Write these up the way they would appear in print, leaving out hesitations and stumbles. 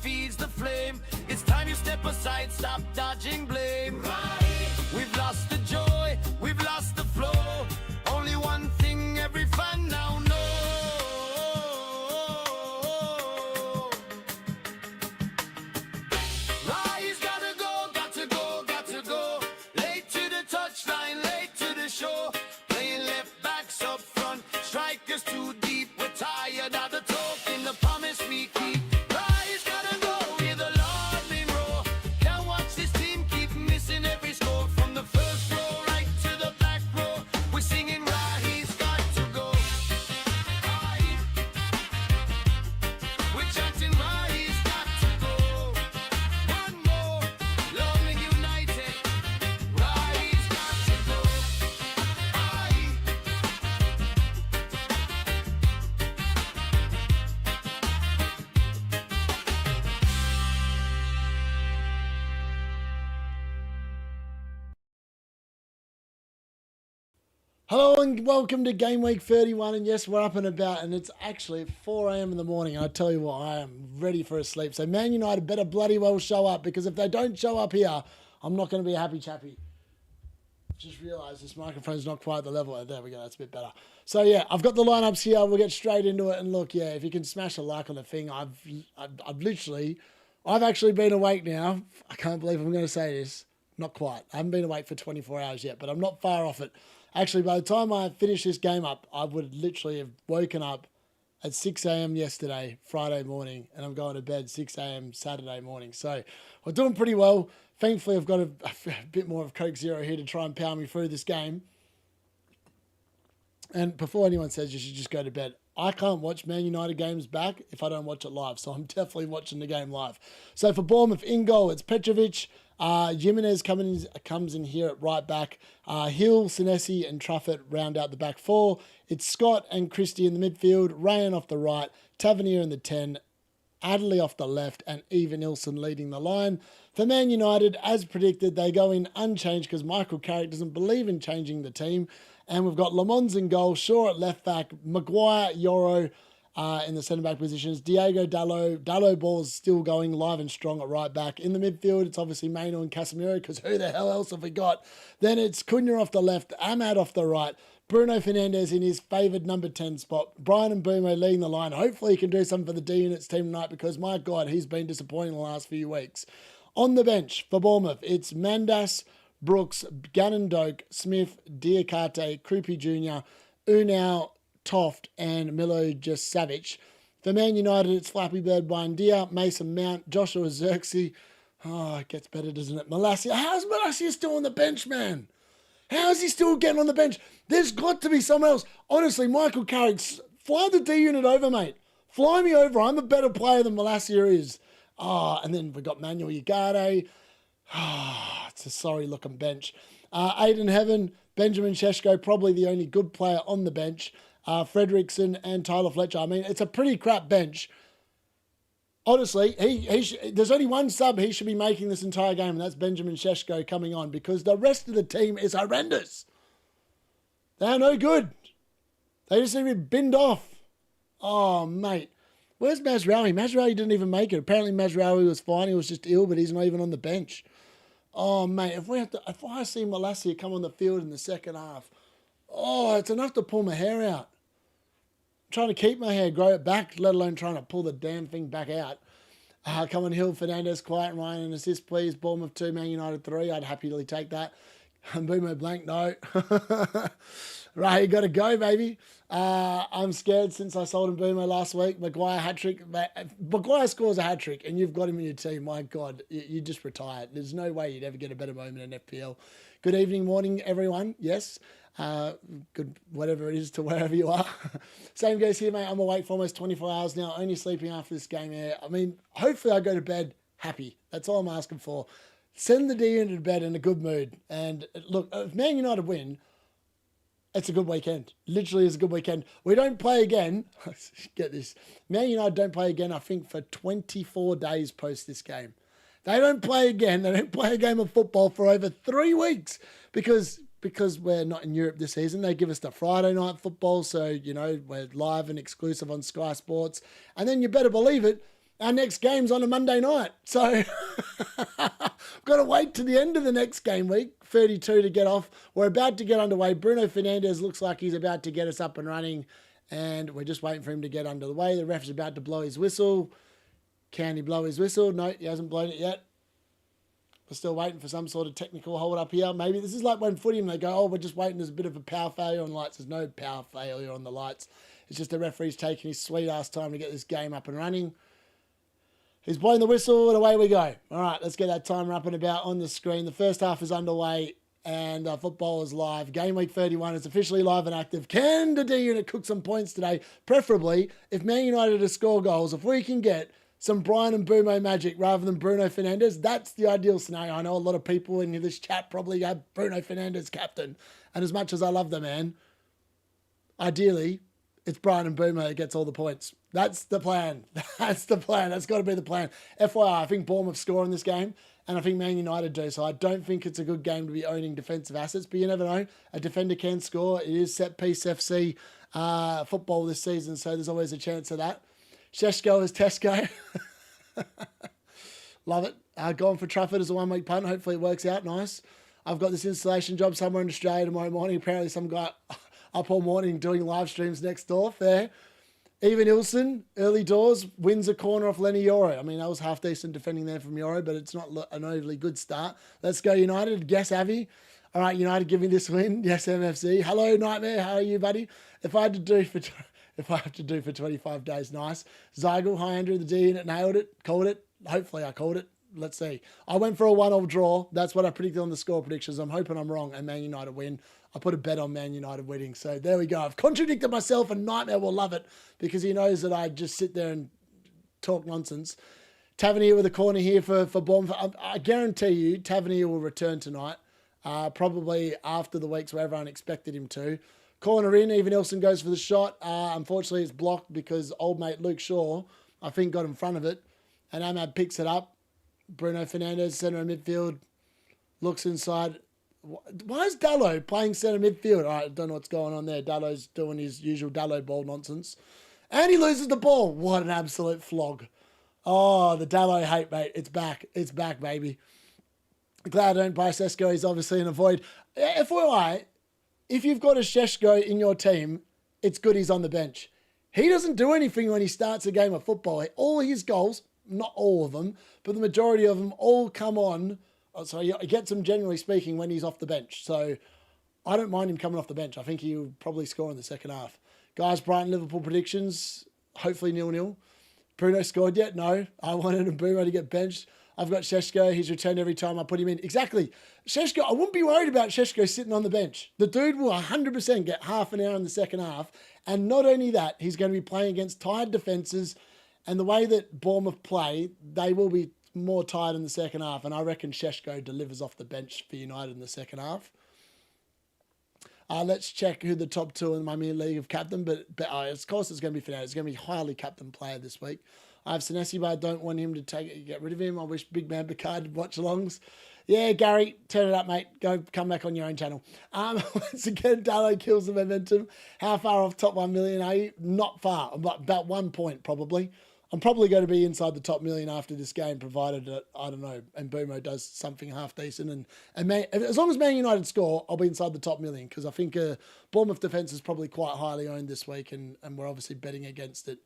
feeds the flame. It's time you step aside, stop dodging blame. Right. We've lost the joy, we've lost the flow. Only one thing every fan now knows. Rise, gotta go, gotta go, gotta go. Late to the touchline, late to the show. Playing left backs up front, strikers too deep. We're tired of the talk and the promise we keep. Rise, gotta go, hear the alarming roar. Can't watch this team keep missing every score. From the first row right to the back row, we're singing Rahe's got to go. Rahe. We're chanting Rahe's got to go. One more, long and united. Rahe's got to go. Rahe. Hello and welcome to Game Week 31, and yes, we're up and about, and it's actually 4 a.m. in the morning, and I tell you what, I am ready for a sleep. So Man United better bloody well show up, because if they don't show up here, I'm not going to be a happy chappy. Just realised this microphone's not quite the level. There we go, that's a bit better. So yeah, I've got the lineups here. We'll get straight into it, and look, yeah, if you can smash a like on the thing, I've actually been awake now. I can't believe I'm going to say this. Not quite. I haven't been awake for 24 hours yet, but I'm not far off it. Actually, by the time I finish this game up, I would literally have woken up at 6 a.m. yesterday, Friday morning, and I'm going to bed 6 a.m. Saturday morning. So we're doing pretty well. Thankfully, I've got a bit more of Coke Zero here to try and power me through this game. And before anyone says you should just go to bed, I can't watch Man United games back if I don't watch it live. So I'm definitely watching the game live. So for Bournemouth, in goal, it's Petrovic. Jimenez comes in here at right back. Hill, Senesi and Truffett round out the back four. It's Scott and Christie in the midfield. Rayan off the right. Tavernier in the 10. Adderley off the left, and Evan Ilson leading the line. For Man United, as predicted, they go in unchanged because Michael Carrick doesn't believe in changing the team. And we've got Lamons in goal, Shaw at left back, Maguire, Yoro in the centre-back positions, Diego Dallo ball's still going live and strong at right back. In the midfield, it's obviously Maino and Casemiro, because who the hell else have we got? Then it's Cunha off the left, Ahmad off the right, Bruno Fernandes in his favoured number 10 spot, Brian and Mbeumo leading the line. Hopefully he can do something for the D-Units team tonight, because my God, he's been disappointing the last few weeks. On the bench for Bournemouth, it's Mandas, Brooks, Gannon Doak, Smith, Diakate, Krupi Jr., Unau, Toft, and Milojevic. For Man United, it's Flappy Bird, Buendia, Mason Mount, Joshua Zirkzee. Oh, it gets better, doesn't it? Malacia. How's Malacia still on the bench, man? How is he still getting on the bench? There's got to be someone else. Honestly, Michael Carrick, fly the D-Unit over, mate. Fly me over. I'm a better player than Malacia is. And then we've got Manuel Ugarte. It's a sorry-looking bench. Aiden Heaven, Benjamin Sheshko, probably the only good player on the bench. Fredrickson and Tyler Fletcher. I mean, it's a pretty crap bench. Honestly, there's only one sub he should be making this entire game, and that's Benjamin Sheshko coming on, because the rest of the team is horrendous. They're no good. They just need to be binned off. Oh, mate. Where's Mazraoui? Mazraoui didn't even make it. Apparently Mazraoui was fine. He was just ill, but he's not even on the bench. Oh, mate, if I see Malacia come on the field in the second half, oh, it's enough to pull my hair out. I'm trying to keep my hair, grow it back, let alone trying to pull the damn thing back out. Come on, Hill, Fernandes, Quiet, Ryan, and assist, please. Bournemouth 2, Man United 3. I'd happily take that. Mbeumo blank, no. Right, you got to go, baby. I'm scared since I sold Mbeumo last week. Maguire hat-trick. Maguire scores a hat-trick, and you've got him in your team. My God, you just retired. There's no way you'd ever get a better moment in FPL. Good evening, morning, everyone. Yes. Good, whatever it is to wherever you are. Same goes here, mate. I'm awake for almost 24 hours now, only sleeping after this game here. I mean, hopefully I go to bed happy. That's all I'm asking for. Send the D-Unit to bed in a good mood. And look, if Man United win, it's a good weekend. Literally is a good weekend. We don't play again. Get this. Man United don't play again, I think, for 24 days post this game. They don't play again. They don't play a game of football for over 3 weeks because we're not in Europe this season. They give us the Friday night football. So, you know, we're live and exclusive on Sky Sports. And then you better believe it, our next game's on a Monday night. So I've got to wait to the end of the next game week, 32, to get off. We're about to get underway. Bruno Fernandes looks like he's about to get us up and running, and we're just waiting for him to get under the way. The ref's about to blow his whistle. Can he blow his whistle? No, he hasn't blown it yet. We're still waiting for some sort of technical hold up here. Maybe this is like when footy and they go, oh, we're just waiting. There's a bit of a power failure on the lights. There's no power failure on the lights. It's just the referee's taking his sweet ass time to get this game up and running. He's blowing the whistle and away we go. All right, let's get that timer up and about on the screen. The first half is underway and football is live. Game week 31 is officially live and active. Can the D-Unit cook some points today? Preferably, if Man United to score goals, if we can get some Brian Mbeumo magic rather than Bruno Fernandes, that's the ideal scenario. I know a lot of people in this chat probably have Bruno Fernandes captain. And as much as I love the man, ideally, it's Brian Mbeumo that gets all the points. That's the plan. That's the plan. That's got to be the plan. FYI, I think Bournemouth score in this game, and I think Man United do. So I don't think it's a good game to be owning defensive assets, but you never know. A defender can score. It is set piece FC football this season, so there's always a chance of that. Sheshko is Tesco. Love it. Going for Trafford as a one-week punt. Hopefully it works out nice. I've got this installation job somewhere in Australia tomorrow morning. Apparently some guy up all morning doing live streams next door. Fair. Even Ilson, early doors, wins a corner off Lenny Yoro. I mean, that was half decent defending there from Yoro, but it's not an overly good start. Let's go United. Yes, Avi. All right, United, give me this win. Yes, MFC. Hello, Nightmare. How are you, buddy? If I have to do for 25 days, nice. Zygel, hi, Andrew, the D-Unit, nailed it, called it. Hopefully I called it. Let's see. I went for a 1-1 draw. That's what I predicted on the score predictions. I'm hoping I'm wrong and Man United win. I put a bet on Man United winning. So there we go. I've contradicted myself, and Nightmare will love it because he knows that I just sit there and talk nonsense. Tavernier with a corner here for Bournemouth. I guarantee you Tavernier will return tonight, probably after the weeks where everyone expected him to. Corner in, even Ilson goes for the shot. Unfortunately, it's blocked because old mate Luke Shaw, I think, got in front of it. And Ahmad picks it up. Bruno Fernandes, centre of midfield, looks inside. Why is Dallo playing centre midfield? I don't know what's going on there. Dallo's doing his usual Dallo ball nonsense. And he loses the ball. What an absolute flog. Oh, the Dallo hate, mate. It's back. It's back, baby. Glad I don't buy Sesko. He's obviously in a void. FYI, if you've got a Sheshko in your team, it's good he's on the bench. He doesn't do anything when he starts a game of football. All his goals, not all of them, but the majority of them all come on. So he gets them, generally speaking, when he's off the bench. So I don't mind him coming off the bench. I think he'll probably score in the second half. Guys, Brighton, Liverpool predictions, hopefully 0-0. Bruno scored yet? No. I wanted Mbeumo to get benched. I've got Sheshko. He's returned every time I put him in. Exactly. Sheshko, I wouldn't be worried about Sheshko sitting on the bench. The dude will 100% get half an hour in the second half. And not only that, he's going to be playing against tired defences. And the way that Bournemouth play, they will be more tired in the second half. And I reckon Sheshko delivers off the bench for United in the second half. Let's check who the top two in my mini league have captain. But of course it's going to be Fernandes. It's going to be highly captain player this week. I have Senesi, but I don't want him to get rid of him. I wish Big Man Picard had watchalongs. Yeah, Gary, turn it up, mate. Come back on your own channel. Once again, Dallo kills the momentum. How far off top 1 million are you? Not far. About 1 point, probably. I'm probably going to be inside the top million after this game, provided that, I don't know, Mbeumo does something half decent. And as long as Man United score, I'll be inside the top million, because I think Bournemouth defence is probably quite highly owned this week, and we're obviously betting against it.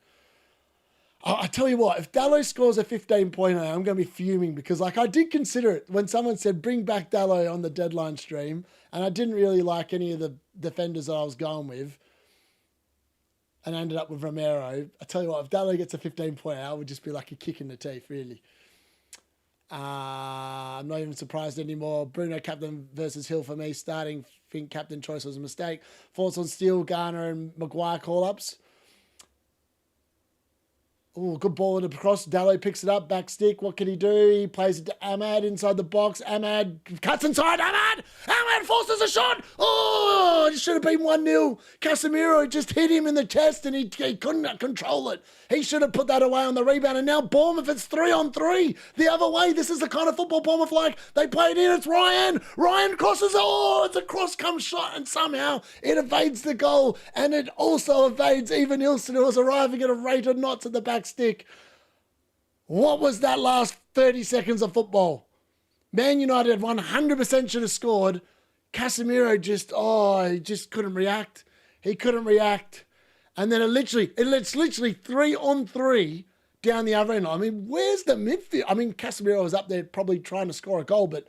I tell you what, if Dallo scores a 15-pointer, I'm going to be fuming, because I did consider it when someone said bring back Dallo on the deadline stream, and I didn't really like any of the defenders that I was going with, and I ended up with Romero. I tell you what, if Dallo gets a 15-pointer, it would just be like a kick in the teeth, really. I'm not even surprised anymore. Bruno captain versus Hill for me starting. Think captain choice was a mistake. Thoughts on Steele, Garner and Maguire call-ups. Oh, good ball into cross. Dallo picks it up, back stick. What can he do? He plays it to Ahmad inside the box. Ahmad cuts inside. Ahmad forces a shot. Oh, it should have been 1-0. Casemiro just hit him in the chest and he couldn't control it. He should have put that away on the rebound. And now Bournemouth, it's 3-on-3. The other way. This is the kind of football Bournemouth like. They play it in. It's Ryan. Ryan crosses. Oh, it's a cross-come shot. And somehow it evades the goal. And it also evades even Ilson, who was arriving at a rate of knots at the back stick. What was that last 30 seconds of football? Man United 100% should have scored. Casemiro he just couldn't react. He couldn't react. And then it's literally 3-on-3 down the other end. I mean, where's the midfield? I mean, Casemiro was up there probably trying to score a goal, but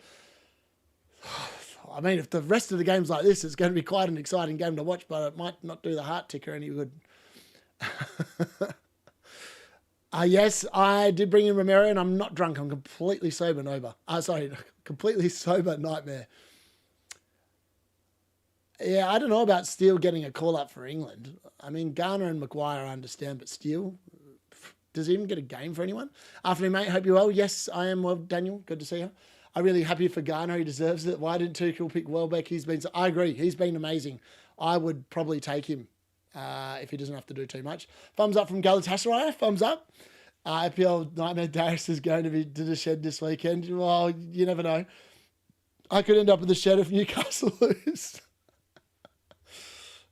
I mean, if the rest of the game's like this, it's going to be quite an exciting game to watch, but it might not do the heart ticker any good. Yes, I did bring in Romero, and I'm not drunk. I'm completely sober, completely sober nightmare. Yeah, I don't know about Steele getting a call-up for England. I mean, Garner and Maguire I understand, but Steele, does he even get a game for anyone? Afternoon, mate. Hope you're well. Yes, I am well, Daniel. Good to see you. I'm really happy for Garner. He deserves it. Why didn't Tuchel pick Welbeck? I agree. He's been amazing. I would probably take him if he doesn't have to do too much. Thumbs up from Galatasaray. Thumbs up. FPL Nightmare Darius is going to be to the shed this weekend. Well, you never know. I could end up in the shed if Newcastle lose.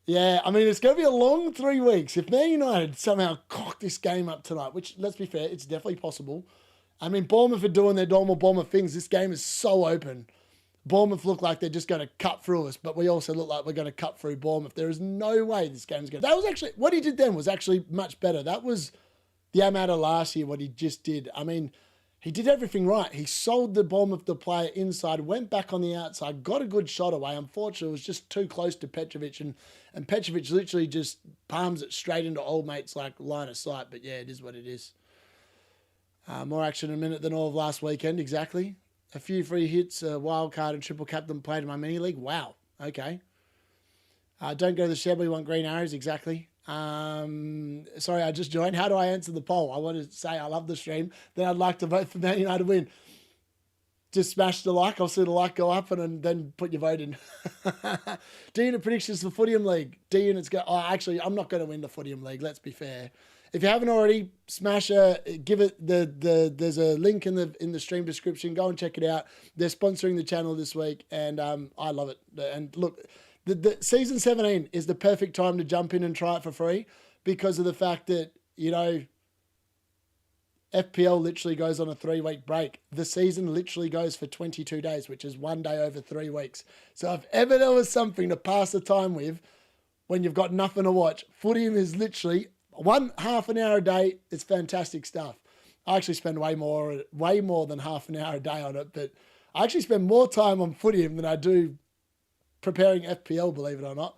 Yeah, I mean, it's going to be a long 3 weeks. If Man United somehow cock this game up tonight, which, let's be fair, it's definitely possible. I mean, Bournemouth are doing their normal Bournemouth things. This game is so open. Bournemouth look like they're just going to cut through us, but we also look like we're going to cut through Bournemouth. There is no way this game's going to... That was actually... What he did then was actually much better. That was the Amada last year, what he just did. I mean, he did everything right. He sold the Bournemouth the player inside, went back on the outside, got a good shot away. Unfortunately, it was just too close to Petrovic, and Petrovic literally just palms it straight into old mate's like line of sight. But yeah, it is what it is. More action in a minute than all of last weekend, exactly. A few free hits, a wild card and triple captain played in my mini league. Wow, okay. Don't go to the shed, we want green arrows, exactly. Sorry, I just joined. How do I answer the poll? I want to say I love the stream. Then I'd like to vote for Man United to win. Just smash the like. I'll see the like go up and then put your vote in. D-Unit predictions for Footium League. D-Unit's go. Oh, actually, I'm not going to win the Footium League. Let's be fair. If you haven't already, smash give it there's a link in the stream description. Go and check it out. They're sponsoring the channel this week, and I love it. And look, the season 17 is the perfect time to jump in and try it for free because of the fact that, you know, FPL literally goes on a 3-week break. The season literally goes for 22 days, which is 1 day over 3 weeks. So if ever there was something to pass the time with when you've got nothing to watch, Footium is literally half an hour a day. It's fantastic stuff. I actually spend way more than half an hour a day on it, but I actually spend more time on Footium than I do preparing FPL, believe it or not.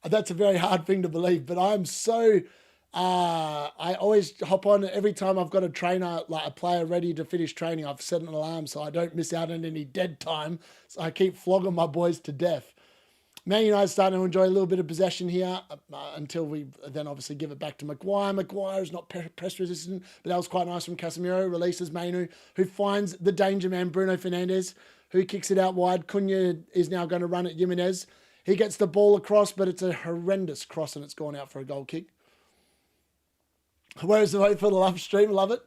That's a very hard thing to believe, but I'm so... I always hop on every time I've got a trainer, like a player ready to finish training. I've set an alarm so I don't miss out on any dead time. So I keep flogging my boys to death. Man United starting to enjoy a little bit of possession here until we then obviously give it back to Maguire. Maguire is not press resistant, but that was quite nice from Casemiro. Releases Mbeumo, who finds the danger man, Bruno Fernandes, who kicks it out wide. Cunha is now going to run at Jimenez. He gets the ball across, but it's a horrendous cross and it's gone out for a goal kick. Where is the vote for the love stream? Love it.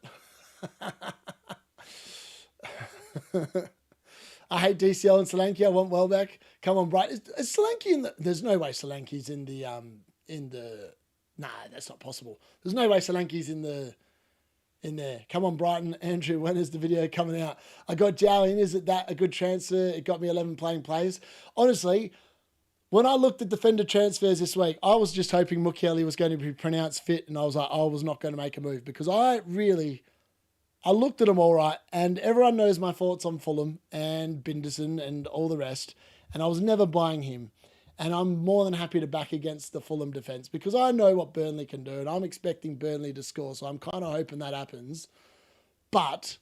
I hate DCL and Solanke. I want Welbeck. Come on, Bright. Is Solanke in the... There's no way Solanke's in the... Nah, that's not possible. There's no way Solanke's in there. Come on, Brighton. Andrew, when is the video coming out? I got Jow in. Is it that a good transfer? It got me 11 playing players. Honestly, when I looked at defender transfers this week, I was just hoping Mukiele was going to be pronounced fit, and I was like, I was not going to make a move because I looked at them all right, and everyone knows my thoughts on Fulham and Binderson and all the rest, and I was never buying him. And I'm more than happy to back against the Fulham defence because I know what Burnley can do, and I'm expecting Burnley to score, so I'm kind of hoping that happens. But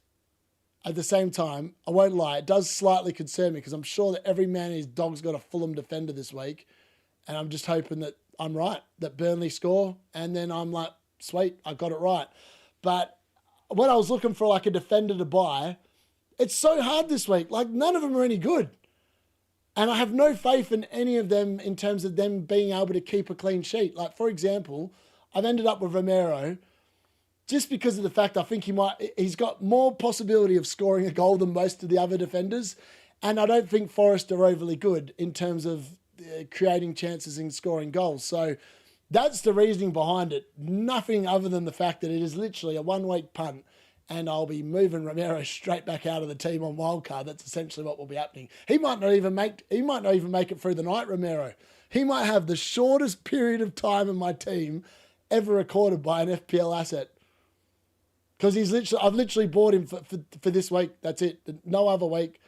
at the same time, I won't lie, it does slightly concern me because I'm sure that every man and his dog's got a Fulham defender this week, and I'm just hoping that I'm right, that Burnley score, and then I'm like, sweet, I got it right. But when I was looking for like a defender to buy, it's so hard this week. Like none of them are any good. And I have no faith in any of them in terms of them being able to keep a clean sheet. Like, for example, I've ended up with Romero just because of the fact I think he's got more possibility of scoring a goal than most of the other defenders. And I don't think Forest are overly good in terms of creating chances and scoring goals. So that's the reasoning behind it. Nothing other than the fact that it is literally a 1 week punt and I'll be moving Romero straight back out of the team on wildcard. That's essentially what will be happening. He might not even make it through the night, Romero. He might have the shortest period of time in my team ever recorded by an FPL asset. Because I've literally bought him for this week. That's it. No other week.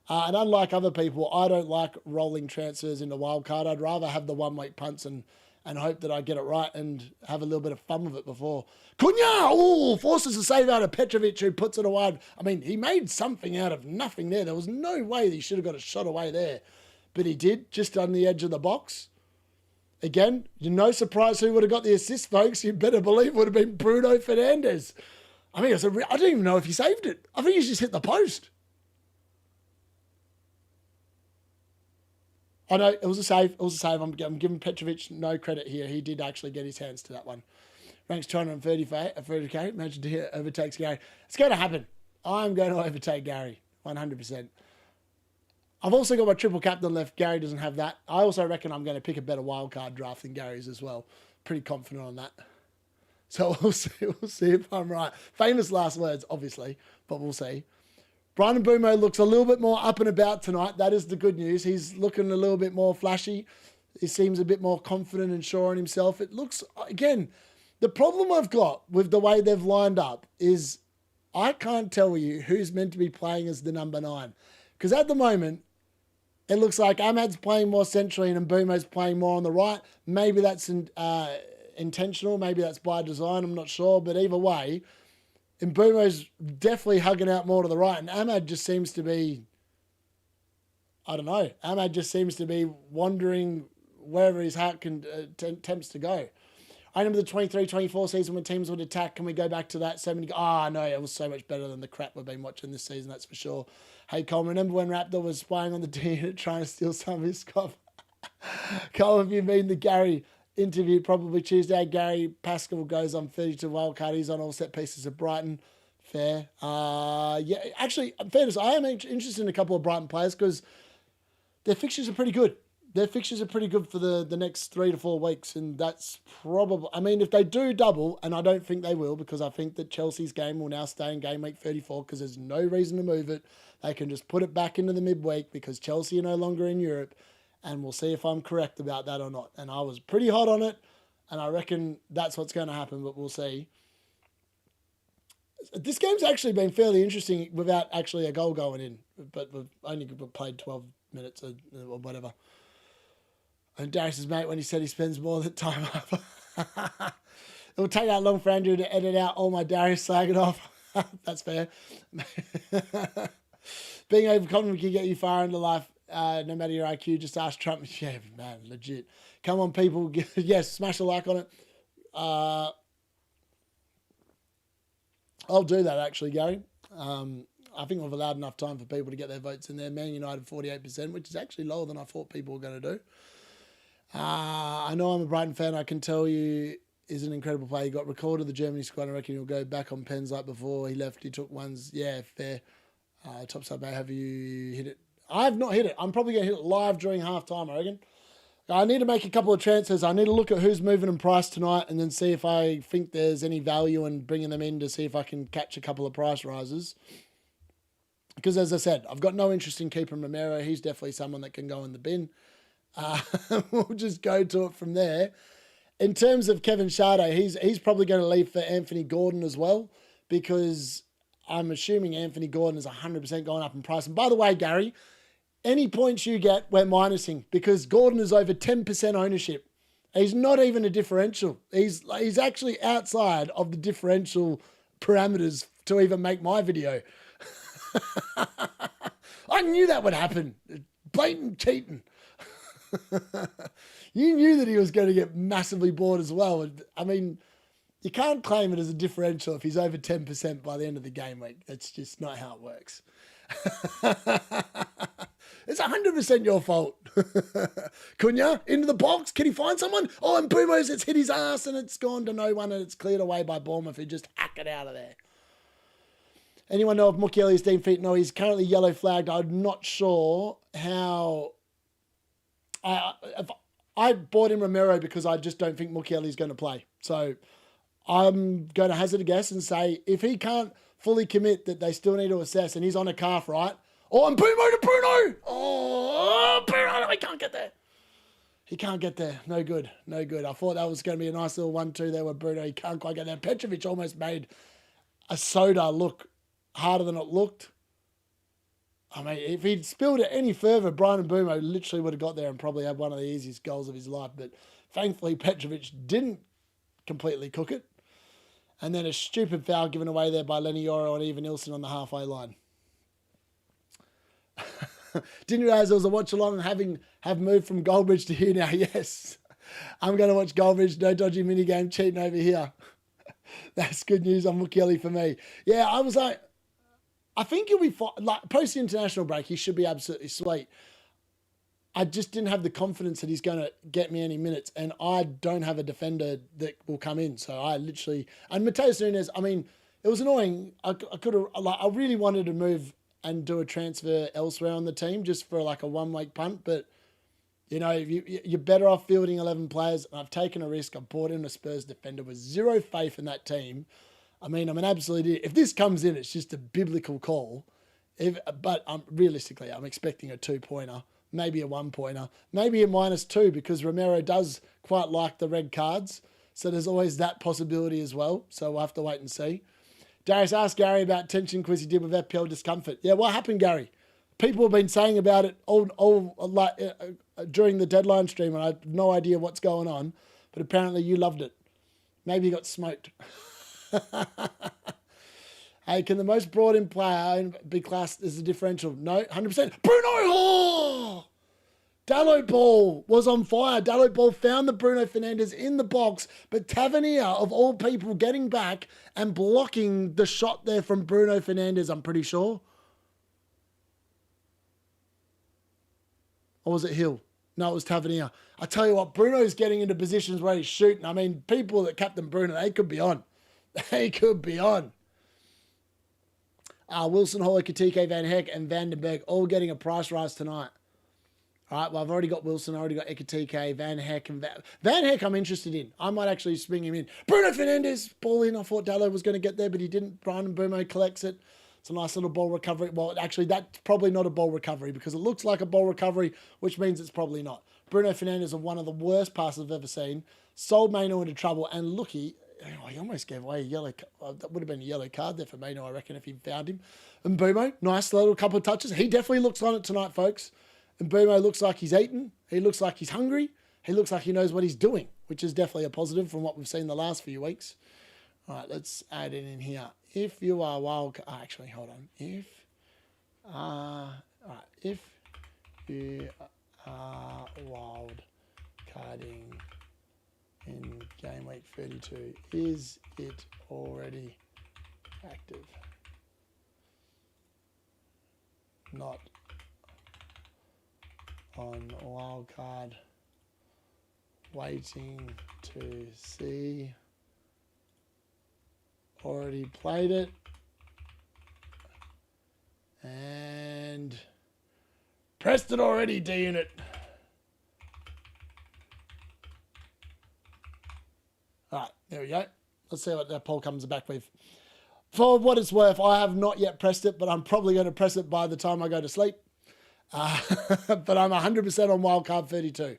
And unlike other people, I don't like rolling transfers into wildcard. I'd rather have the 1 week punts and hope that I get it right and have a little bit of fun with it before. Cunha! Forces a save out of Petrovic, who puts it away. I mean, he made something out of nothing there. There was no way that he should have got a shot away there. But he did, just on the edge of the box. Again, you're no surprise who would have got the assist, folks. You better believe it would have been Bruno Fernandes. I mean, I don't even know if he saved it. I think he just hit the post. I know, it was a save. I'm giving Petrovic no credit here. He did actually get his hands to that one. Ranks 230k. Imagine he overtakes Gary. It's going to happen. I'm going to overtake Gary, 100%. I've also got my triple captain left. Gary doesn't have that. I also reckon I'm going to pick a better wildcard draft than Gary's as well. Pretty confident on that. So we'll see if I'm right. Famous last words, obviously, but we'll see. Brian Mbeumo looks a little bit more up and about tonight. That is the good news. He's looking a little bit more flashy. He seems a bit more confident and sure on himself. It looks, again, the problem I've got with the way they've lined up is I can't tell you who's meant to be playing as the number 9. Because at the moment, it looks like Ahmad's playing more centrally and Mbeumo's playing more on the right. Maybe that's intentional. Maybe that's by design. I'm not sure. But either way, Mbeumo's definitely hugging out more to the right. And Ahmad just seems to be, I don't know. Ahmad just seems to be wandering wherever his heart can attempts to go. I remember the 23-24 season when teams would attack. Can we go back to that? No, it was so much better than the crap we've been watching this season, that's for sure. Hey, Colin, remember when Raptor was spying on the D-Unit trying to steal some of his stuff? Colin, have you been the Gary interview? Probably Tuesday. Gary Pascal goes on 32 wildcard. He's on all set pieces of Brighton. Fair. Yeah, actually, in fairness, I am interested in a couple of Brighton players because their fixtures are pretty good. Their fixtures are pretty good for the next 3 to 4 weeks, and that's probably... I mean, if they do double, and I don't think they will, because I think that Chelsea's game will now stay in game week 34 because there's no reason to move it. They can just put it back into the midweek because Chelsea are no longer in Europe, and we'll see if I'm correct about that or not. And I was pretty hot on it, and I reckon that's what's going to happen, but we'll see. This game's actually been fairly interesting without actually a goal going in, but we've only played 12 minutes or whatever. And Darius's mate, when he said he spends more than time up. It will take that long for Andrew to edit out all my Darius slagging off. That's fair. Being overconfident can get you far into life, no matter your IQ. Just ask Trump. Yeah, man, legit. Come on, people. Yes, smash a like on it. I'll do that, actually, Gary. I think we've allowed enough time for people to get their votes in there. Man United 48%, which is actually lower than I thought people were going to do. I know I'm a Brighton fan. I can tell you is an incredible player. He got recorded the Germany squad. I reckon he'll go back on pens like before. He left. He took ones. Yeah, fair. Top sub, have you hit it? I have not hit it. I'm probably going to hit it live during half time, I reckon. I need to make a couple of transfers. I need to look at who's moving in price tonight and then see if I think there's any value in bringing them in to see if I can catch a couple of price rises. Because as I said, I've got no interest in keeping Romero. He's definitely someone that can go in the bin. We'll just go to it from there. In terms of Kevin Sade, he's probably going to leave for Anthony Gordon as well, because I'm assuming Anthony Gordon is 100% going up in price. And by the way, Gary, any points you get, we're minusing, because Gordon is over 10% ownership. He's not even a differential. He's actually outside of the differential parameters to even make my video. I knew that would happen. Blatant cheating. You knew that he was going to get massively bored as well. I mean, you can't claim it as a differential if he's over 10% by the end of the game week. That's just not how it works. It's 100% your fault. Cunha, into the box. Can he find someone? Oh, and Mbeumo's, it's hit his ass and it's gone to no one and it's cleared away by Bournemouth, who just hack it out of there. Anyone know if Mukiele's Dean feet? No, he's currently yellow flagged. I'm not sure how... I bought him Romero because I just don't think Mukiele's going to play. So I'm going to hazard a guess and say if he can't fully commit that they still need to assess, and he's on a calf, right? Oh, and Mbeumo to Bruno! Oh, Bruno, no, he can't get there. He can't get there. No good. No good. I thought that was going to be a nice little 1-2 there with Bruno. He can't quite get there. Petrovic almost made a soda look harder than it looked. I mean, if he'd spilled it any further, Brian Mbeumo literally would have got there and probably had one of the easiest goals of his life. But thankfully, Petrovic didn't completely cook it. And then a stupid foul given away there by Lenny Yoro and Evan Nilsson on the halfway line. Didn't realize there was a watch-along and have moved from Goldbridge to here now. Yes, I'm going to watch Goldbridge. No dodgy minigame cheating over here. That's good news on Mukiele for me. Yeah, I was like, I think he'll be fine. Like, post the international break, he should be absolutely sweet. I just didn't have the confidence that he's going to get me any minutes, and I don't have a defender that will come in. So I literally, and Mateus Nunes, I mean, it was annoying. I could have, like, I really wanted to move and do a transfer elsewhere on the team just for like a 1 week punt. But, you know, you're better off fielding 11 players. I've taken a risk. I've brought in a Spurs defender with zero faith in that team. I mean, I'm an absolute idiot. If this comes in, it's just a biblical call. But realistically, I'm expecting a 2-pointer, maybe a 1-pointer, maybe a -2 because Romero does quite like the red cards. So there's always that possibility as well. So we'll have to wait and see. Darius asked Gary about tension quiz he did with FPL Discomfort. Yeah, what happened, Gary? People have been saying about it during the deadline stream, and I have no idea what's going on. But apparently you loved it. Maybe you got smoked. Hey, can the most brought-in player be classed as a differential? No, 100%. Bruno! Oh! Dallo Ball was on fire. Dallo Ball found the Bruno Fernandes in the box, but Tavernier, of all people, getting back and blocking the shot there from Bruno Fernandes, I'm pretty sure. Or was it Hill? No, it was Tavernier. I tell you what, Bruno's getting into positions where he's shooting. I mean, people that captain Bruno, they could be on. They could be on. Wilson, Holler, Katike, Van Heck, and Vandenberg all getting a price rise tonight. All right, well, I've already got Wilson, I already got Ekatike, Van Heck, and Van Heck I'm interested in. I might actually swing him in. Bruno Fernandes, ball in. I thought Dallo was going to get there, but he didn't. Brian Mbeumo collects it. It's a nice little ball recovery. Well, actually, that's probably not a ball recovery because it looks like a ball recovery, which means it's probably not. Bruno Fernandes is one of the worst passes I've ever seen. Sold Maino into trouble, and look, he almost gave away a yellow. That would have been a yellow card there for Maino, I reckon, if he found him. And Mbeumo, nice little couple of touches. He definitely looks on it tonight, folks. And Mbeumo looks like he's eaten. He looks like he's hungry. He looks like he knows what he's doing, which is definitely a positive from what we've seen the last few weeks. All right, let's add it in here. If you are wild... actually, hold on. If you are wild carding in game week 32, is it already active? Not on wildcard, waiting to see, already played it, and pressed it already, D-Unit. All right, there we go. Let's see what that poll comes back with. For what it's worth, I have not yet pressed it, but I'm probably going to press it by the time I go to sleep. But I'm 100% on wildcard 32.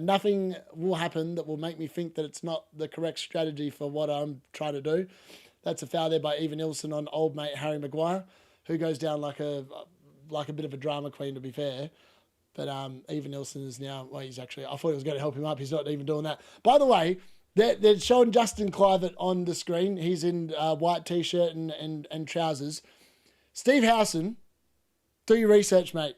Nothing will happen that will make me think that it's not the correct strategy for what I'm trying to do. That's a foul there by Evan Nilsson on old mate Harry Maguire, who goes down like a bit of a drama queen, to be fair. But Evan Nilsson is now, well, he's actually, I thought he was going to help him up. He's not even doing that. By the way, they're showing Justin Clivett on the screen. He's in white t-shirt and trousers. Steve Howson, do your research, mate.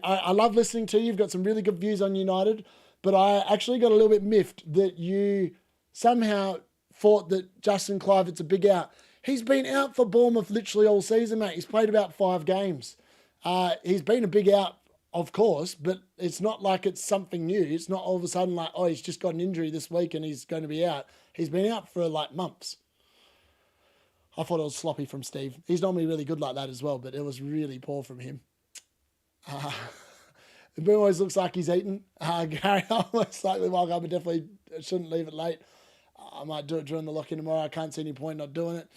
I love listening to you. You've got some really good views on United, but I actually got a little bit miffed that you somehow thought that Justin Clivett's a big out. He's been out for Bournemouth literally all season, mate. He's played about 5 games. He's been a big out, of course, but it's not like it's something new. It's not all of a sudden like, oh, he's just got an injury this week and he's going to be out. He's been out for like months. I thought it was sloppy from Steve. He's normally really good like that as well, but it was really poor from him. Mbeumo always looks like he's eaten. Gary, almost slightly wild card, but definitely shouldn't leave it late. I might do it during the lock-in tomorrow. I can't see any point not doing it.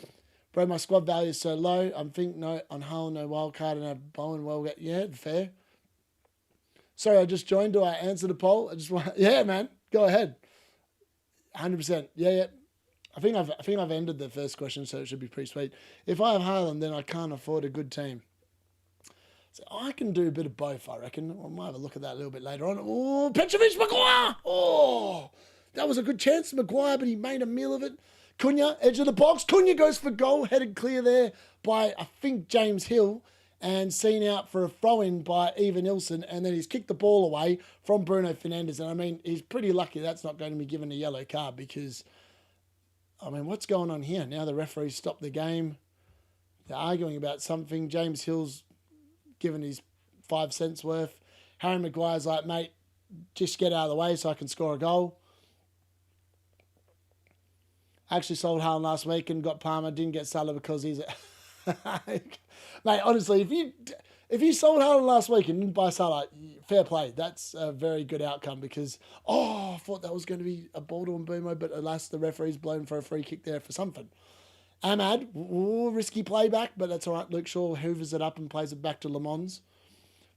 Bro, my squad value is so low. I'm thinking no on Hull, no wildcard, and a Bowen well get. Yeah, fair. Sorry, I just joined. Do I answer the poll? I just want. Yeah, man. Go ahead. 100%. Yeah. I think I've ended the first question, so it should be pretty sweet. If I have Haaland, then I can't afford a good team. So I can do a bit of both, I reckon. I might have a look at that a little bit later on. Oh, Petrovic, Maguire! Oh, that was a good chance, Maguire, but he made a meal of it. Cunha, edge of the box. Cunha goes for goal, headed clear there by, I think, James Hill, and seen out for a throw-in by Evan Nilsson, and then he's kicked the ball away from Bruno Fernandes. And, I mean, he's pretty lucky that's not going to be given a yellow card because, I mean, what's going on here? Now the referees stopped the game. They're arguing about something. James Hill's given his 5 cents worth. Harry Maguire's like, mate, just get out of the way so I can score a goal. I actually sold Haaland last week and got Palmer. Didn't get Salah because he's mate, honestly, if you sold Haaland last week and didn't buy Salah, fair play. That's a very good outcome because, I thought that was going to be a ball to Mbeumo, but alas, the referee's blown for a free kick there for something. Ahmad, risky playback, but that's all right. Luke Shaw hoovers it up and plays it back to Le Mans.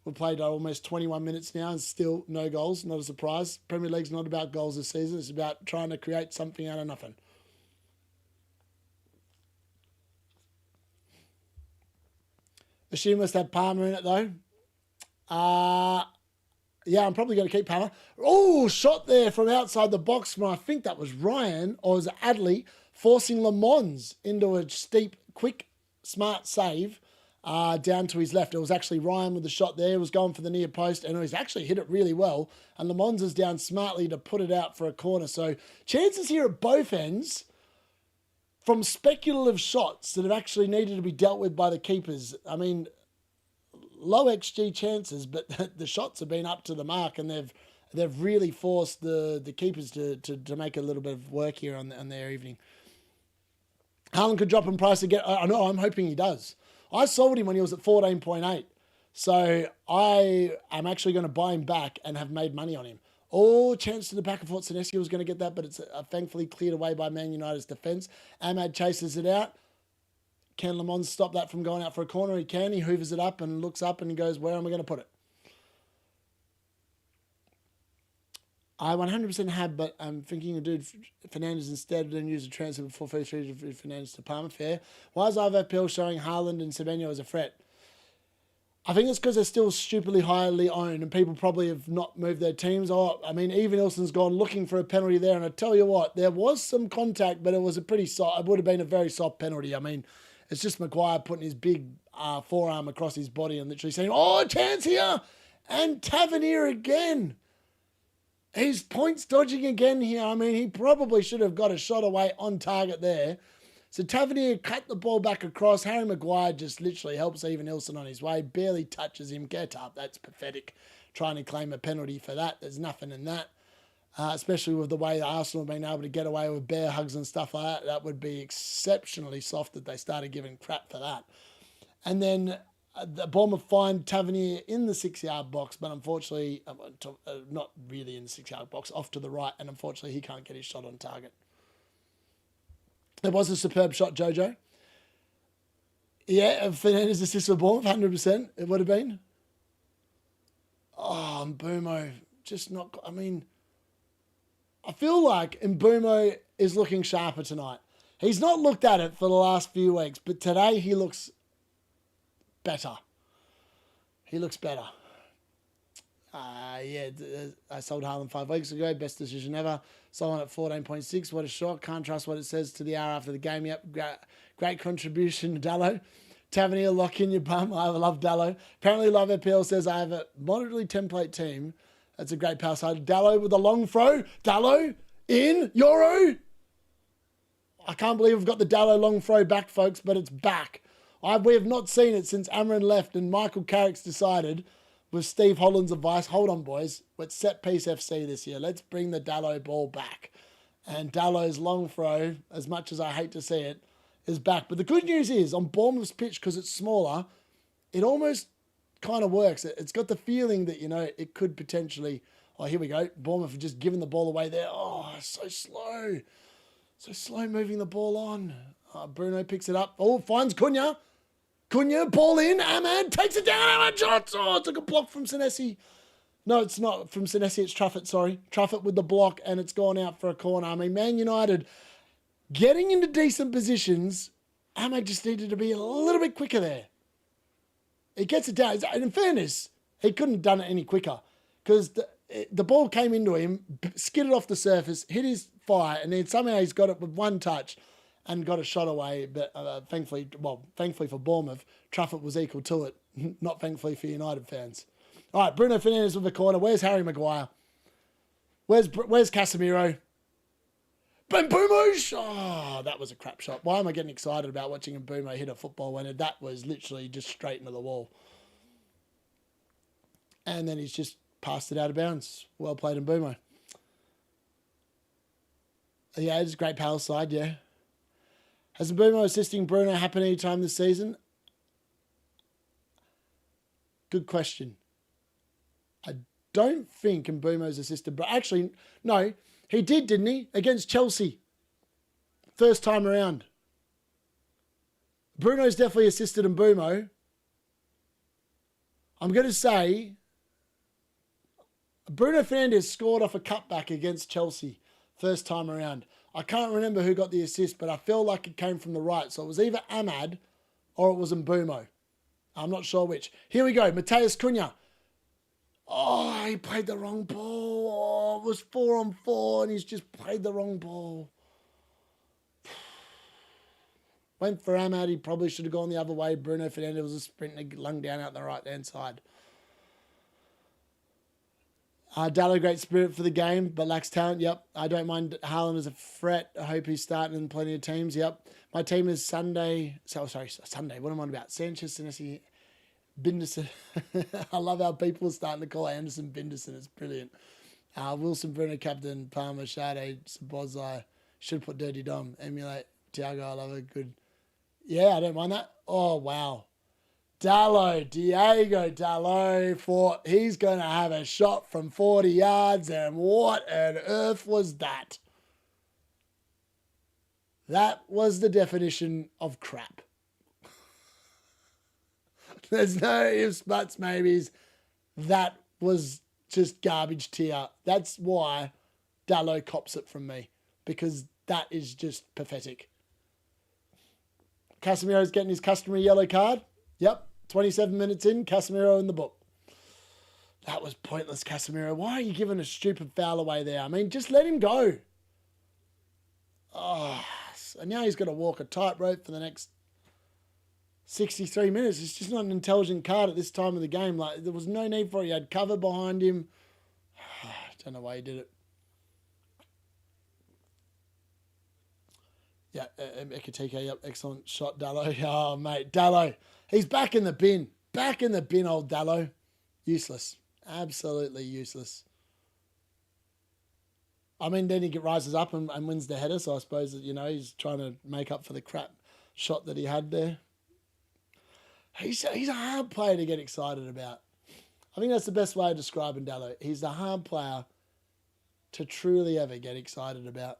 We've played almost 21 minutes now and still no goals. Not a surprise. Premier League's not about goals this season. It's about trying to create something out of nothing. Assume must have Palmer in it, though. Yeah, I'm probably going to keep Palmer. Oh, shot there from outside the box from, I think that was Ryan, or was it Adley, forcing Le Mans into a steep, quick, smart save down to his left. It was actually Ryan with the shot there. He was going for the near post, and he's actually hit it really well. And Le Mans is down smartly to put it out for a corner. So chances here at both ends from speculative shots that have actually needed to be dealt with by the keepers. I mean, low XG chances, but the shots have been up to the mark, and they've really forced the keepers to make a little bit of work here on their evening. Haaland could drop in price again. I know, I'm hoping he does. I sold him when he was at 14.8. So I am actually going to buy him back and have made money on him. Oh, chance to the back. I thought Senesi was going to get that, but it's thankfully cleared away by Man United's defence. Ahmad chases it out. Can Le Mans stop that from going out for a corner? He can. He hoovers it up and looks up and he goes, where am I going to put it? I 100% have, but I'm thinking of doing Fernandes instead and use a transfer before 33 to Fernandes to Palmer. Fair. Why is FPL showing Haaland and Semenyo as a threat? I think it's because they're still stupidly highly owned and people probably have not moved their teams. I mean, even Nilsson's gone looking for a penalty there, and I tell you what, there was some contact, but it was a pretty soft, it would have been a very soft penalty. I mean, it's just Maguire putting his big forearm across his body and literally saying, oh, chance here! And Tavernier again! He's points dodging again here. I mean, he probably should have got a shot away on target there. So Tavernier cut the ball back across. Harry Maguire just literally helps Evan Nilsson on his way. Barely touches him. Get up. That's pathetic. Trying to claim a penalty for that. There's nothing in that. Especially with the way Arsenal have been able to get away with bear hugs and stuff like that. That would be exceptionally soft that they started giving crap for that. And then the Bournemouth find Tavernier in the 6-yard box, but unfortunately, not really in the 6-yard box, off to the right, and unfortunately he can't get his shot on target. It was a superb shot, Jojo. Yeah, Fernandes assist for Bournemouth, 100%. It would have been. Oh, Mbeumo, just not... I mean, I feel like Mbeumo is looking sharper tonight. He's not looked at it for the last few weeks, but today he looks better. He looks better. Yeah, I sold Haaland 5 weeks ago. Best decision ever. Sold on at 14.6. What a shock. Can't trust what it says to the hour after the game. Yep, great contribution, Dallo. Tavernier, lock in your bum. I love Dallo. Apparently, Love FPL says I have a moderately template team. That's a great pass. Dallo with a long throw. Dallo in Euro. I can't believe we've got the Dallo long throw back, folks, but it's back. We have not seen it since Amron left and Michael Carrick's decided, with Steve Holland's advice, hold on, boys, let's set piece FC this year. Let's bring the Dallo ball back. And Dallo's long throw, as much as I hate to see it, is back. But the good news is, on Bournemouth's pitch, because it's smaller, it almost kind of works. It's got the feeling that, it could potentially... Oh, here we go. Bournemouth have just given the ball away there. Oh, so slow. So slow moving the ball on. Bruno picks it up. Oh, finds Cunha. Cunha, ball in. Ahmad takes it down. Ahmad shots. Oh, took a block from Senesi. No, it's not from Senesi. It's Truffett, sorry. Truffett with the block, and it's gone out for a corner. I mean, Man United getting into decent positions. Ahmad just needed to be a little bit quicker there. He gets it down. And in fairness, he couldn't have done it any quicker because the ball came into him, skidded off the surface, hit his thigh, and then somehow he's got it with one touch and got a shot away. But thankfully for Bournemouth, Truffett was equal to it. Not thankfully for United fans. All right, Bruno Fernandes with the corner. Where's Harry Maguire? Where's Casemiro? Mbeumo! Oh, that was a crap shot. Why am I getting excited about watching Mbeumo hit a football when that was literally just straight into the wall? And then he's just passed it out of bounds. Well played, Mbeumo. Yeah, it's a great Palace side, yeah. Has Mbeumo assisting Bruno happened any time this season? Good question. I don't think Mbeumo's assisted, but actually, no, he did, didn't he? Against Chelsea. First time around. Bruno's definitely assisted Mbeumo. I'm going to say Bruno Fernandes scored off a cutback against Chelsea. First time around. I can't remember who got the assist, but I feel like it came from the right. So it was either Ahmad or it was Mbeumo. I'm not sure which. Here we go. Mateus Cunha. Oh, he played the wrong ball. Oh, it was 4-on-4 and he's just played the wrong ball. Went for Ahmad. He probably should have gone the other way. Bruno Fernandes was a sprint and lung down out the right-hand side. Dallo, great spirit for the game, but lacks talent. Yep. I don't mind Haaland as a threat. I hope he's starting in plenty of teams. Yep. My team is Sunday. Sunday. What am I on about? Sanchez, Senesi, Binderson. I love how people are starting to call Anderson Binderson. It's brilliant. Wilson, Bruno, captain, Palmer, Sade, Sabozai. Should put Dirty Dom. Emulate. Thiago, I love it. Good. Yeah, I don't mind that. Oh, wow. Diego Dallo thought he's going to have a shot from 40 yards, and what on earth was that? That was the definition of crap. There's no ifs, buts, maybes. That was just garbage tier. That's why Dallo cops it from me, because that is just pathetic. Casemiro's getting his customary yellow card. Yep. 27 minutes in, Casemiro in the book. That was pointless, Casemiro. Why are you giving a stupid foul away there? I mean, just let him go. Oh, and now he's got to walk a tightrope for the next 63 minutes. It's just not an intelligent card at this time of the game. Like, there was no need for it. He had cover behind him. I don't know why he did it. Yeah, Ekatike, yep, excellent shot, Dallo. Oh, mate, Dallo. He's back in the bin. Back in the bin, old Dallo. Useless. Absolutely useless. I mean, then he rises up and wins the header, so I suppose that, he's trying to make up for the crap shot that he had there. He's a hard player to get excited about. I think that's the best way of describing Dallo. He's a hard player to truly ever get excited about.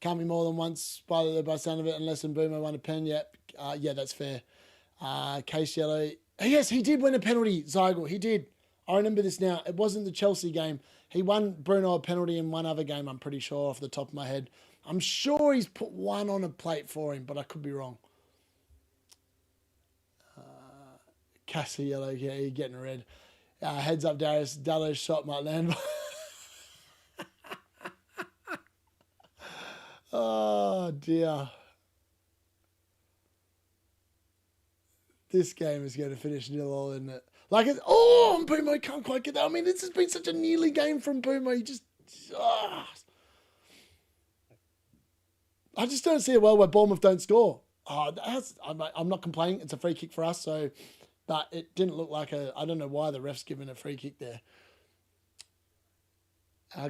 Can't be more than once by the sound of it, unless Mbeumo won a pen. Yep. Yeah, that's fair. Case yellow. Yes, he did win a penalty, Zygel. He did. I remember this now. It wasn't the Chelsea game. He won Bruno a penalty in one other game, I'm pretty sure, off the top of my head. I'm sure he's put one on a plate for him, but I could be wrong. Cassie yellow. Yeah, you're getting red. Heads up, Darius. Dallo's shot might land. Oh, dear. This game is going to finish 0-0, isn't it? Like, Mbeumo can't quite get that. I mean, this has been such a nearly game from Mbeumo. He just... I just don't see a world where Bournemouth don't score. I'm not complaining. It's a free kick for us, so... But it didn't look like I don't know why the ref's giving a free kick there.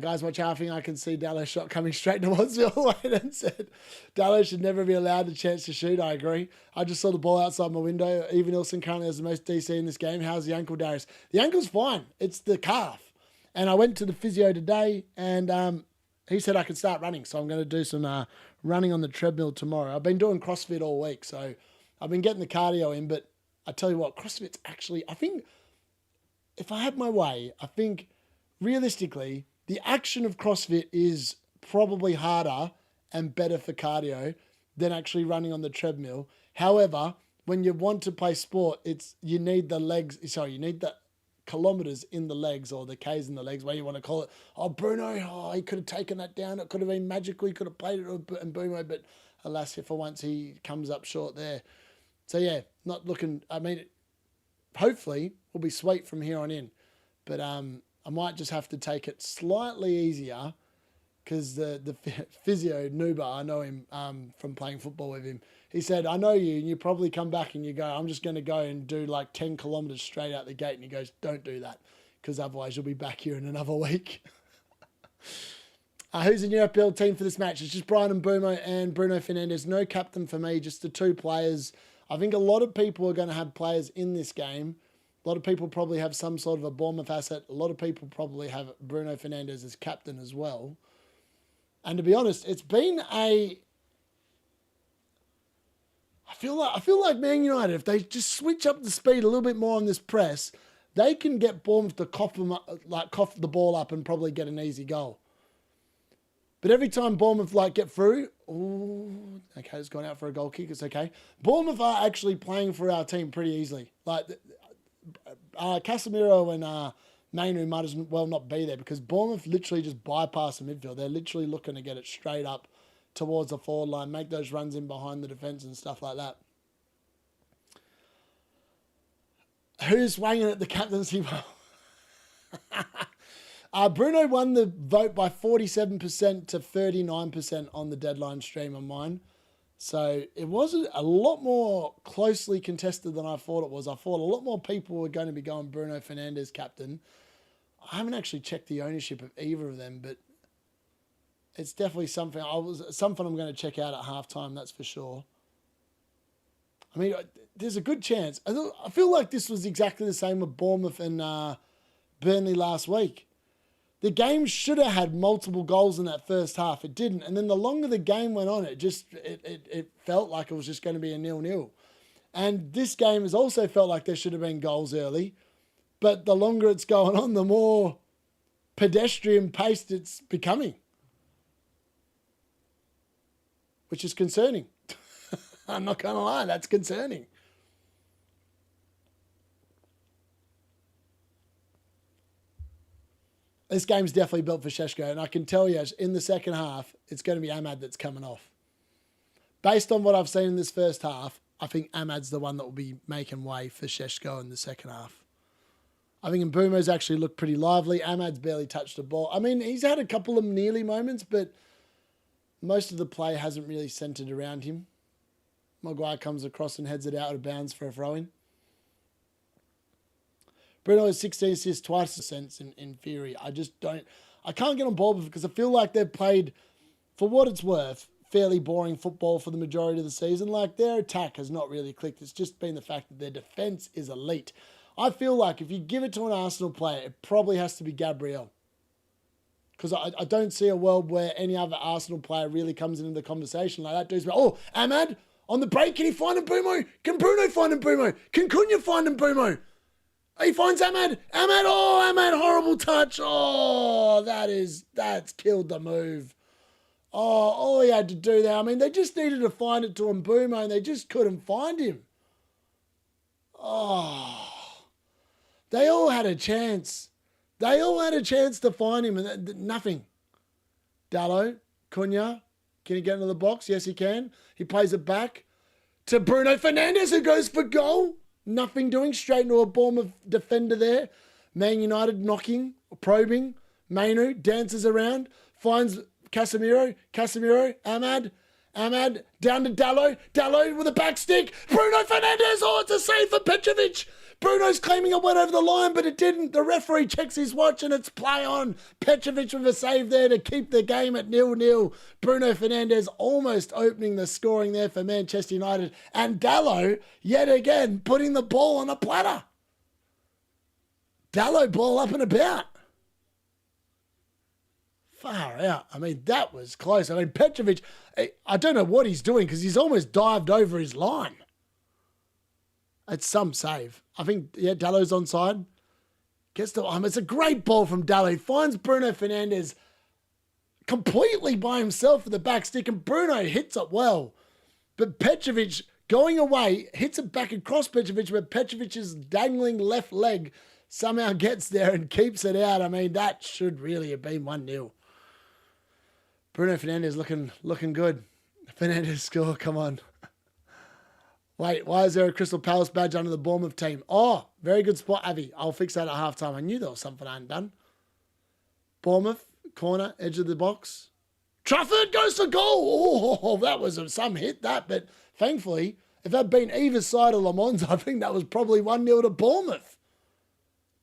Guys, watch halving. I can see Dallo's shot coming straight towards me all the way and said, Dallo should never be allowed a chance to shoot. I agree. I just saw the ball outside my window. Even Ilson currently has the most DC in this game. How's the ankle, Darius? The ankle's fine. It's the calf. And I went to the physio today and he said I could start running. So I'm going to do some running on the treadmill tomorrow. I've been doing CrossFit all week, so I've been getting the cardio in, but I tell you what, CrossFit's actually, I think, if I had my way, I think realistically, the action of CrossFit is probably harder and better for cardio than actually running on the treadmill. However, when you want to play sport, you need the kilometers in the legs, or the Ks in the legs, where you want to call it. Oh, Bruno, he could have taken that down. It could have been magical. He could have played it in Mbeumo, but alas, for once, he comes up short there. So yeah, not looking, I mean, hopefully we'll be sweet from here on in, but I might just have to take it slightly easier, because the physio, Nuba, I know him from playing football with him. He said, I know you, and you probably come back and you go, I'm just going to go and do like 10 kilometers straight out the gate. And he goes, don't do that, because otherwise you'll be back here in another week. Who's in your FPL team for this match? It's just Brian Mbeumo and Bruno Fernandes. No captain for me, just the two players. I think a lot of people are going to have players in this game. A lot of people probably have some sort of a Bournemouth asset. A lot of people probably have Bruno Fernandes as captain as well. And to be honest, it's been I feel like Man United, if they just switch up the speed a little bit more on this press, they can get Bournemouth to cough the ball up and probably get an easy goal. But every time Bournemouth get through, ooh, okay, it's gone out for a goal kick. It's okay. Bournemouth are actually playing for our team pretty easily. Casemiro and Mainu might as well not be there, because Bournemouth literally just bypass the midfield. They're literally looking to get it straight up towards the forward line, make those runs in behind the defence and stuff like that. Who's swinging at the captaincy? Bruno won the vote by 47% to 39% on the deadline stream on mine. So it wasn't a lot more closely contested than I thought it was. I thought a lot more people were going to be going Bruno Fernandes captain. I haven't actually checked the ownership of either of them, but it's definitely something I'm going to check out at halftime, that's for sure. I mean, there's a good chance. I feel like this was exactly the same with Bournemouth and Burnley last week. The game should have had multiple goals in that first half. It didn't. And then the longer the game went on, it felt like it was just going to be a 0-0. And this game has also felt like there should have been goals early. But the longer it's going on, the more pedestrian paced it's becoming. Which is concerning. I'm not going to lie, that's concerning. This game's definitely built for Šeško, and I can tell you, in the second half, it's going to be Ahmad that's coming off. Based on what I've seen in this first half, I think Ahmad's the one that will be making way for Šeško in the second half. I think Mbeumo's actually looked pretty lively. Ahmad's barely touched the ball. I mean, he's had a couple of nearly moments, but most of the play hasn't really centred around him. Maguire comes across and heads it out of bounds for a throw-in. Bruno has 16 assists, twice the sense in theory. I can't get on board with it, because I feel like they've played, for what it's worth, fairly boring football for the majority of the season. Like, their attack has not really clicked. It's just been the fact that their defence is elite. I feel like if you give it to an Arsenal player, it probably has to be Gabriel. Because I don't see a world where any other Arsenal player really comes into the conversation like that. Dude's like, oh, Ahmad, on the break, can he find Mbeumo? Can Bruno find Mbeumo? Can Cunha find Mbeumo? He finds Ahmad. Ahmad, horrible touch. Oh, that's killed the move. Oh, all he had to do there. I mean, they just needed to find it to Mbeumo, and they just couldn't find him. Oh, they all had a chance. They all had a chance to find him, and nothing. Dallo, Cunha, can he get into the box? Yes, he can. He plays it back to Bruno Fernandes, who goes for goal. Nothing doing, straight into a Bournemouth defender there. Man United knocking, probing. Mainu dances around, finds Casemiro, Ahmad, down to Dallo with a back stick. Bruno Fernandes, oh, it's a save for Petrovic. Bruno's claiming it went over the line, but it didn't. The referee checks his watch and it's play on. Petrovic with a save there to keep the game at 0-0. Bruno Fernandes almost opening the scoring there for Manchester United. And Dallo, yet again, putting the ball on a platter. Dallo ball up and about. Far out. I mean, that was close. I mean, Petrovic, I don't know what he's doing because he's almost dived over his line. It's some save. I think, yeah, Dallo's onside. Gets the arm. It's a great ball from Dallo. Finds Bruno Fernandes completely by himself for the back stick, and Bruno hits it well. But Petrovic going away, hits it back across Petrovic, where Petrovic's dangling left leg somehow gets there and keeps it out. I mean, that should really have been 1-0. Bruno Fernandes looking good. Fernandes score, come on. Wait, why is there a Crystal Palace badge under the Bournemouth team? Oh, very good spot, Avi. I'll fix that at halftime. I knew there was something I hadn't done. Bournemouth, corner, edge of the box. Trafford goes to goal. Oh, that was some hit, that. But thankfully, if that had been either side of Le Mans, I think that was probably 1-0 to Bournemouth.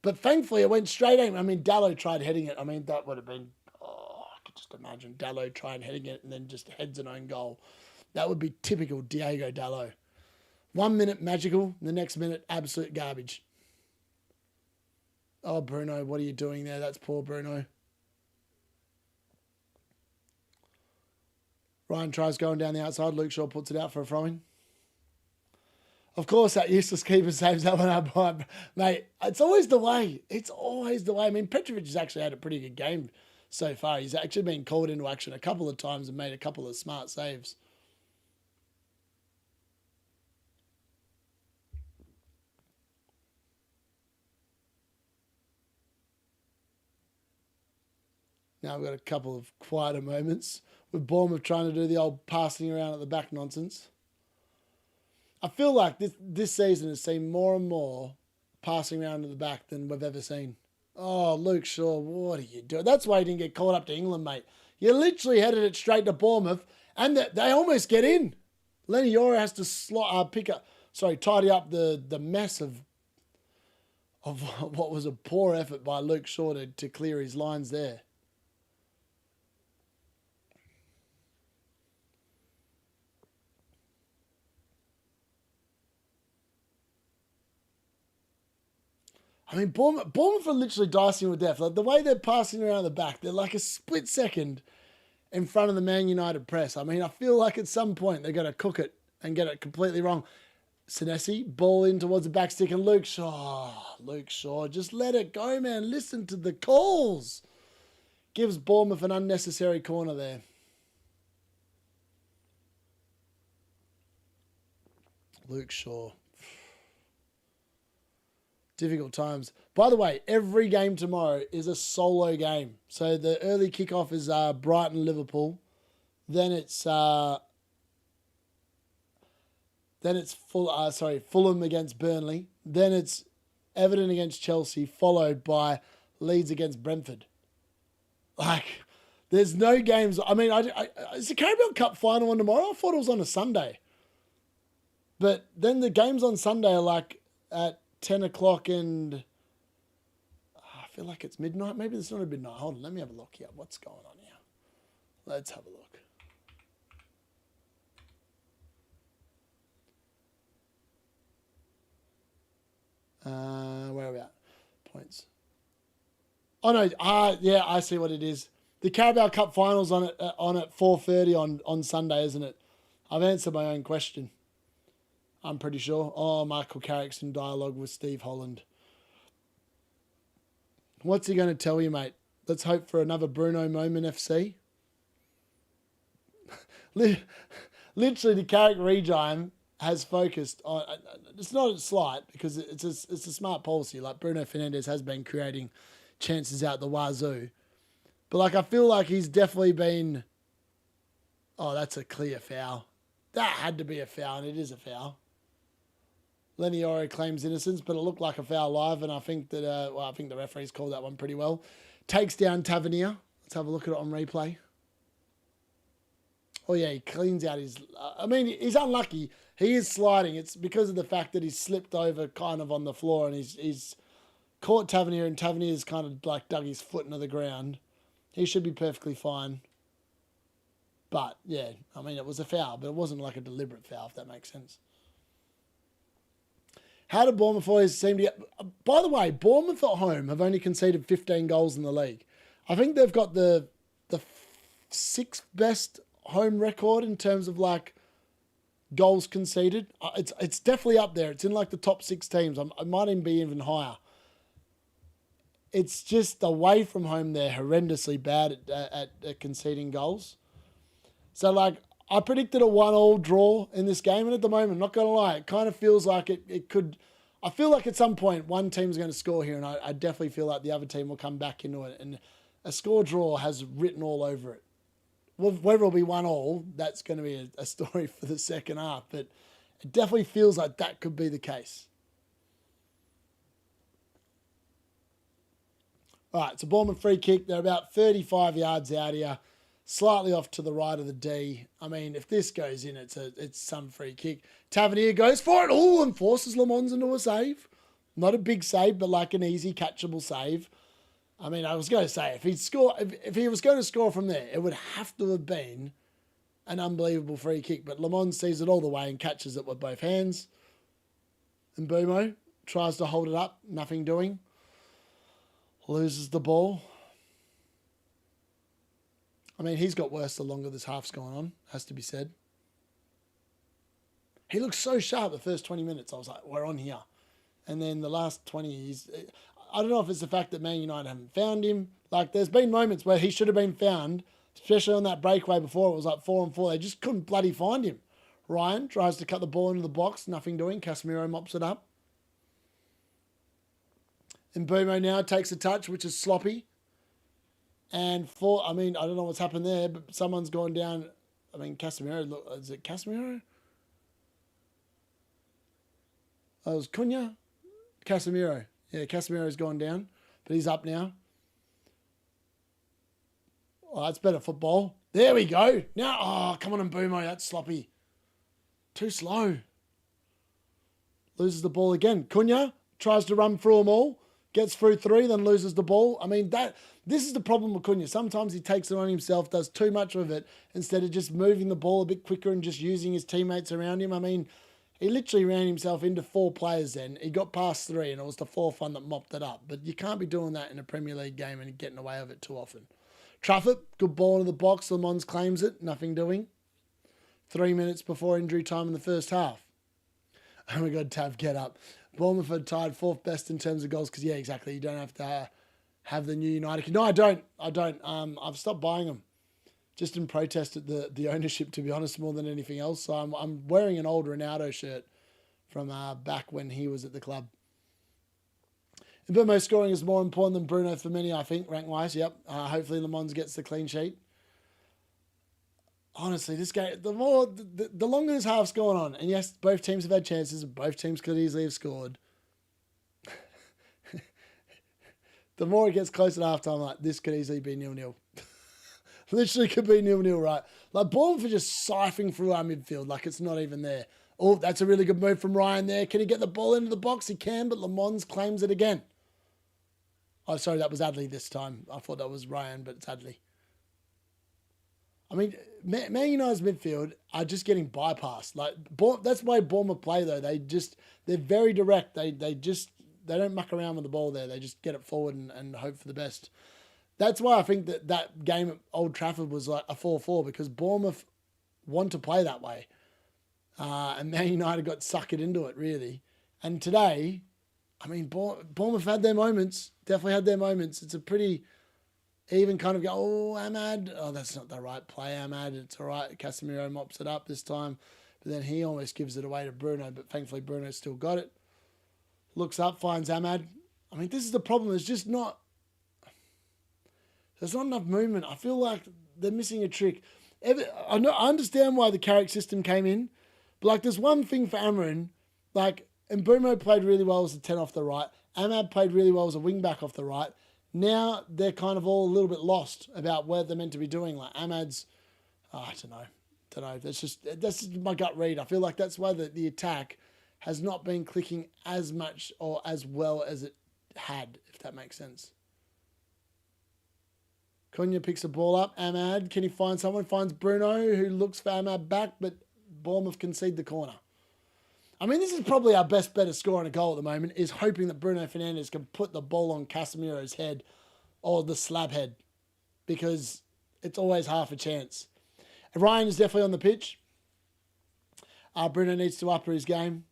But thankfully, it went straight in. I mean, Dallo tried heading it. I mean, that would have been... Oh, I could just imagine Dallo tried heading it and then just heads an own goal. That would be typical Diego Dallo. 1 minute magical, the next minute absolute garbage. Oh, Bruno, what are you doing there? That's poor Bruno. Ryan tries going down the outside. Luke Shaw puts it out for a throw-in. Of course, that useless keeper saves that one up. Mate, it's always the way. It's always the way. I mean, Petrovic has actually had a pretty good game so far. He's actually been called into action a couple of times and made a couple of smart saves. Now we've got a couple of quieter moments with Bournemouth trying to do the old passing around at the back nonsense. I feel like this season has seen more and more passing around to the back than we've ever seen. Oh, Luke Shaw, what are you doing? That's why he didn't get called up to England, mate. You literally headed it straight to Bournemouth, and they almost get in. Lenny Yora has to tidy up the mess of what was a poor effort by Luke Shaw to clear his lines there. I mean, Bournemouth are literally dicing with death. Like the way they're passing around the back, they're like a split second in front of the Man United press. I mean, I feel like at some point they're going to cook it and get it completely wrong. Senesi, ball in towards the back stick, and Luke Shaw, just let it go, man. Listen to the calls. Gives Bournemouth an unnecessary corner there. Luke Shaw. Difficult times. By the way, every game tomorrow is a solo game. So the early kickoff is Brighton-Liverpool. Then it's Fulham against Burnley. Then it's Everton against Chelsea, followed by Leeds against Brentford. Like, there's no games. I mean, is the Carabao Cup final on tomorrow? I thought it was on a Sunday. But then the games on Sunday are like at 10 o'clock and I feel like it's midnight. Maybe it's not a midnight. Hold on, let me have a look here. What's going on here? Let's have a look. Where are we at? Points. Oh no, yeah, I see what it is. The Carabao Cup finals on at 4:30 on Sunday, isn't it? I've answered my own question. I'm pretty sure. Oh, Michael Carrick's in dialogue with Steve Holland. What's he going to tell you, mate? Let's hope for another Bruno moment, FC. Literally, the Carrick regime has focused on... It's not a slight, because it's a smart policy. Like, Bruno Fernandes has been creating chances out the wazoo. But, like, I feel like he's definitely been... Oh, that's a clear foul. That had to be a foul, and it is a foul. Lenny Oro claims innocence, but it looked like a foul live, and I think that I think the referees called that one pretty well. Takes down Tavernier. Let's have a look at it on replay. Oh yeah, he cleans out his... I mean, he's unlucky. He is sliding. It's because of the fact that he's slipped over kind of on the floor, and he's caught Tavernier, and Tavernier's kind of like dug his foot into the ground. He should be perfectly fine. But yeah, I mean, it was a foul, but it wasn't like a deliberate foul, if that makes sense. How do Bournemouth boys seem to get... By the way, Bournemouth at home have only conceded 15 goals in the league. I think they've got the sixth best home record in terms of like goals conceded. It's definitely up there. It's in like the top 6 teams. It might even be even higher. It's just away from home they're horrendously bad at conceding goals. So like I predicted a 1-1 draw in this game, and at the moment, not gonna lie, it kind of feels like it could. I feel like at some point one team's going to score here, and I definitely feel like the other team will come back into it. And a score draw has written all over it. Whether it'll be 1-1, that's going to be a story for the second half. But it definitely feels like that could be the case. All right, so Bournemouth free kick. They're about 35 yards out here, slightly off to the right of the D. I mean, if this goes in, it's some free kick. Tavernier goes for it. Oh, and forces Le Mans into a save. Not a big save, but like an easy catchable save. I mean, I was going to say, if he was going to score from there, it would have to have been an unbelievable free kick. But Le Mans sees it all the way and catches it with both hands. And Mbeumo tries to hold it up. Nothing doing. Loses the ball. I mean, he's got worse the longer this half's gone on, has to be said. He looks so sharp the first 20 minutes. I was like, we're on here. And then the last 20, I don't know if it's the fact that Man United haven't found him. Like, there's been moments where he should have been found, especially on that breakaway before. It was like 4-on-4. They just couldn't bloody find him. Ryan tries to cut the ball into the box. Nothing doing. Casemiro mops it up. And Mbeumo now takes a touch, which is sloppy. And I don't know what's happened there, but someone's gone down. I mean, Casemiro, look, is it Casemiro? Oh, it was Cunha? Casemiro. Yeah, Casemiro's gone down, but he's up now. Oh, that's better football. There we go. Now, oh, come on, Mbeumo, that's sloppy. Too slow. Loses the ball again. Cunha tries to run through them all. Gets through 3, then loses the ball. I mean, this is the problem with Cunha. Sometimes he takes it on himself, does too much of it, instead of just moving the ball a bit quicker and just using his teammates around him. I mean, he literally ran himself into 4 players then. He got past 3, and it was the 4th one that mopped it up. But you can't be doing that in a Premier League game and getting away with it too often. Trafford, good ball into the box. Le Mans claims it. Nothing doing. 3 minutes before injury time in the first half. Oh my God, Tav, get up. Bournemouth are tied 4th best in terms of goals because, yeah, exactly. You don't have to have the new United. No, I don't. I've stopped buying them just in protest at the ownership, to be honest, more than anything else. So I'm wearing an old Ronaldo shirt from back when he was at the club. Mbeumo scoring is more important than Bruno for many, I think, rank-wise. Yep. Hopefully Le Mans gets the clean sheet. Honestly, this game, the longer this half's going on, and yes, both teams have had chances, and both teams could easily have scored. The more it gets closer to halftime, like, this could easily be 0-0. Literally could be 0-0, right? Like, Bournemouth are just siphoning through our midfield, like it's not even there. Oh, that's a really good move from Ryan there. Can he get the ball into the box? He can, but Le Mans claims it again. Oh, sorry, that was Adley this time. I thought that was Ryan, but it's Adley. I mean, Man United's midfield are just getting bypassed. Like, that's why Bournemouth play, though. They're very direct. They don't muck around with the ball there. They just get it forward and hope for the best. That's why I think that game at Old Trafford was like a 4-4, because Bournemouth want to play that way. And Man United got suckered into it, really. And today, I mean, Bournemouth had their moments. Definitely had their moments. It's a pretty even kind of go, oh, Ahmad. Oh, that's not the right play, Ahmad. It's all right. Casemiro mops it up this time. But then he almost gives it away to Bruno. But thankfully, Bruno still got it. Looks up, finds Ahmad. I mean, this is the problem. There's not enough movement. I feel like they're missing a trick. I understand why the Carrick system came in. But, like, there's one thing for Amarin. Like, Mbeumo played really well as a 10 off the right. Ahmad played really well as a wing-back off the right. Now they're kind of all a little bit lost about what they're meant to be doing. Like Ahmad's, I don't know. That's just my gut read. I feel like that's why the attack has not been clicking as much or as well as it had, if that makes sense. Cunha picks the ball up. Ahmad, can he find someone? Finds Bruno, who looks for Ahmad back, but Bournemouth concede the corner. I mean, this is probably our best bet of scoring a goal at the moment, is hoping that Bruno Fernandes can put the ball on Casemiro's head or the slab head. Because it's always half a chance. Ryan is definitely on the pitch. Bruno needs to up his game.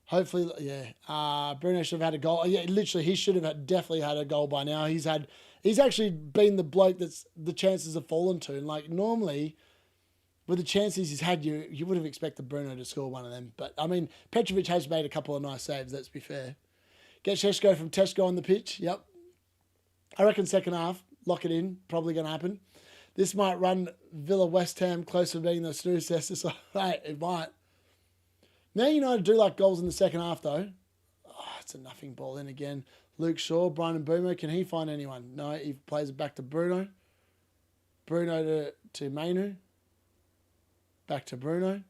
Hopefully, yeah. Bruno should have had a goal. Yeah, literally, he should have definitely had a goal by now. He's actually been the bloke that's the chances have fallen to. And like normally, with the chances he's had, you would have expected Bruno to score one of them. But I mean, Petrovic has made a couple of nice saves. Let's be fair. Get Sheshko from Tesco on the pitch. Yep. I reckon second half, lock it in. Probably going to happen. This might run Villa West Ham close to beating the snooze test. So, right, it might. Man United do like goals in the second half, though. Oh, it's a nothing ball in again. Luke Shaw, Brian Mbeumo, can he find anyone? No, he plays it back to Bruno. Bruno to Mainu. Back to Bruno.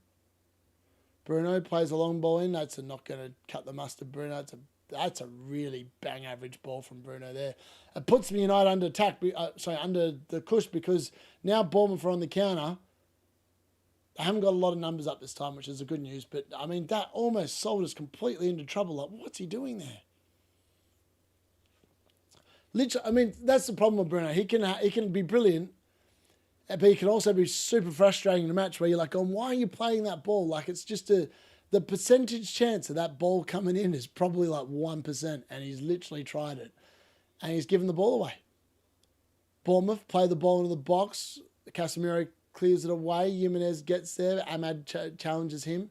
Bruno plays a long ball in. That's not going to cut the mustard, Bruno. That's a really bang average ball from Bruno there. It puts me United under attack, under the cush, because now Bournemouth are on the counter. I haven't got a lot of numbers up this time, which is a good news. But, I mean, that almost sold us completely into trouble. Like, what's he doing there? Literally, I mean, that's the problem with Bruno. He can be brilliant, but he can also be super frustrating in a match where you're like, why are you playing that ball? Like, it's just the percentage chance of that ball coming in is probably like 1%, and he's literally tried it. And he's given the ball away. Bournemouth play the ball into the box. Casemiro clears it away. Jimenez gets there. Ahmad challenges him.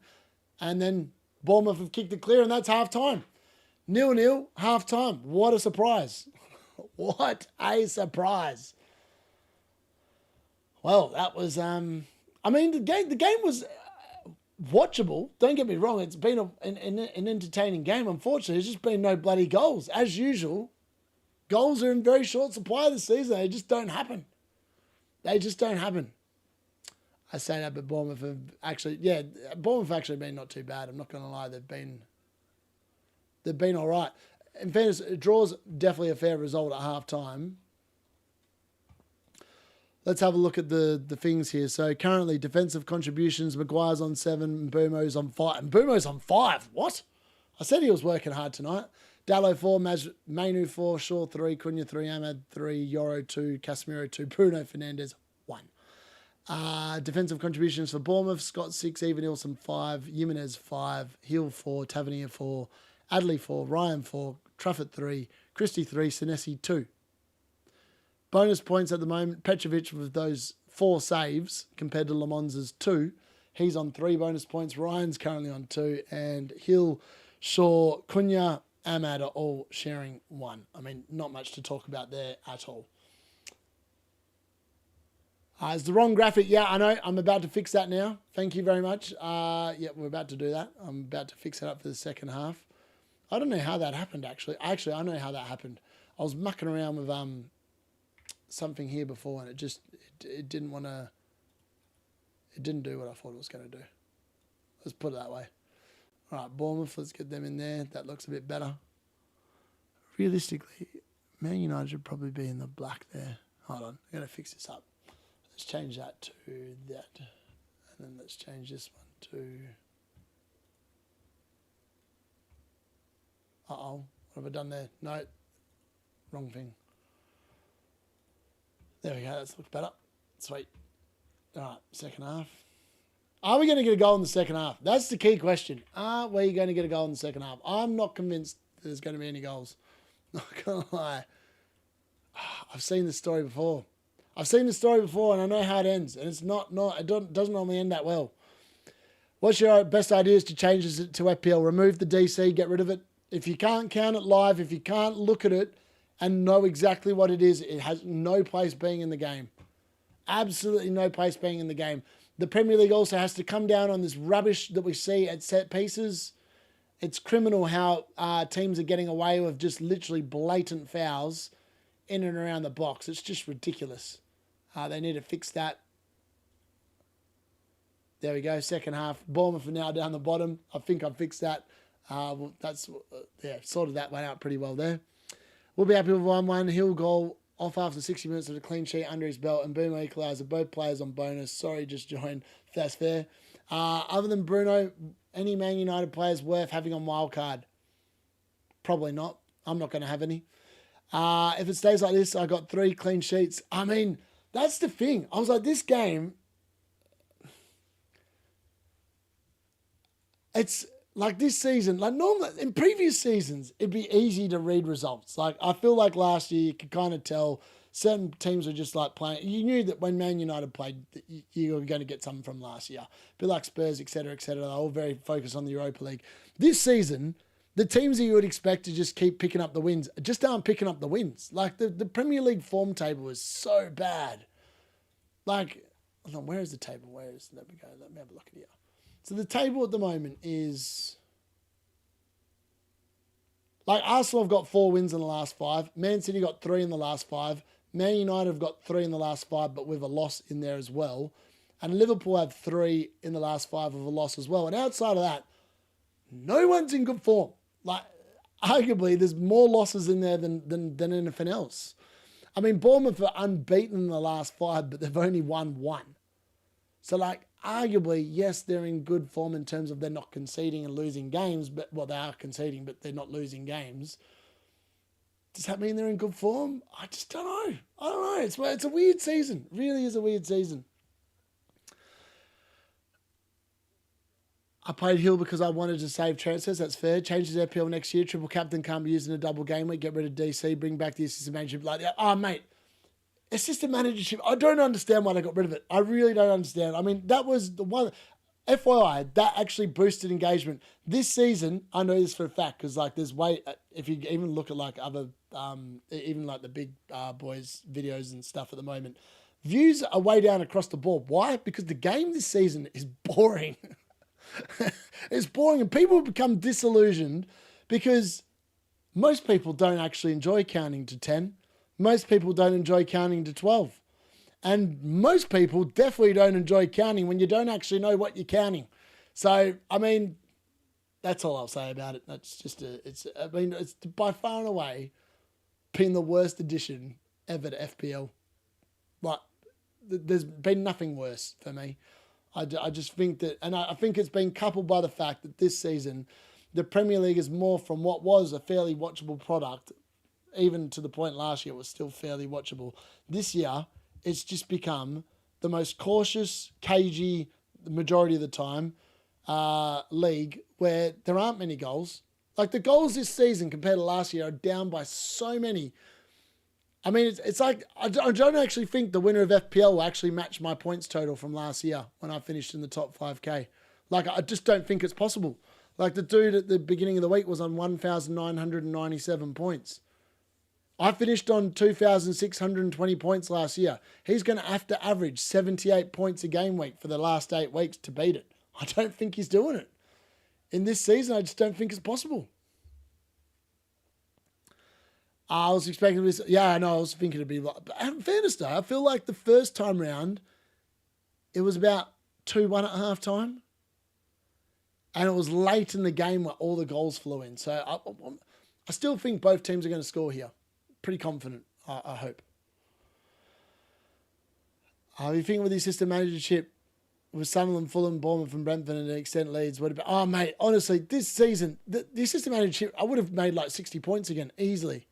And then Bournemouth have kicked it clear, and that's half-time. 0-0, half-time. What a surprise. What a surprise. Well, that was... I mean, the game was watchable. Don't get me wrong. It's been an entertaining game. Unfortunately, there's just been no bloody goals. As usual, goals are in very short supply this season. They just don't happen. They just don't happen. I say that, but Bournemouth have actually been not too bad. I'm not going to lie. They've been all right. In fairness, a draw's definitely a fair result at half-time. Let's have a look at the things here. So currently, defensive contributions, Maguire's on 7, Mbeumo's on 5. Mbeumo's on 5? What? I said he was working hard tonight. Dallo 4, Mainu 4, Shaw 3, Cunha 3, Ahmad 3, Yoro 2, Casemiro 2, Bruno Fernandes 1. Defensive contributions for Bournemouth, Scott 6, Evan Ilson 5, Jimenez 5, Hill 4, Tavernier 4, Adley 4, Ryan 4, Truffett 3, Christie 3, Senesi 2. Bonus points at the moment, Petrovic with those 4 saves compared to Le Mans' 2. He's on 3 bonus points. Ryan's currently on 2. And Hill, Shaw, Cunha, Ahmad are all sharing 1. I mean, not much to talk about there at all. It's the wrong graphic. Yeah, I know. I'm about to fix that now. Thank you very much. Yeah, we're about to do that. I'm about to fix it up for the second half. I don't know how that happened, actually. Actually, I know how that happened. I was mucking around with something here before, and it didn't want to... It didn't do what I thought it was going to do. Let's put it that way. All right, Bournemouth, let's get them in there. That looks a bit better. Realistically, Man United should probably be in the black there. Hold on, I'm going to fix this up. Let's change that to that. And then let's change this one to... Uh-oh, what have I done there? No, wrong thing. There we go, that looks better. Sweet. All right, second half. Are we going to get a goal in the second half? That's the key question. Are we going to get a goal in the second half? I'm not convinced there's going to be any goals. Not going to lie. I've seen this story before. And I know how it ends. And it's it doesn't normally end that well. What's your best ideas to change this to FPL? Remove the DC, get rid of it. If you can't count it live, if you can't look at it and know exactly what it is, it has no place being in the game. Absolutely no place being in the game. The Premier League also has to come down on this rubbish that we see at set pieces. It's criminal how teams are getting away with just literally blatant fouls in and around the box. It's just ridiculous. They need to fix that. There we go. Second half. Bournemouth are now down the bottom. I think I've fixed that. Sorted that one out pretty well there. We'll be happy with 1-1. Hill goal off after 60 minutes with a clean sheet under his belt, and Mbeumo equaliser. Both players on bonus. Sorry, just joined. If that's fair. Other than Bruno, any Man United players worth having on wildcard? Probably not. I'm not going to have any. If it stays like this, I got 3 clean sheets. I mean, That's the thing. I was like, this game, it's like this season, like normally in previous seasons, it'd be easy to read results. Like I feel like last year you could kind of tell certain teams were just like playing. You knew that when Man United played, that you were going to get something from last year. A bit like Spurs, etc., etc. They're all very focused on the Europa League. This season, the teams that you would expect to just keep picking up the wins just aren't picking up the wins. Like the Premier League form table is so bad. Like, hold on, where is the table? Let me go. Let me have a look at here. So the table at the moment is like Arsenal have got 4 wins in the last 5. Man City got 3 in the last 5. Man United have got 3 in the last 5, but with a loss in there as well. And Liverpool have 3 in the last 5 with a loss as well. And outside of that, no one's in good form. Like, arguably, there's more losses in there than anything else. I mean, Bournemouth are unbeaten in the last 5, but they've only won 1. So, like, arguably, yes, they're in good form in terms of they're not conceding and losing games, but, well, they are conceding, but they're not losing games. Does that mean they're in good form? I just don't know. I don't know. It's a weird season. It really is a weird season. I played Hill because I wanted to save transfers. That's fair. Changes FPL next year. Triple captain can't be used in a double game week. Get rid of DC. Bring back the assistant manager like that. Oh, mate. Assistant managership. I don't understand why they got rid of it. I really don't understand. I mean, that was the one. FYI, that actually boosted engagement. This season, I know this for a fact because like there's way, if you even look at like other, even like the big boys videos and stuff at the moment, views are way down across the board. Why? Because the game this season is boring. It's boring and people become disillusioned because most people don't actually enjoy counting to 10. Most people don't enjoy counting to 12. And most people definitely don't enjoy counting when you don't actually know what you're counting. So, I mean, that's all I'll say about it. That's just it's by far and away been the worst addition ever to FPL. Like, there's been nothing worse for me. I just think that, and I think it's been coupled by the fact that this season, the Premier League is more from what was a fairly watchable product, even to the point last year it was still fairly watchable. This year, it's just become the most cautious, cagey, the majority of the time, league where there aren't many goals. Like the goals this season compared to last year are down by so many. I mean, it's like, I don't actually think the winner of FPL will actually match my points total from last year when I finished in the top 5K. Like, I just don't think it's possible. Like, the dude at the beginning of the week was on 1,997 points. I finished on 2,620 points last year. He's going to have to average 78 points a game week for the last 8 weeks to beat it. I don't think he's doing it. In this season, I just don't think it's possible. I was expecting this. Yeah, I know. I was thinking it'd be like, but in fairness though, I feel like the first time round, it was about 2-1 at half time. And it was late in the game where all the goals flew in. So I still think both teams are going to score here. Pretty confident, I hope. You think with the assistant managership, with Sunderland, Fulham, Bournemouth and Brentford and extent leads, what about, oh mate, honestly, this season, the assistant managership, I would have made like 60 points again, easily.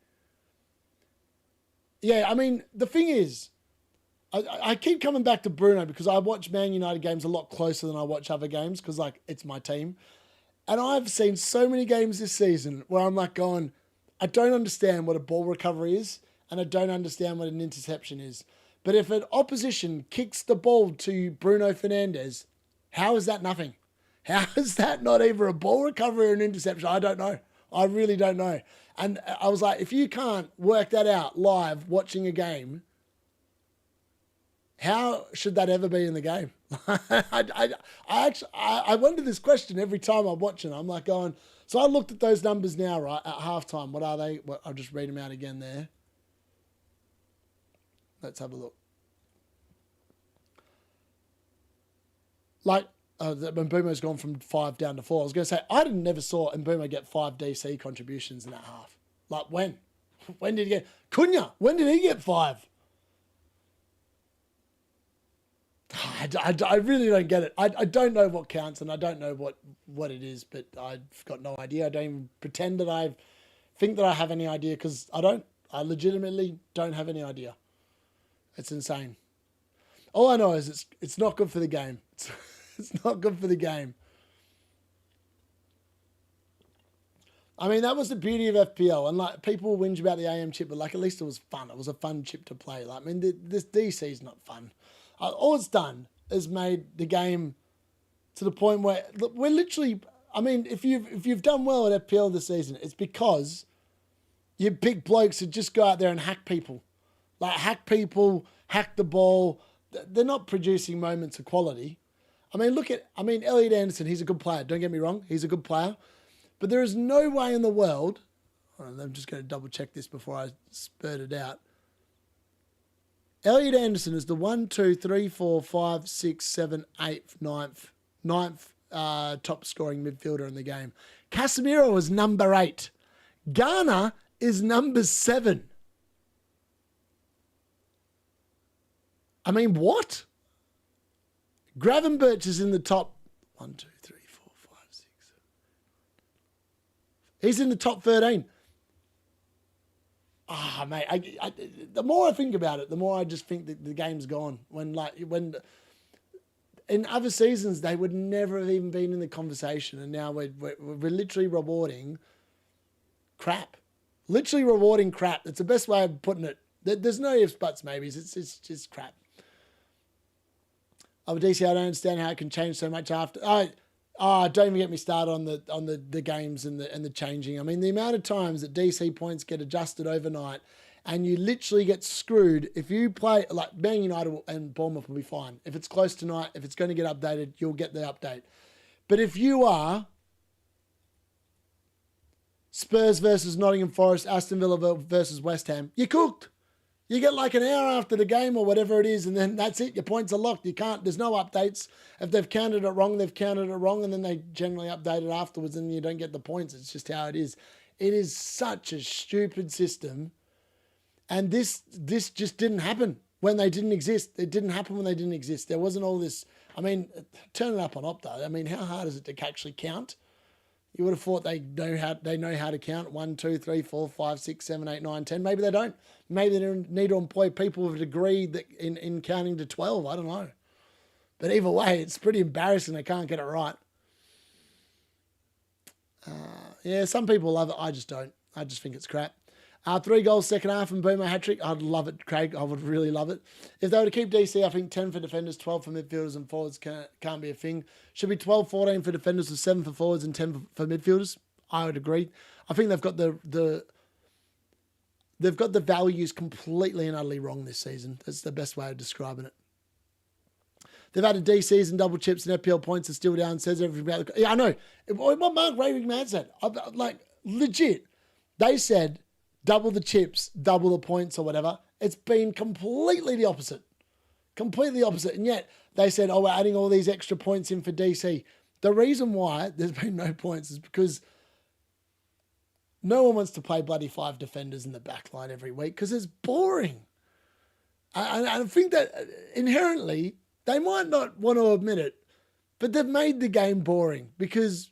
Yeah, I mean, the thing is, I keep coming back to Bruno because I watch Man United games a lot closer than I watch other games because, like, it's my team. And I've seen so many games this season where I'm like going, I don't understand what a ball recovery is and I don't understand what an interception is. But if an opposition kicks the ball to Bruno Fernandes, how is that nothing? How is that not either a ball recovery or an interception? I don't know. I really don't know. And I was like, if you can't work that out live watching a game, how should that ever be in the game? I wonder this question every time I'm watching. I'm like going, so I looked at those numbers now, right, at halftime. What are they? I'll just read them out again there. Let's have a look. Like, Mbeumo's gone from 5 down to 4. I was going to say, I never saw Mbeumo get 5 DC contributions in that half. Like, when? When did he get... Cunha, when did he get 5? I really don't get it. I don't know what counts and I don't know what it is, but I've got no idea. I don't even pretend that I think that I have any idea because I don't. I legitimately don't have any idea. It's insane. All I know is it's not good for the game. It's not good for the game. I mean, that was the beauty of FPL, and like people whinge about the AM chip, but like at least it was fun. It was a fun chip to play. Like, I mean, this DC is not fun. All it's done is made the game to the point where look, we're literally. I mean, if you've done well at FPL this season, it's because you big blokes who just go out there and hack people, hack the ball. They're not producing moments of quality. I mean, Elliot Anderson. He's a good player. Don't get me wrong. He's a good player. But there is no way in the world, I'm just going to double check this before I spurt it out. Elliot Anderson is the 1, 2, 3, 4, 5, 6, 7, 8, 9th top scoring midfielder in the game. Casemiro is number 8. Garner is number 7. I mean, what? Gravenberch is in the top 1, 2, 3, 4, 5, 6, 7. He's in the top 13. Mate, the more I think about it, the more I just think that the game's gone. When in other seasons, they would never have even been in the conversation. And now we're literally rewarding crap. Literally rewarding crap. That's the best way of putting it. There's no ifs, buts, maybes. It's just crap. DC, I don't understand how it can change so much after. Don't even get me started on the games and the changing. I mean, the amount of times that DC points get adjusted overnight, and you literally get screwed if you play like Man United and Bournemouth will be fine. If it's close tonight, if it's going to get updated, you'll get the update. But if you are Spurs versus Nottingham Forest, Aston Villa versus West Ham, you're cooked. You get like an hour after the game or whatever it is, and then that's it. Your points are locked. There's no updates. If they've counted it wrong, they've counted it wrong, and then they generally update it afterwards, and you don't get the points. It's just how it is. It is such a stupid system, and this just didn't happen when they didn't exist. It didn't happen when they didn't exist. There wasn't all this. I mean, turn it up on Opta. I mean, how hard is it to actually count? You would have thought they know how to count 1, 2, 3, 4, 5, 6, 7, 8, 9, 10. Maybe they don't. Maybe they need to employ people with a degree that in counting to 12. I don't know. But either way, it's pretty embarrassing they can't get it right. Yeah, some people love it. I just don't. I just think it's crap. 3 goals second half and Mbeumo hat-trick. I'd love it, Craig. I would really love it. If they were to keep DC, I think 10 for defenders, 12 for midfielders and forwards can't be a thing. Should be 12, 14 for defenders with 7 for forwards and 10 for midfielders. I would agree. I think they've got they've got the values completely and utterly wrong this season. That's the best way of describing it. They've added DCs and double chips and FPL points are still down. Says everything about the... Yeah, I know. What Mark Raving said. Like, legit. They said... double the chips, double the points or whatever. It's been completely the opposite. Completely opposite. And yet they said, we're adding all these extra points in for DC. The reason why there's been no points is because no one wants to play bloody 5 defenders in the back line every week because it's boring. I think that inherently they might not want to admit it, but they've made the game boring because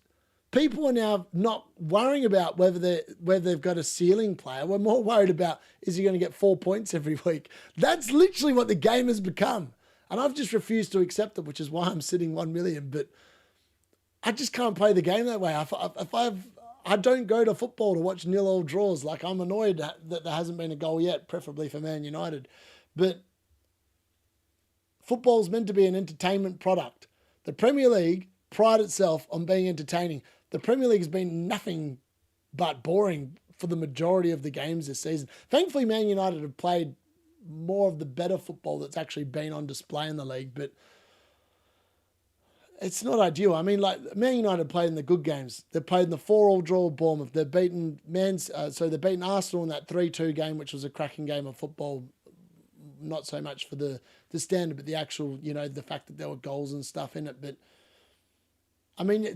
people are now not worrying about whether they've got a ceiling player. We're more worried about, is he going to get 4 points every week? That's literally what the game has become. And I've just refused to accept it, which is why I'm sitting 1 million. But I just can't play the game that way. I don't go to football to watch 0-0 draws. Like, I'm annoyed that there hasn't been a goal yet, preferably for Man United. But football's meant to be an entertainment product. The Premier League pride itself on being entertaining. The Premier League has been nothing but boring for the majority of the games this season. Thankfully, Man United have played more of the better football that's actually been on display in the league, but it's not ideal. I mean, like, Man United played in the good games. They played in the 4-4 draw with Bournemouth. They've beaten they've beaten Arsenal in that 3-2 game, which was a cracking game of football. Not so much for the standard, but the actual, the fact that there were goals and stuff in it. But I mean,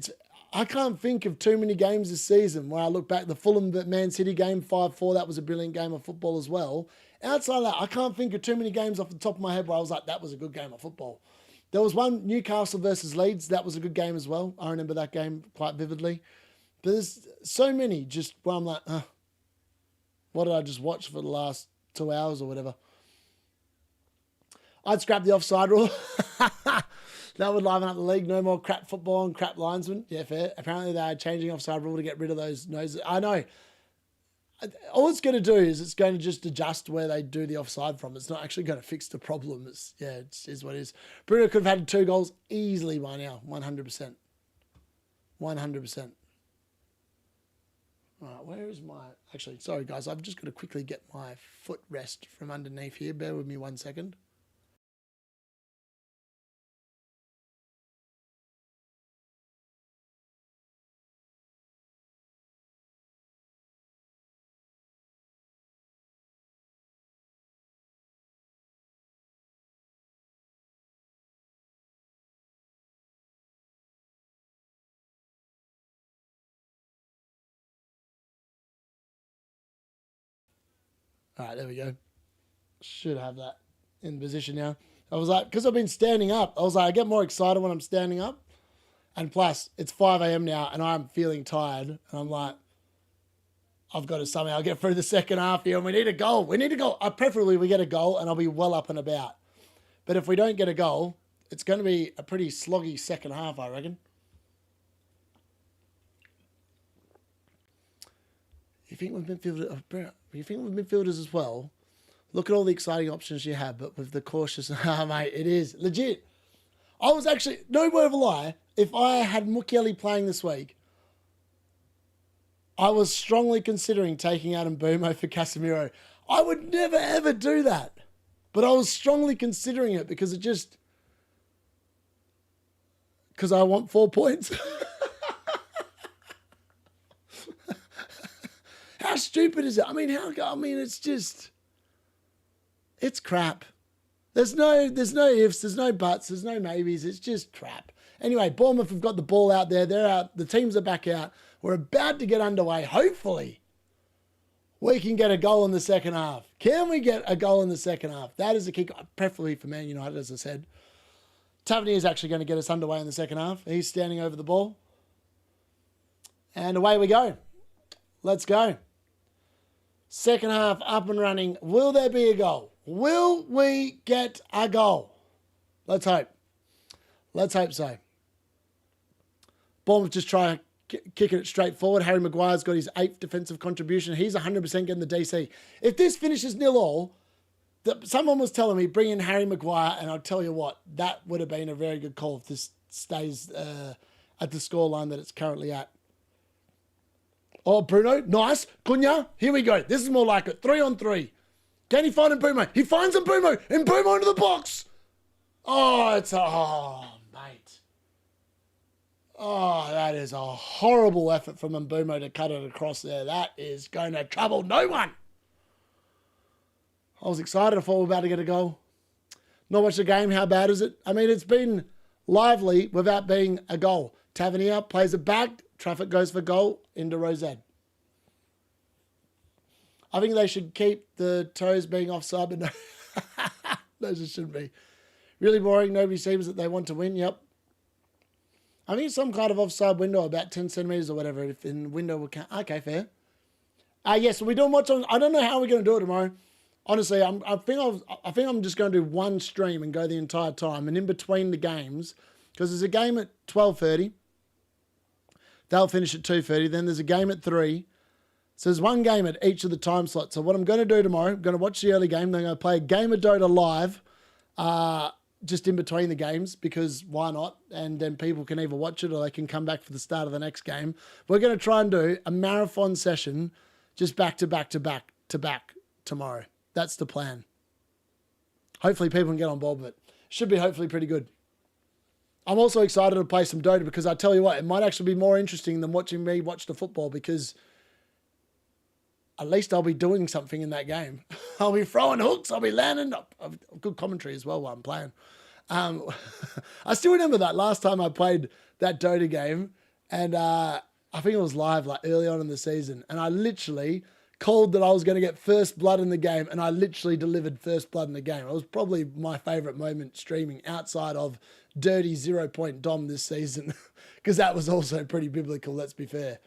I can't think of too many games this season where I look back, the Fulham Man City game, 5-4, that was a brilliant game of football as well. Outside of that, I can't think of too many games off the top of my head where I was like, that was a good game of football. There was one, Newcastle versus Leeds, that was a good game as well. I remember that game quite vividly. But there's so many just where I'm like, what did I just watch for the last 2 hours or whatever? I'd scrap the offside rule. That would liven up the league. No more crap football and crap linesmen. Yeah, fair. Apparently they are changing offside rule to get rid of those noses. I know. All it's going to do is it's going to just adjust where they do the offside from. It's not actually going to fix the problem. It is what it is. Bruno could have had 2 goals easily by now. 100%. 100%. All right, where is my... Actually, sorry, guys. I've just got to quickly get my foot rest from underneath here. Bear with me 1 second. All right, there we go. Should have that in position now. I was like, because I've been standing up, I was like, I get more excited when I'm standing up. And plus, it's 5 a.m. now and I'm feeling tired. And I'm like, I've got to somehow get through the second half here and we need a goal. We need a goal. Preferably we get a goal and I'll be well up and about. But if we don't get a goal, it's going to be a pretty sloggy second half, I reckon. You think with midfielders as well, look at all the exciting options you have, but with the cautious, mate, it is legit. I was actually, no word of a lie, if I had Mukiele playing this week, I was strongly considering taking out Mbeumo for Casemiro. I would never, ever do that. But I was strongly considering it because I want 4 points. How stupid is it? I mean, it's crap. There's no ifs, there's no buts, there's no maybes. It's just crap. Anyway, Bournemouth have got the ball out there. They're out. The teams are back out. We're about to get underway. Hopefully, we can get a goal in the second half. Can we get a goal in the second half? That is a kick, preferably for Man United, as I said. Tavernier is actually going to get us underway in the second half. He's standing over the ball. And away we go. Let's go. Second half up and running. Will there be a goal? Will we get a goal? Let's hope. Let's hope so. Bournemouth just try kicking it straight forward. Harry Maguire's got his 8th defensive contribution. He's 100% getting the DC. If this finishes 0-0, someone was telling me bring in Harry Maguire, and I'll tell you what, that would have been a very good call if this stays at the scoreline that it's currently at. Oh, Bruno, nice. Cunha, here we go. This is more like it. 3-on-3. Can he find Mbeumo? He finds Mbeumo. Mbeumo into the box. Oh, mate. Oh, that is a horrible effort from Mbeumo to cut it across there. That is going to trouble no one. I was excited. I thought we were about to get a goal. Not watched the game. How bad is it? I mean, it's been lively without being a goal. Tavernier plays it back. Traffic goes for goal into Rosette. I think they should keep the toes being offside, but no, those just shouldn't be. Really boring. Nobody seems that they want to win. Yep. I think it's some kind of offside window, about 10 centimetres or whatever. If in window will count. Okay, fair. Yes, we don't watch on. I don't know how we're going to do it tomorrow. Honestly, I think I'm just going to do one stream and go the entire time, and in between the games, because there's a game at 12:30. They'll finish at 2:30. Then there's a game at 3. So there's one game at each of the time slots. So what I'm going to do tomorrow, I'm going to watch the early game. Then I'm going to play a game of Dota live, just in between the games, because why not? And then people can either watch it or they can come back for the start of the next game. We're going to try and do a marathon session, just back to back to back to back tomorrow. That's the plan. Hopefully people can get on board with it. Should be hopefully pretty good. I'm also excited to play some Dota because I tell you what, it might actually be more interesting than watching me watch the football, because at least I'll be doing something in that game. I'll be throwing hooks. I'll be landing up. Good commentary as well while I'm playing. I still remember that last time I played that Dota game, and I think it was live like early on in the season, and I literally called that I was going to get first blood in the game, and I literally delivered first blood in the game. It was probably my favourite moment streaming outside of dirty 0-point Dom this season, because that was also pretty biblical, let's be fair.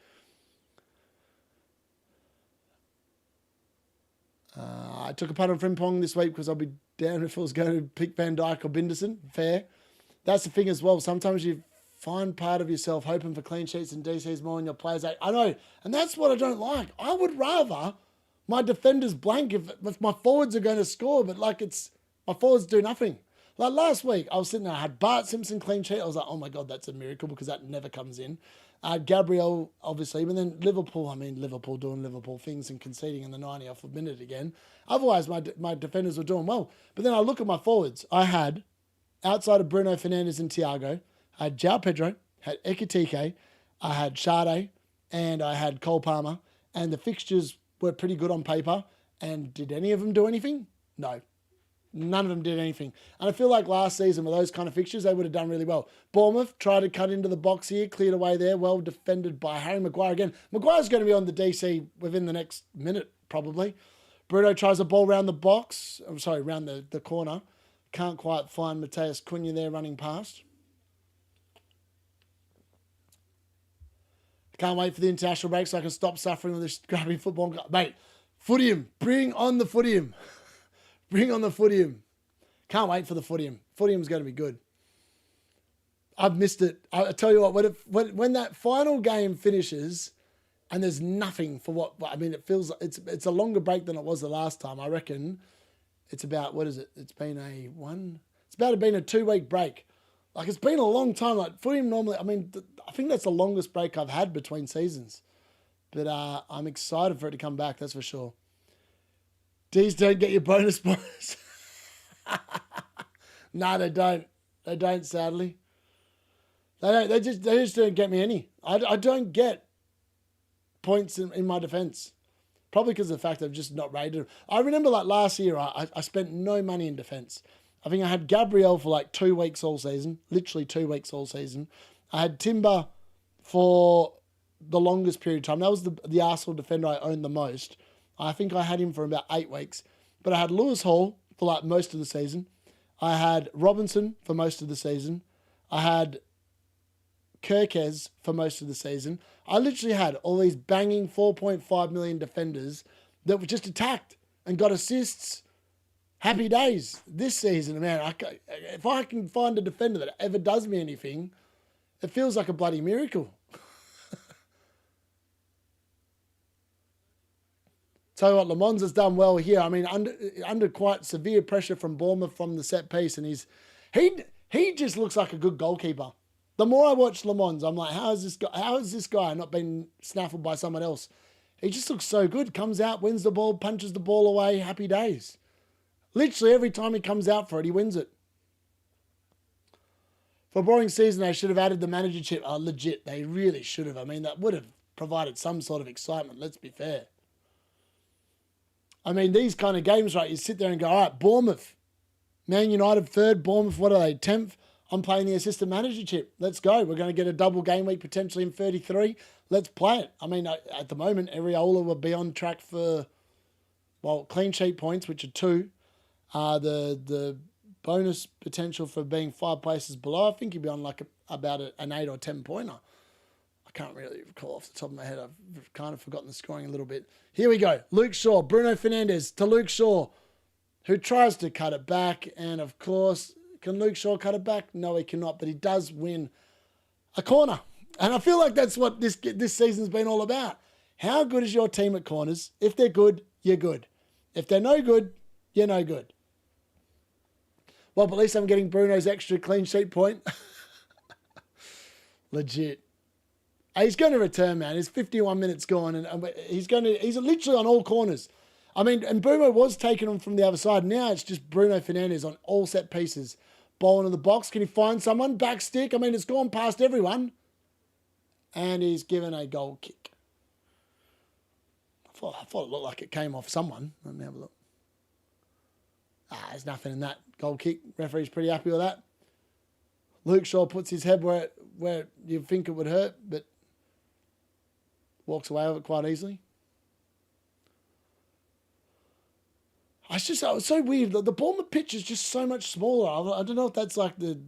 I took a punt on Frimpong this week because I'll be down if I was going to pick Van Dijk or Binderson. Fair. That's the thing as well. Sometimes you find part of yourself hoping for clean sheets and DCs more in your players. I know. And that's what I don't like. I would rather my defenders blank if my forwards are going to score, but like my forwards do nothing. Like last week, I was sitting there, I had Bart Simpson clean sheet. I was like, oh my God, that's a miracle because that never comes in. Gabriel, obviously, but then Liverpool doing Liverpool things and conceding in the 90th minute again. Otherwise, my defenders were doing well. But then I look at my forwards. I had, outside of Bruno Fernandes and Thiago, I had João Pedro, had Ekitike, I had Sade, and I had Cole Palmer. And the fixtures were pretty good on paper. And did any of them do anything? No. None of them did anything. And I feel like last season with those kind of fixtures, they would have done really well. Bournemouth tried to cut into the box here, cleared away there, well defended by Harry Maguire again. Maguire's going to be on the DC within the next minute, probably. Bruno tries a ball round the box. I'm sorry, round the corner. Can't quite find Mateus Cunha there running past. Can't wait for the international break so I can stop suffering with this grubby football. Mate, Footium. Bring on the Footium. Bring on the Footium. Can't wait for the Footium. Footium's going to be good. I've missed it. I tell you what, when that final game finishes and there's nothing for what, I mean, it feels like it's a longer break than it was the last time. I reckon it's about, what is it? It's been it's about been a 2-week break. Like it's been a long time. Like Footium normally, I mean, I think that's the longest break I've had between seasons. But I'm excited for it to come back, that's for sure. D's don't get your bonus points. No, they don't. They don't, sadly. They don't. They just don't get me any. I don't get points in my defence. Probably because of the fact I've just not rated them. I remember like last year, I spent no money in defence. I think I had Gabriel for like 2 weeks all season. Literally 2 weeks all season. I had Timber for the longest period of time. That was the Arsenal defender I owned the most. I think I had him for about 8 weeks. But I had Lewis Hall for like most of the season. I had Robinson for most of the season. I had Kirkes for most of the season. I literally had all these banging 4.5 million defenders that were just attacked and got assists. Happy days this season, man. If I can find a defender that ever does me anything, it feels like a bloody miracle. Tell you what, Le Mans has done well here. I mean, under quite severe pressure from Bournemouth from the set piece, and he just looks like a good goalkeeper. The more I watch Le Mans, I'm like, how has this guy not been snaffled by someone else? He just looks so good. Comes out, wins the ball, punches the ball away. Happy days. Literally every time he comes out for it, he wins it. For a boring season, they should have added the manager chip. Oh, legit, they really should have. I mean, that would have provided some sort of excitement. Let's be fair. I mean, these kind of games, right, you sit there and go, all right, Bournemouth, Man United 3rd, Bournemouth, what are they, 10th? I'm playing the assistant manager chip. Let's go. We're going to get a double game week potentially in 33. Let's play it. I mean, at the moment, Areola will be on track for, well, clean sheet points, which are 2. The bonus potential for being 5 places below, I think he'd be on like about an 8 or 10 pointer. I can't really recall off the top of my head. I've kind of forgotten the scoring a little bit. Here we go. Luke Shaw, Bruno Fernandes to Luke Shaw, who tries to cut it back. And of course, can Luke Shaw cut it back? No, he cannot, but he does win a corner. And I feel like that's what this season's been all about. How good is your team at corners? If they're good, you're good. If they're no good, you're no good. Well, but at least I'm getting Bruno's extra clean sheet point. Legit. He's going to return, man. His 51 minutes gone, and he's literally on all corners. I mean, and Mbeumo was taking him from the other side. Now it's just Bruno Fernandes on all set pieces. Ball into the box. Can he find someone? Back stick. I mean, it's gone past everyone. And he's given a goal kick. I thought it looked like it came off someone. Let me have a look. There's nothing in that goal kick. Referee's pretty happy with that. Luke Shaw puts his head where you think it would hurt, but walks away with it quite easily. It was so weird. The Bournemouth pitch is just so much smaller. I don't know if that's like maybe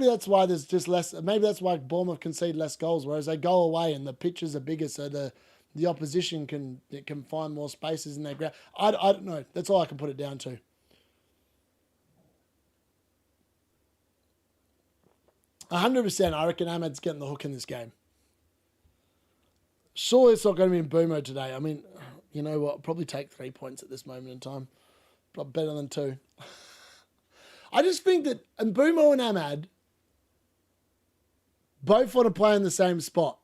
that's why there's just less. Maybe that's why Bournemouth concede less goals, whereas they go away and the pitches are bigger, so the the opposition can find more spaces in their ground. I don't know. That's all I can put it down to. 100%, I reckon Ahmed's getting the hook in this game. Surely it's not going to be Mbeumo today. I mean, you know what? I'll probably take 3 points at this moment in time. But better than 2. I just think that Mbeumo and Ahmed both want to play in the same spot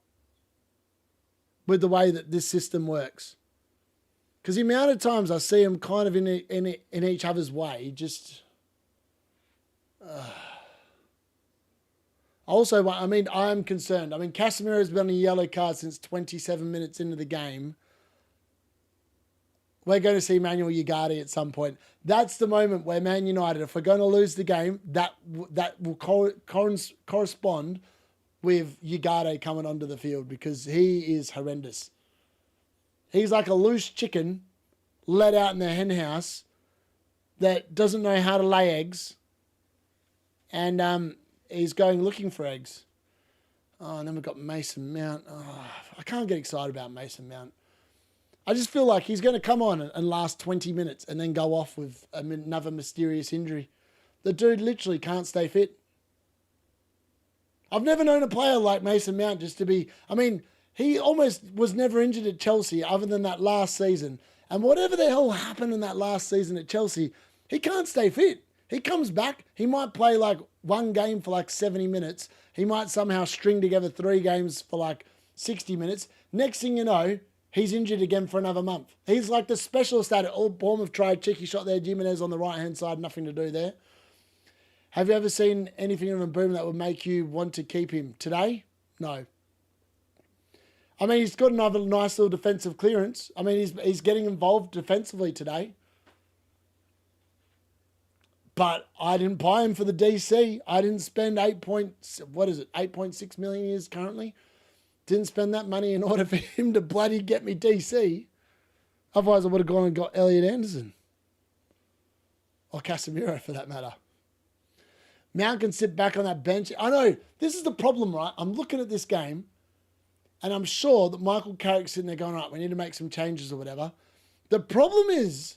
with the way that this system works. Because the amount of times I see them kind of in each other's way, just... Also, I mean, I'm concerned. I mean, Casemiro's been on a yellow card since 27 minutes into the game. We're going to see Manuel Ugarte at some point. That's the moment where Man United, if we're going to lose the game, that will correspond with Ugarte coming onto the field because he is horrendous. He's like a loose chicken let out in the hen house that doesn't know how to lay eggs. And he's going looking for eggs. Oh, and then we've got Mason Mount. Oh, I can't get excited about Mason Mount. I just feel like he's going to come on and last 20 minutes and then go off with another mysterious injury. The dude literally can't stay fit. I've never known a player like Mason Mount just to be... I mean, he almost was never injured at Chelsea other than that last season. And whatever the hell happened in that last season at Chelsea, he can't stay fit. He comes back. He might play like one game for like 70 minutes. He might somehow string together 3 games for like 60 minutes. Next thing you know, he's injured again for another month. He's like the specialist at it. All Bournemouth tried, cheeky shot there. Jimenez on the right-hand side, nothing to do there. Have you ever seen anything of Mbeumo that would make you want to keep him? Today? No. I mean, he's got another nice little defensive clearance. I mean, he's getting involved defensively today. But I didn't buy him for the DC. I didn't spend 8.6 million years currently. Didn't spend that money in order for him to bloody get me DC. Otherwise, I would have gone and got Elliot Anderson. Or Casemiro, for that matter. Mount can sit back on that bench. I know, this is the problem, right? I'm looking at this game, and I'm sure that Michael Carrick's sitting there going, right, we need to make some changes or whatever. The problem is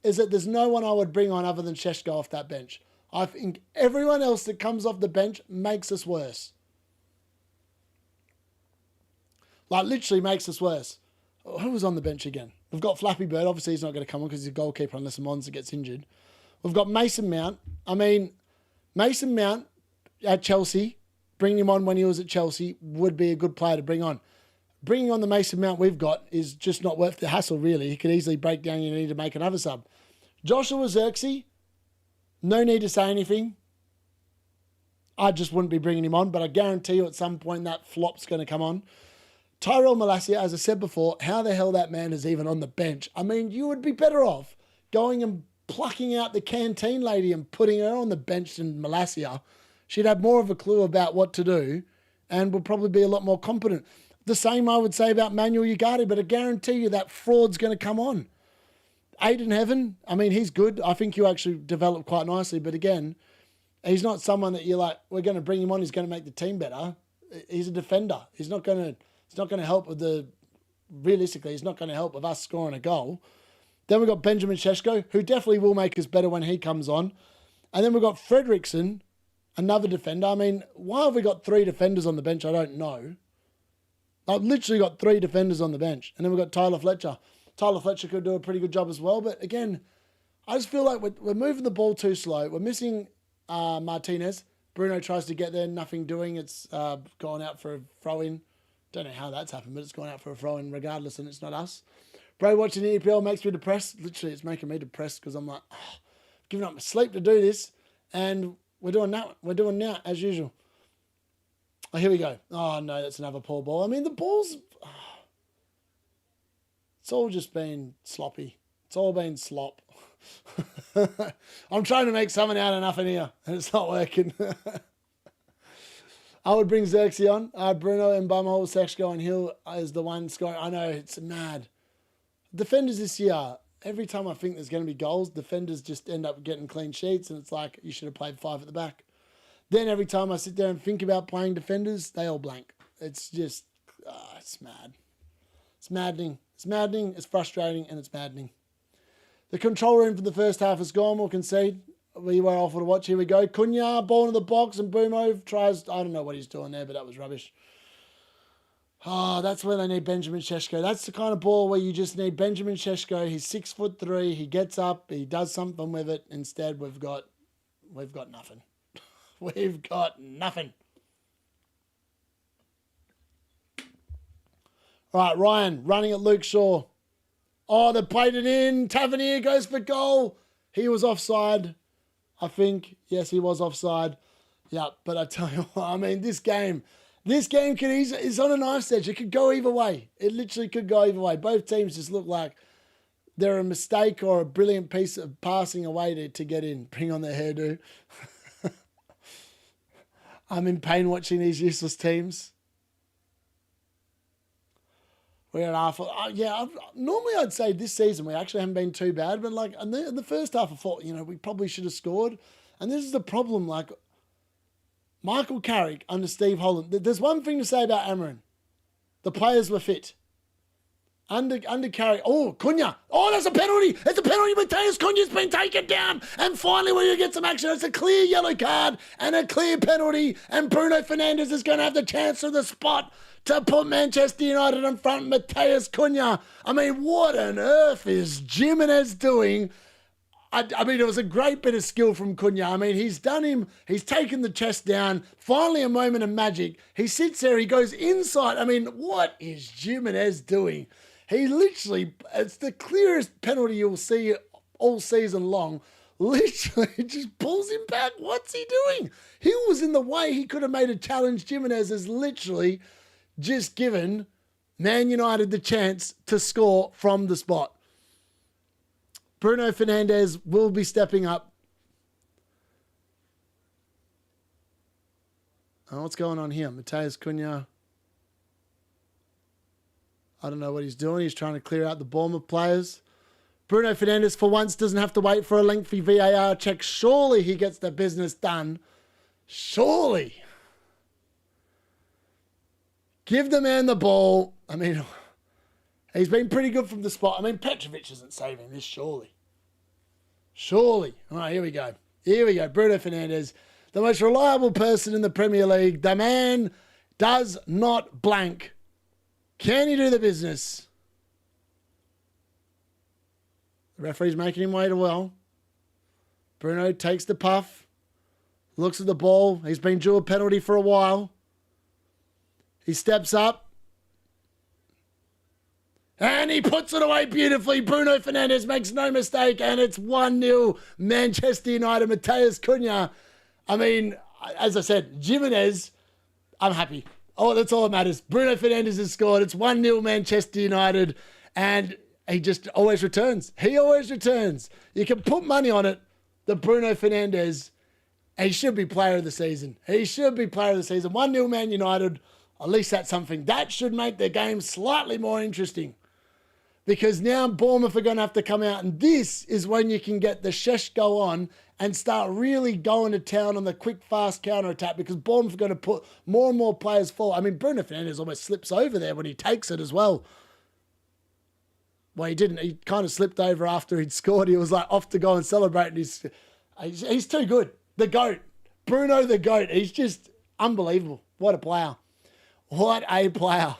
that there's no one I would bring on other than Šeško off that bench. I think everyone else that comes off the bench makes us worse. Like, literally makes us worse. Who was on the bench again? We've got Flappy Bird. Obviously, he's not going to come on because he's a goalkeeper unless Monza gets injured. We've got Mason Mount. I mean, Mason Mount at Chelsea, bringing him on when he was at Chelsea, would be a good player to bring on. Bringing on the Mason Mount we've got is just not worth the hassle, really. He could easily break down. You need to make another sub. Joshua Zirkzee, no need to say anything. I just wouldn't be bringing him on, but I guarantee you at some point that flop's going to come on. Tyrell Malacia, as I said before, how the hell that man is even on the bench? I mean, you would be better off going and plucking out the canteen lady and putting her on the bench than Malacia. She'd have more of a clue about what to do and would probably be a lot more competent. The same I would say about Manuel Ugarte, but I guarantee you that fraud's going to come on. Aiden Heaven, I mean, he's good. I think you actually developed quite nicely, but again, he's not someone that you're like, we're going to bring him on, he's going to make the team better. He's a defender. He's not going to help with realistically, he's not going to help with us scoring a goal. Then we've got Benjamin Šeško, who definitely will make us better when he comes on. And then we've got Fredrickson, another defender. I mean, why have we got 3 defenders on the bench? I don't know. I've literally got 3 defenders on the bench. And then we've got Tyler Fletcher. Tyler Fletcher could do a pretty good job as well. But again, I just feel like we're moving the ball too slow. We're missing Martinez. Bruno tries to get there, nothing doing. It's gone out for a throw-in. Don't know how that's happened, but it's gone out for a throw-in regardless, and it's not us. Bro, watching the EPL makes me depressed. Literally, it's making me depressed because I'm like, giving up my sleep to do this. And we're doing that. We're doing now, as usual. Oh, here we go. Oh, no, that's another poor ball. I mean, the ball's... It's all just been sloppy. It's all been slop. I'm trying to make something out of nothing here, and it's not working. I would bring Xerxes on. Bruno and Mbeumo, Šeško, and Hill is the one scoring. I know, it's mad. Defenders this year, every time I think there's going to be goals, defenders just end up getting clean sheets, and it's like, you should have played 5 at the back. Then every time I sit there and think about playing defenders, they all blank. It's just, it's mad. It's maddening. It's maddening, it's frustrating, and it's maddening. The control room for the first half is gone. We'll concede. We were awful to watch. Here we go. Cunha, ball in the box, and Mbeumo tries... I don't know what he's doing there, but that was rubbish. Oh, that's where they need Benjamin Šeško. That's the kind of ball where you just need Benjamin Šeško. He's 6'3". He gets up. He does something with it. Instead, we've got nothing. We've got nothing. All right, Ryan running at Luke Shaw. Oh, they played it in. Tavernier goes for goal. He was offside, I think. Yes, he was offside. Yeah, but I tell you what, I mean, this game could easily, it's on a knife's edge. It could go either way. It literally could go either way. Both teams just look like they're a mistake or a brilliant piece of passing away to get in. Bring on their hairdo. I'm in pain watching these useless teams. We're at half. Normally I'd say this season we actually haven't been too bad, but like in the first half I thought, we probably should have scored. And this is the problem, like Michael Carrick under Steve Holland. There's one thing to say about Amarin. The players were fit. Under Carrick. Oh, Cunha. Oh, that's a penalty. It's a penalty. Mateus Cunha's been taken down. And finally we're going to get some action. It's a clear yellow card and a clear penalty. And Bruno Fernandes is going to have the chance for the spot to put Manchester United in front. Mateus Cunha. I mean, what on earth is Jimenez doing? I mean, it was a great bit of skill from Cunha. I mean, he's taken the chest down. Finally, a moment of magic. He sits there, he goes inside. I mean, what is Jimenez doing? He literally, it's the clearest penalty you'll see all season long. Literally just pulls him back. What's he doing? He was in the way. He could have made a challenge. Jimenez has literally just given Man United the chance to score from the spot. Bruno Fernandes will be stepping up. Oh, what's going on here? Mateus Cunha. I don't know what he's doing. He's trying to clear out the Bournemouth players. Bruno Fernandes, for once, doesn't have to wait for a lengthy VAR check. Surely he gets the business done. Surely. Give the man the ball. I mean, he's been pretty good from the spot. I mean, Petrovic isn't saving this, surely. Surely. All right, here we go. Here we go. Bruno Fernandes, the most reliable person in the Premier League. The man does not blank. Can he do the business? The referee's making him wait a while. Bruno takes the puff. Looks at the ball. He's been due a penalty for a while. He steps up. And he puts it away beautifully. Bruno Fernandes makes no mistake. And it's 1-0 Manchester United. Mateus Cunha. I mean, as I said, Jimenez, I'm happy. Oh, that's all that matters. Bruno Fernandes has scored. It's 1-0 Manchester United. And he just always returns. He always returns. You can put money on it that Bruno Fernandes, he should be player of the season. He should be player of the season. 1-0 Man United. At least that's something. That should make the game slightly more interesting. Because now Bournemouth are going to have to come out, and this is when you can get the Šeško on and start really going to town on the quick, fast counter-attack, because Bournemouth are going to put more and more players forward. I mean, Bruno Fernandes almost slips over there when he takes it as well. Well, he didn't. He kind of slipped over after he'd scored. He was like off to go and celebrate, and he's too good. The GOAT. Bruno the GOAT. He's just unbelievable. What a player. What a player.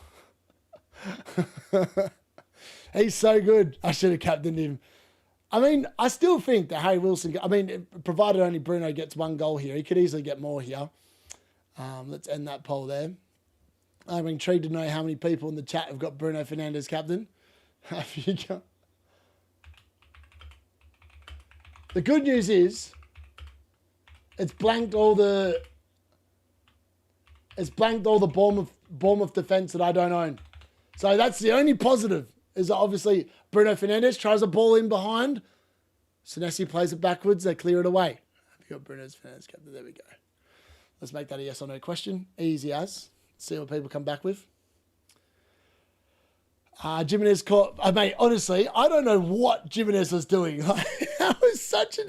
He's so good. I should have captained him. I mean, I still think that Harry Wilson, provided only Bruno gets one goal here, he could easily get more here. Let's end that poll there. I'm intrigued to know how many people in the chat have got Bruno Fernandes captain. The good news is it's blanked all the Bournemouth defence that I don't own. So that's the only positive, is that obviously Bruno Fernandes tries a ball in behind. Senesi plays it backwards. They clear it away. Have you got Bruno Fernandes captain? There we go. Let's make that a yes or no question. Easy as. See what people come back with. Jimenez caught. Mate, honestly, I don't know what Jimenez was doing. That was such a.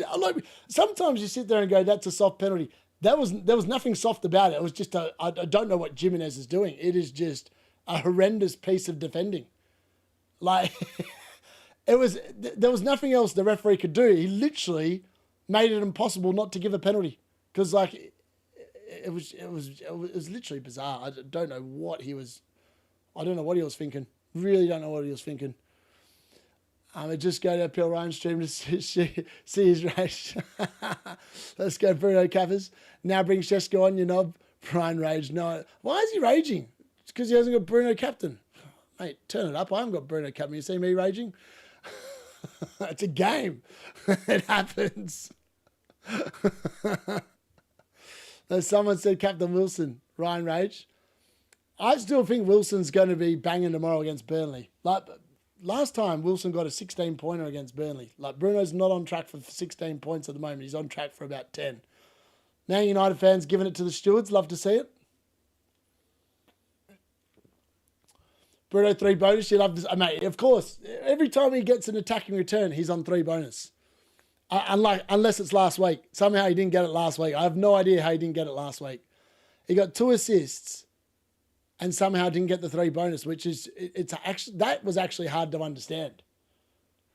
Sometimes you sit there and go, "That's a soft penalty." There was nothing soft about it. It was just I don't know what Jimenez is doing. It is just a horrendous piece of defending. Like, there was nothing else the referee could do. He literally made it impossible not to give a penalty because, like, it was literally bizarre. I don't know what he was thinking. Really don't know what he was thinking. I just go to FPL Ryan stream to see his rage. Let's go, Bruno Cappers. Now bring Shesko on your knob. Ryan rage. No, why is he raging? It's because he hasn't got Bruno captain. Mate, turn it up. I haven't got Bruno captain. You see me raging? It's a game. It happens. Someone said Captain Wilson. Ryan rage. I still think Wilson's going to be banging tomorrow against Burnley. Like last time, Wilson got a 16-pointer against Burnley. Like Bruno's not on track for 16 points at the moment. He's on track for about 10. Man United fans giving it to the stewards. Love to see it. Bruno 3 bonus. You love this. Mate, of course. Every time he gets an attacking return, he's on 3 bonus. Unless it's last week. Somehow he didn't get it last week. I have no idea how he didn't get it last week. He got 2 assists and somehow didn't get the 3 bonus, which is that was actually hard to understand.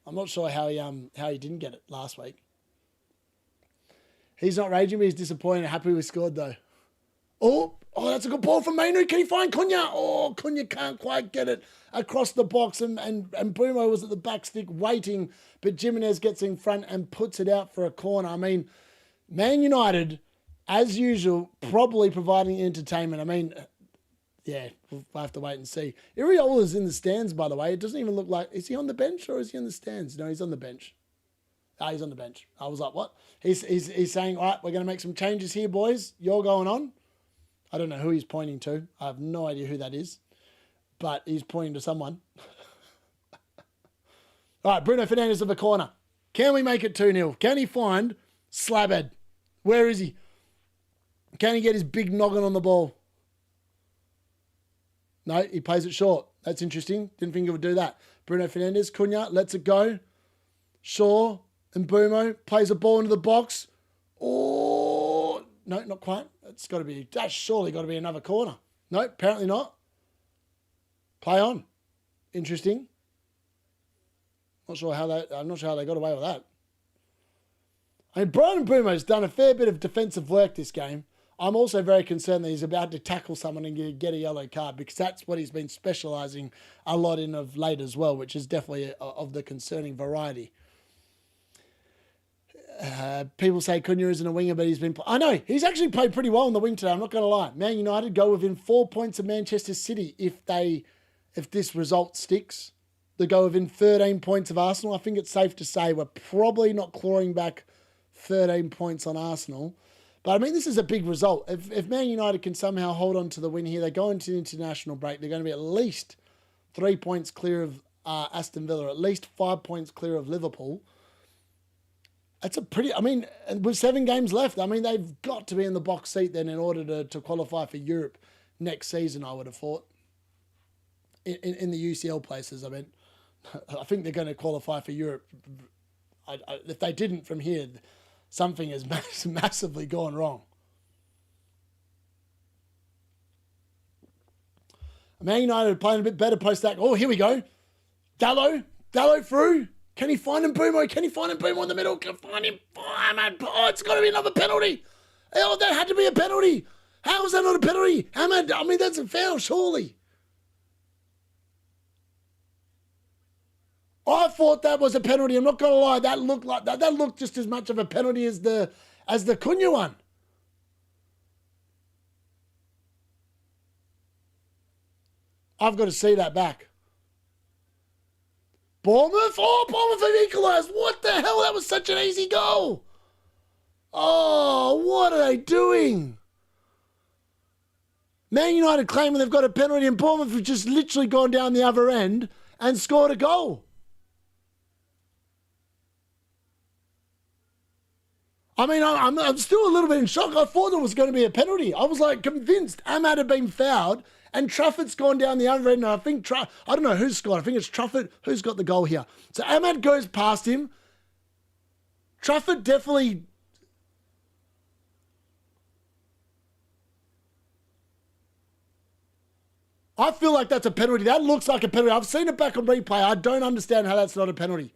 I'm not sure how he didn't get it last week. He's not raging, but he's disappointed. Happy we scored though. Oh, that's a good ball from Mainu. Can he find Cunha? Oh, Cunha can't quite get it across the box, and Mbeumo was at the back stick waiting, but Jimenez gets in front and puts it out for a corner. I mean, Man United, as usual, probably providing entertainment. I mean, yeah, we'll have to wait and see. Iriola's in the stands, by the way. It doesn't even look like... Is he on the bench or is he in the stands? No, he's on the bench. He's on the bench. I was like, what? He's saying, all right, we're going to make some changes here, boys. You're going on. I don't know who he's pointing to. I have no idea who that is. But he's pointing to someone. All right, Bruno Fernandes of the corner. Can we make it 2-0? Can he find Slabhead? Where is he? Can he get his big noggin on the ball? No, he plays it short. That's interesting. Didn't think he would do that. Bruno Fernandes, Cunha, lets it go. Shaw and Mbeumo plays a ball into the box. Oh, no, not quite. That's surely got to be another corner. No, apparently not. Play on. Interesting. I'm not sure how they got away with that. I mean, Brian Mbeumo's done a fair bit of defensive work this game. I'm also very concerned that he's about to tackle someone and get a yellow card because that's what he's been specialising a lot in of late as well, which is definitely of the concerning variety. People say Cunha isn't a winger, but he's been... I know, he's actually played pretty well on the wing today, I'm not going to lie. Man United go within 4 points of Manchester City if this result sticks. They go within 13 points of Arsenal. I think it's safe to say we're probably not clawing back 13 points on Arsenal. But I mean, this is a big result. If Man United can somehow hold on to the win here, they go into the international break. They're going to be at least 3 points clear of Aston Villa, at least 5 points clear of Liverpool. That's a pretty... I mean, with 7 games left, I mean, they've got to be in the box seat then in order to qualify for Europe next season, I would have thought. In the UCL places, I mean. I think they're going to qualify for Europe. If they didn't from here, something has massively gone wrong. Man United playing a bit better post-that. Oh, here we go. Dallo through. Can he find Mbeumo? Can he find Mbeumo in the middle? Can find him? Oh, it's got to be another penalty. Oh, that had to be a penalty. How is that not a penalty? Ahmed, I mean, that's a foul, surely. I thought that was a penalty. I'm not going to lie. That looked like that. That looked just as much of a penalty as the Cunha one. I've got to see that back. Bournemouth? Oh, Bournemouth have equalised. What the hell? That was such an easy goal. Oh, what are they doing? Man United claiming they've got a penalty and Bournemouth have just literally gone down the other end and scored a goal. I mean, I'm still a little bit in shock. I thought it was going to be a penalty. I was like convinced Ahmad had been fouled and Trafford's gone down the other end. And I think, I don't know who's scored. I think it's Trafford who's got the goal here. So Ahmad goes past him. Trafford definitely... I feel like that's a penalty. That looks like a penalty. I've seen it back on replay. I don't understand how that's not a penalty.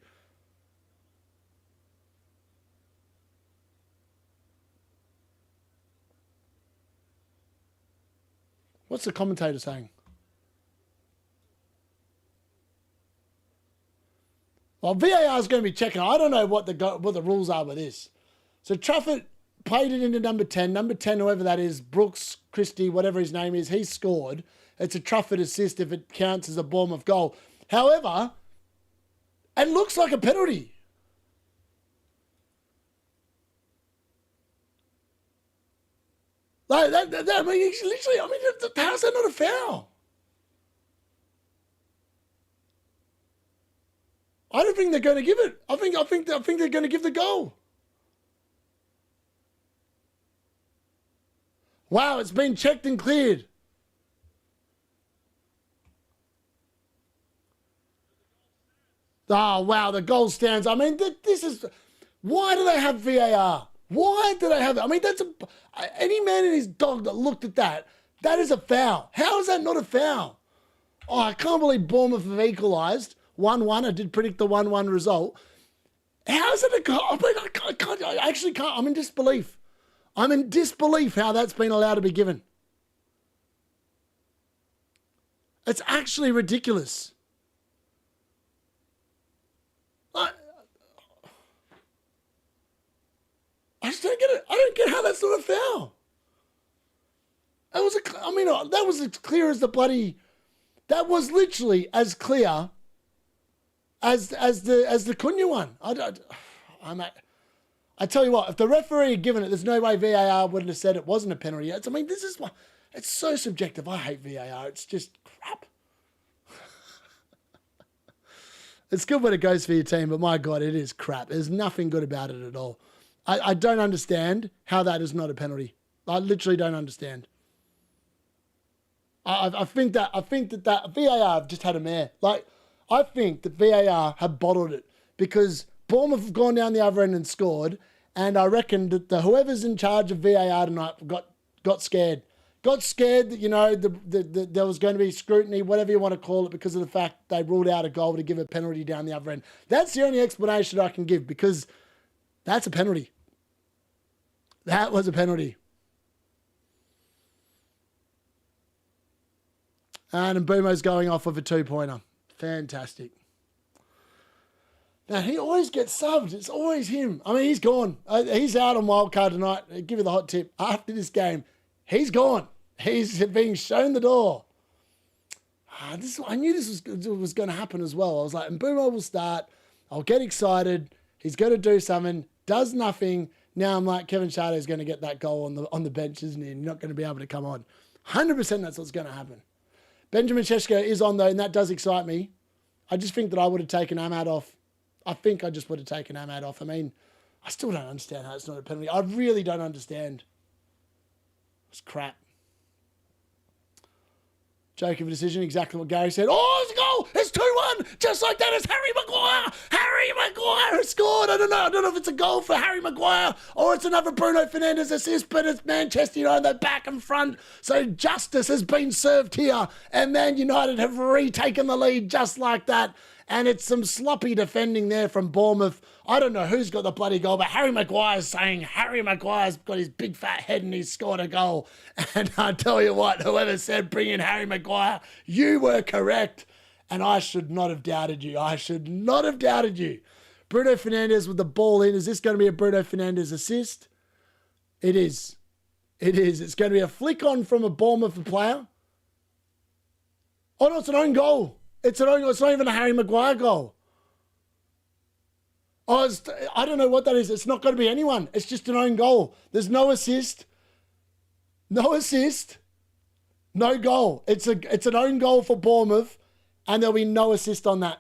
What's the commentator saying? Well, VAR is going to be checking. I don't know what the rules are with this. So Trafford played it into number 10. Number 10, whoever that is, Brooks, Christie, whatever his name is, he scored. It's a Trafford assist if it counts as a Bournemouth goal. However, it looks like a penalty. Like that, I mean, he's literally, I mean, how's that not a foul? I don't think they're going to give it. I think they're going to give the goal. Wow, it's been checked and cleared. Oh, wow, the goal stands. I mean, this is... Why do they have VAR? Why do they have it? I mean, that's any man and his dog that looked at that, that is a foul. How is that not a foul? Oh, I can't believe Bournemouth have equalised. 1-1. I did predict the 1-1 result. How is it a goal? I mean, I actually can't. I'm in disbelief. I'm in disbelief how that's been allowed to be given. It's actually ridiculous. I just don't get it. I don't get how that's not a foul. That was as clear as the bloody... That was literally as clear as the Cunha one. I tell you what, if the referee had given it, there's no way VAR wouldn't have said it wasn't a penalty. It's so subjective. I hate VAR. It's just crap. It's good when it goes for your team, but my God, it is crap. There's nothing good about it at all. I don't understand how that is not a penalty. I literally don't understand. I think that VAR have just had a mare. Like, I think that VAR have bottled it because Bournemouth have gone down the other end and scored, and I reckon that whoever's in charge of VAR tonight got scared. Got scared that, you know, there was going to be scrutiny, whatever you want to call it, because of the fact they ruled out a goal to give a penalty down the other end. That's the only explanation I can give, because that's a penalty. That was a penalty. And Mbeumo's going off with a 2-pointer. Fantastic. Now, he always gets subbed. It's always him. I mean, he's gone. He's out on wildcard tonight. I'll give you the hot tip. After this game, he's gone. He's being shown the door. I knew this was going to happen as well. I was like, Mbeumo will start. I'll get excited. He's going to do something. Does nothing. Now I'm like, Kevin Shardo is going to get that goal on the bench, isn't he? And you're not going to be able to come on. 100% that's what's going to happen. Benjamin Šeško is on, though, and that does excite me. I just think that I would have taken Ahmad off. I think I just would have taken Ahmad off. I mean, I still don't understand how it's not a penalty. I really don't understand. It's crap. Joke of a decision, exactly what Gary said. Oh, it's a goal! It's 2-1! Just like that, it's Harry Maguire! Harry Maguire has scored! I don't know if it's a goal for Harry Maguire or it's another Bruno Fernandes assist, but it's Manchester United, they're back and front. So justice has been served here, and Man United have retaken the lead just like that. And it's some sloppy defending there from Bournemouth. I don't know who's got the bloody goal, but Harry Maguire's saying Harry Maguire's got his big fat head and he's scored a goal. And I tell you what, whoever said bring in Harry Maguire, you were correct. And I should not have doubted you. I should not have doubted you. Bruno Fernandes with the ball in. Is this going to be a Bruno Fernandes assist? It is. It is. It's going to be a flick on from a Bournemouth player. Oh no, it's an own goal. It's an own goal. It's not even a Harry Maguire goal. Oh, I don't know what that is. It's not going to be anyone. It's just an own goal. There's no assist. No assist. No goal. It's an own goal for Bournemouth, and there'll be no assist on that.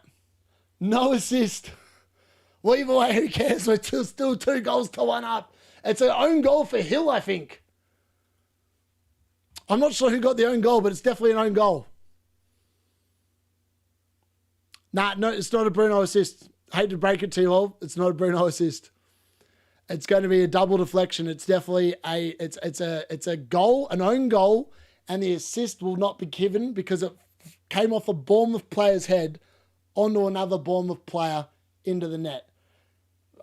No assist. Well, either way, who cares? We're still 2 goals to 1 up. It's an own goal for Hill, I think. I'm not sure who got the own goal, but it's definitely an own goal. Nah, no, it's not a Bruno assist. Hate to break it to you all. It's not a Bruno assist. It's going to be a double deflection. It's definitely it's a goal, an own goal, and the assist will not be given because it came off a Bournemouth player's head onto another Bournemouth player into the net.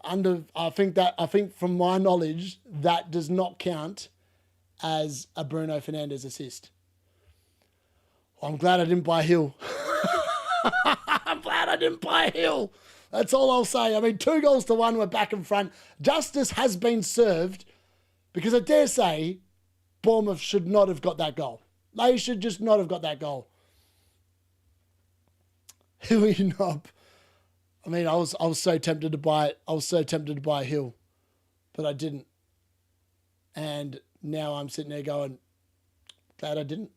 I think from my knowledge, that does not count as a Bruno Fernandes assist. Well, I'm glad I didn't buy Hill. I'm glad I didn't buy Hill. That's all I'll say. I mean, 2-1, we're back in front. Justice has been served because I dare say Bournemouth should not have got that goal. They should just not have got that goal. Hill, you knob. I mean, I was so tempted to buy it. I was so tempted to buy Hill, but I didn't. And now I'm sitting there going, glad I didn't.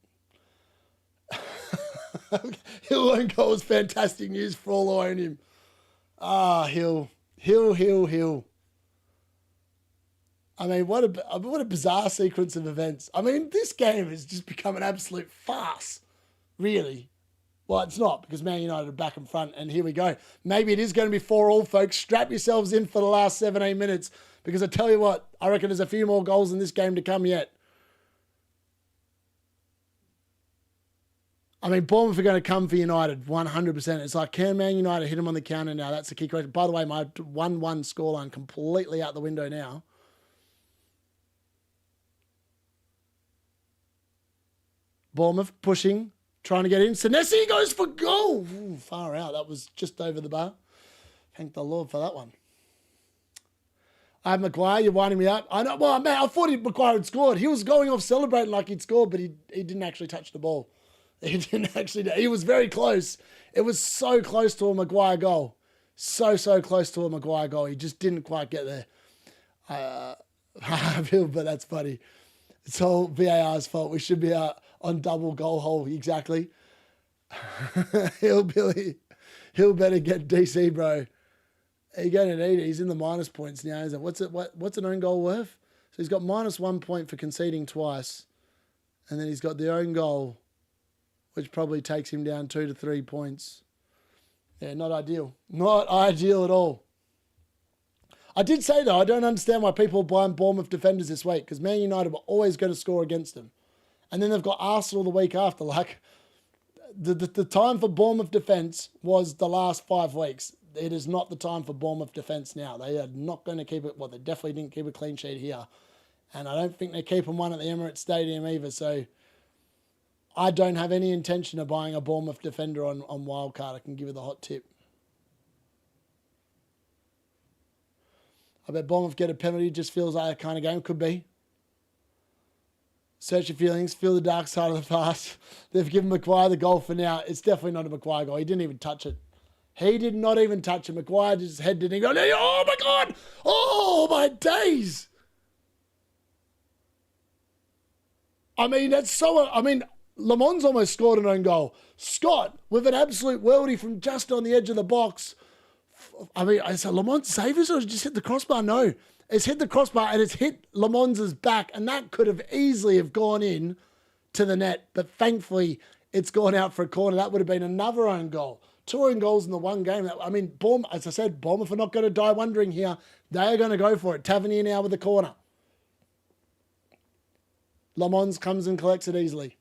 Hill own goal was fantastic news for all who own him. Hill. I mean, what a bizarre sequence of events. I mean, this game has just become an absolute farce, really. Well, it's not, because Man United are back in front, and here we go. Maybe it is going to be 4-4, folks. Strap yourselves in for the last 17 minutes, because I tell you what, I reckon there's a few more goals in this game to come yet. I mean, Bournemouth are going to come for United, 100%. It's like, can Man United hit them on the counter now? That's the key question. By the way, my 1-1 scoreline completely out the window now. Bournemouth pushing, trying to get in. Senesi goes for goal. Ooh, far out. That was just over the bar. Thank the Lord for that one. I have Maguire. You're winding me up. I know. Well, man, I thought Maguire had scored. He was going off celebrating like he'd scored, but he didn't actually touch the ball. He didn't actually. He was very close. It was so close to a Maguire goal. So close to a Maguire goal. He just didn't quite get there. I feel, but that's funny. It's all VAR's fault. We should be on double goal hole. Exactly. Hillbilly. He'll better get DC, bro. You're going to need it. He's in the minus points now, isn't it? What's an own goal worth? So he's got -1 point for conceding twice. And then he's got the own goal, which probably takes him down 2 to 3 points. Yeah, not ideal. Not ideal at all. I did say, though, I don't understand why people are buying Bournemouth defenders this week, because Man United were always going to score against them. And then they've got Arsenal the week after. Like, the time for Bournemouth defence was the last 5 weeks. It is not the time for Bournemouth defence now. They are not going to keep it. Well, they definitely didn't keep a clean sheet here. And I don't think they're keeping one at the Emirates Stadium either. So I don't have any intention of buying a Bournemouth defender on Wildcard. I can give you the hot tip. I bet Bournemouth get a penalty. Just feels like that kind of game. Could be. Search your feelings. Feel the dark side of the past. They've given Maguire the goal for now. It's definitely not a Maguire goal. He didn't even touch it. He did not even touch it. Maguire just head didn't go, oh my God. Oh my days. I mean, that's so, Le Mans almost scored an own goal. Scott, with an absolute worldie from just on the edge of the box. I mean, I said, Le Mans save us or just hit the crossbar? No, it's hit the crossbar and it's hit Le Mans' back, and that could have easily have gone in to the net, but thankfully it's gone out for a corner. That would have been another own goal. 2 own goals in the one game. I mean, as I said, Bournemouth are not going to die wondering here. They are going to go for it. Tavernier now with the corner. Le Mans comes and collects it easily.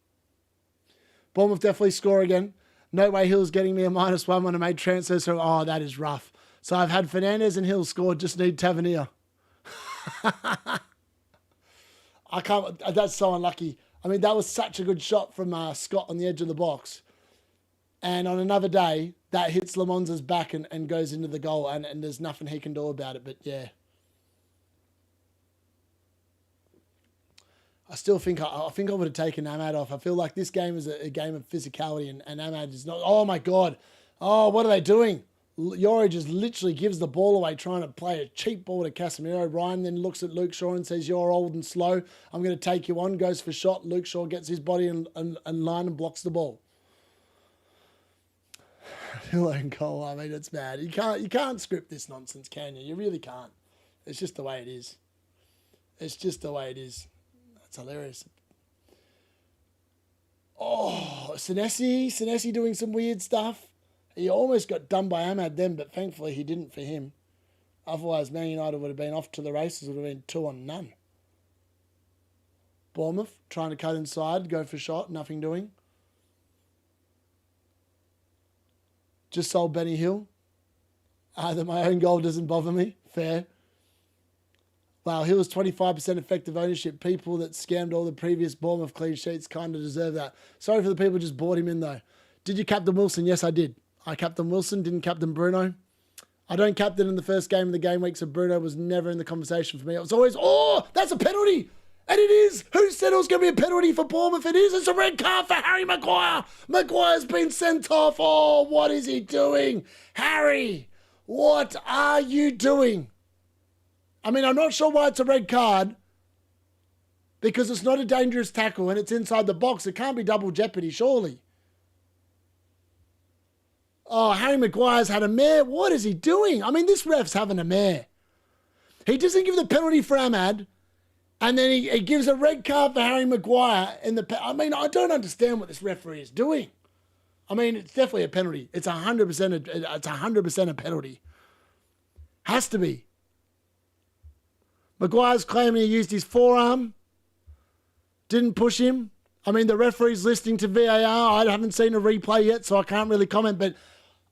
Bournemouth definitely score again. No way Hill's getting me a -1 when I made transfers. So, oh, that is rough. So I've had Fernandes and Hill scored. Just need Tavernier. I can't. That's so unlucky. I mean, that was such a good shot from Scott on the edge of the box. And on another day, that hits Le Mans' back and goes into the goal, and there's nothing he can do about it. But yeah. I still think I would have taken Ahmad off. I feel like this game is a game of physicality, and Ahmad is not. Oh my God! Oh, what are they doing? Yori just literally gives the ball away, trying to play a cheap ball to Casemiro. Ryan then looks at Luke Shaw and says, "You're old and slow. I'm going to take you on." Goes for shot. Luke Shaw gets his body in line and blocks the ball. Hill own goal. I mean, it's mad. You can't script this nonsense, can you? You really can't. It's just the way it is. It's just the way it is. It's hilarious. Oh, Senesi doing some weird stuff. He almost got done by Ahmad then, but thankfully he didn't for him. Otherwise, Man United would have been off to the races. Would have been 2 on none. Bournemouth, trying to cut inside, go for shot, nothing doing. Just sold Benny Hill. That my own goal doesn't bother me. Fair. Wow, Hill's 25% effective ownership. People that scammed all the previous Bournemouth clean sheets kind of deserve that. Sorry for the people who just bought him in, though. Did you captain Wilson? Yes, I did. I captain Wilson, didn't captain Bruno. I don't captain in the first game of the game week, so Bruno was never in the conversation for me. It was always, oh, that's a penalty. And it is. Who said it was going to be a penalty for Bournemouth? It is. It's a red card for Harry Maguire. Maguire's been sent off. Oh, what is he doing? Harry, what are you doing? I mean, I'm not sure why it's a red card because it's not a dangerous tackle and it's inside the box. It can't be double jeopardy, surely. Oh, Harry Maguire's had a mare. What is he doing? I mean, this ref's having a mare. He doesn't give the penalty for Ahmad, and then he gives a red card for Harry Maguire. I mean, I don't understand what this referee is doing. I mean, it's definitely a penalty. It's 100% a penalty. Has to be. Maguire's claiming he used his forearm. Didn't push him. I mean, the referee's listening to VAR. I haven't seen a replay yet, so I can't really comment, but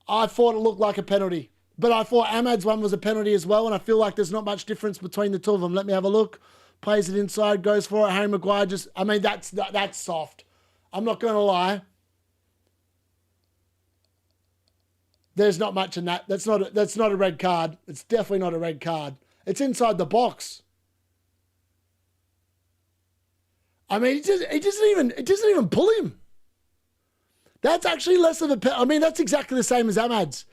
I thought it looked like a penalty. But I thought Ahmad's one was a penalty as well, and I feel like there's not much difference between the two of them. Let me have a look. Plays it inside, goes for it. Harry Maguire just, I mean, that's soft. I'm not going to lie. There's not much in that. That's not a red card. It's definitely not a red card. It's inside the box. I mean, it doesn't even pull him. That's actually less of a, I mean, that's exactly the same as Ahmad's.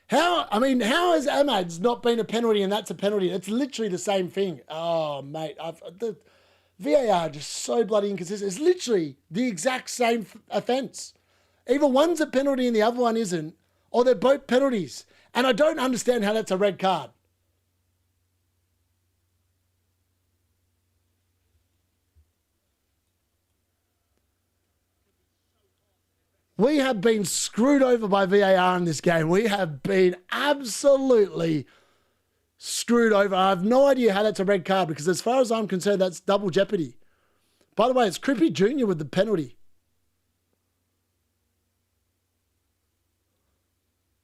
How has Ahmad's not been a penalty and that's a penalty? It's literally the same thing. Oh, mate. The VAR just so bloody inconsistent. It's literally the exact same offence. Either one's a penalty and the other one isn't, or they're both penalties. And I don't understand how that's a red card. We have been screwed over by VAR in this game. We have been absolutely screwed over. I have no idea how that's a red card because as far as I'm concerned, that's double jeopardy. By the way, it's Crippy Jr. with the penalty.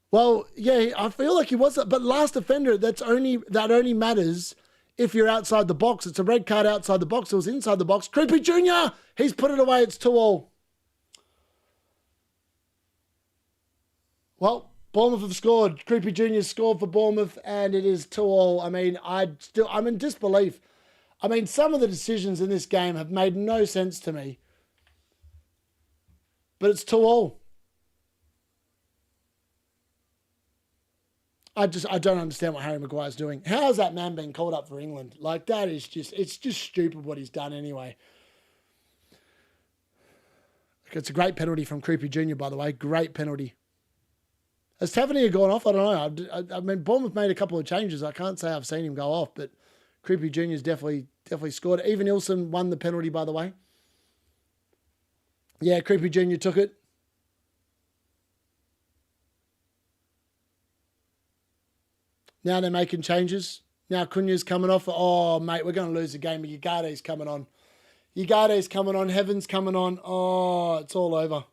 Well, yeah, I feel like he was, but last offender, that only matters if you're outside the box. It's a red card outside the box. It was inside the box. Crippy Jr., he's put it away. It's 2-2. Well, Bournemouth have scored. Creepy Jr. scored for Bournemouth, and it is 2-2. I mean, I'm in disbelief. I mean, some of the decisions in this game have made no sense to me. But it's 2-2. I don't understand what Harry Maguire's doing. How has that man been called up for England? Like, that is just, it's just stupid what he's done anyway. It's a great penalty from Creepy Jr., by the way. Great penalty. Has Tavernier gone off? I don't know. I mean, Bournemouth made a couple of changes. I can't say I've seen him go off, but Creepy Jr.'s definitely scored. Even Ilson won the penalty, by the way. Yeah, Creepy Jr. took it. Now they're making changes. Now Cunha's coming off. Oh, mate, we're going to lose the game. Ugarte's coming on. Ugarte's coming on. Heaven's coming on. Oh, it's all over.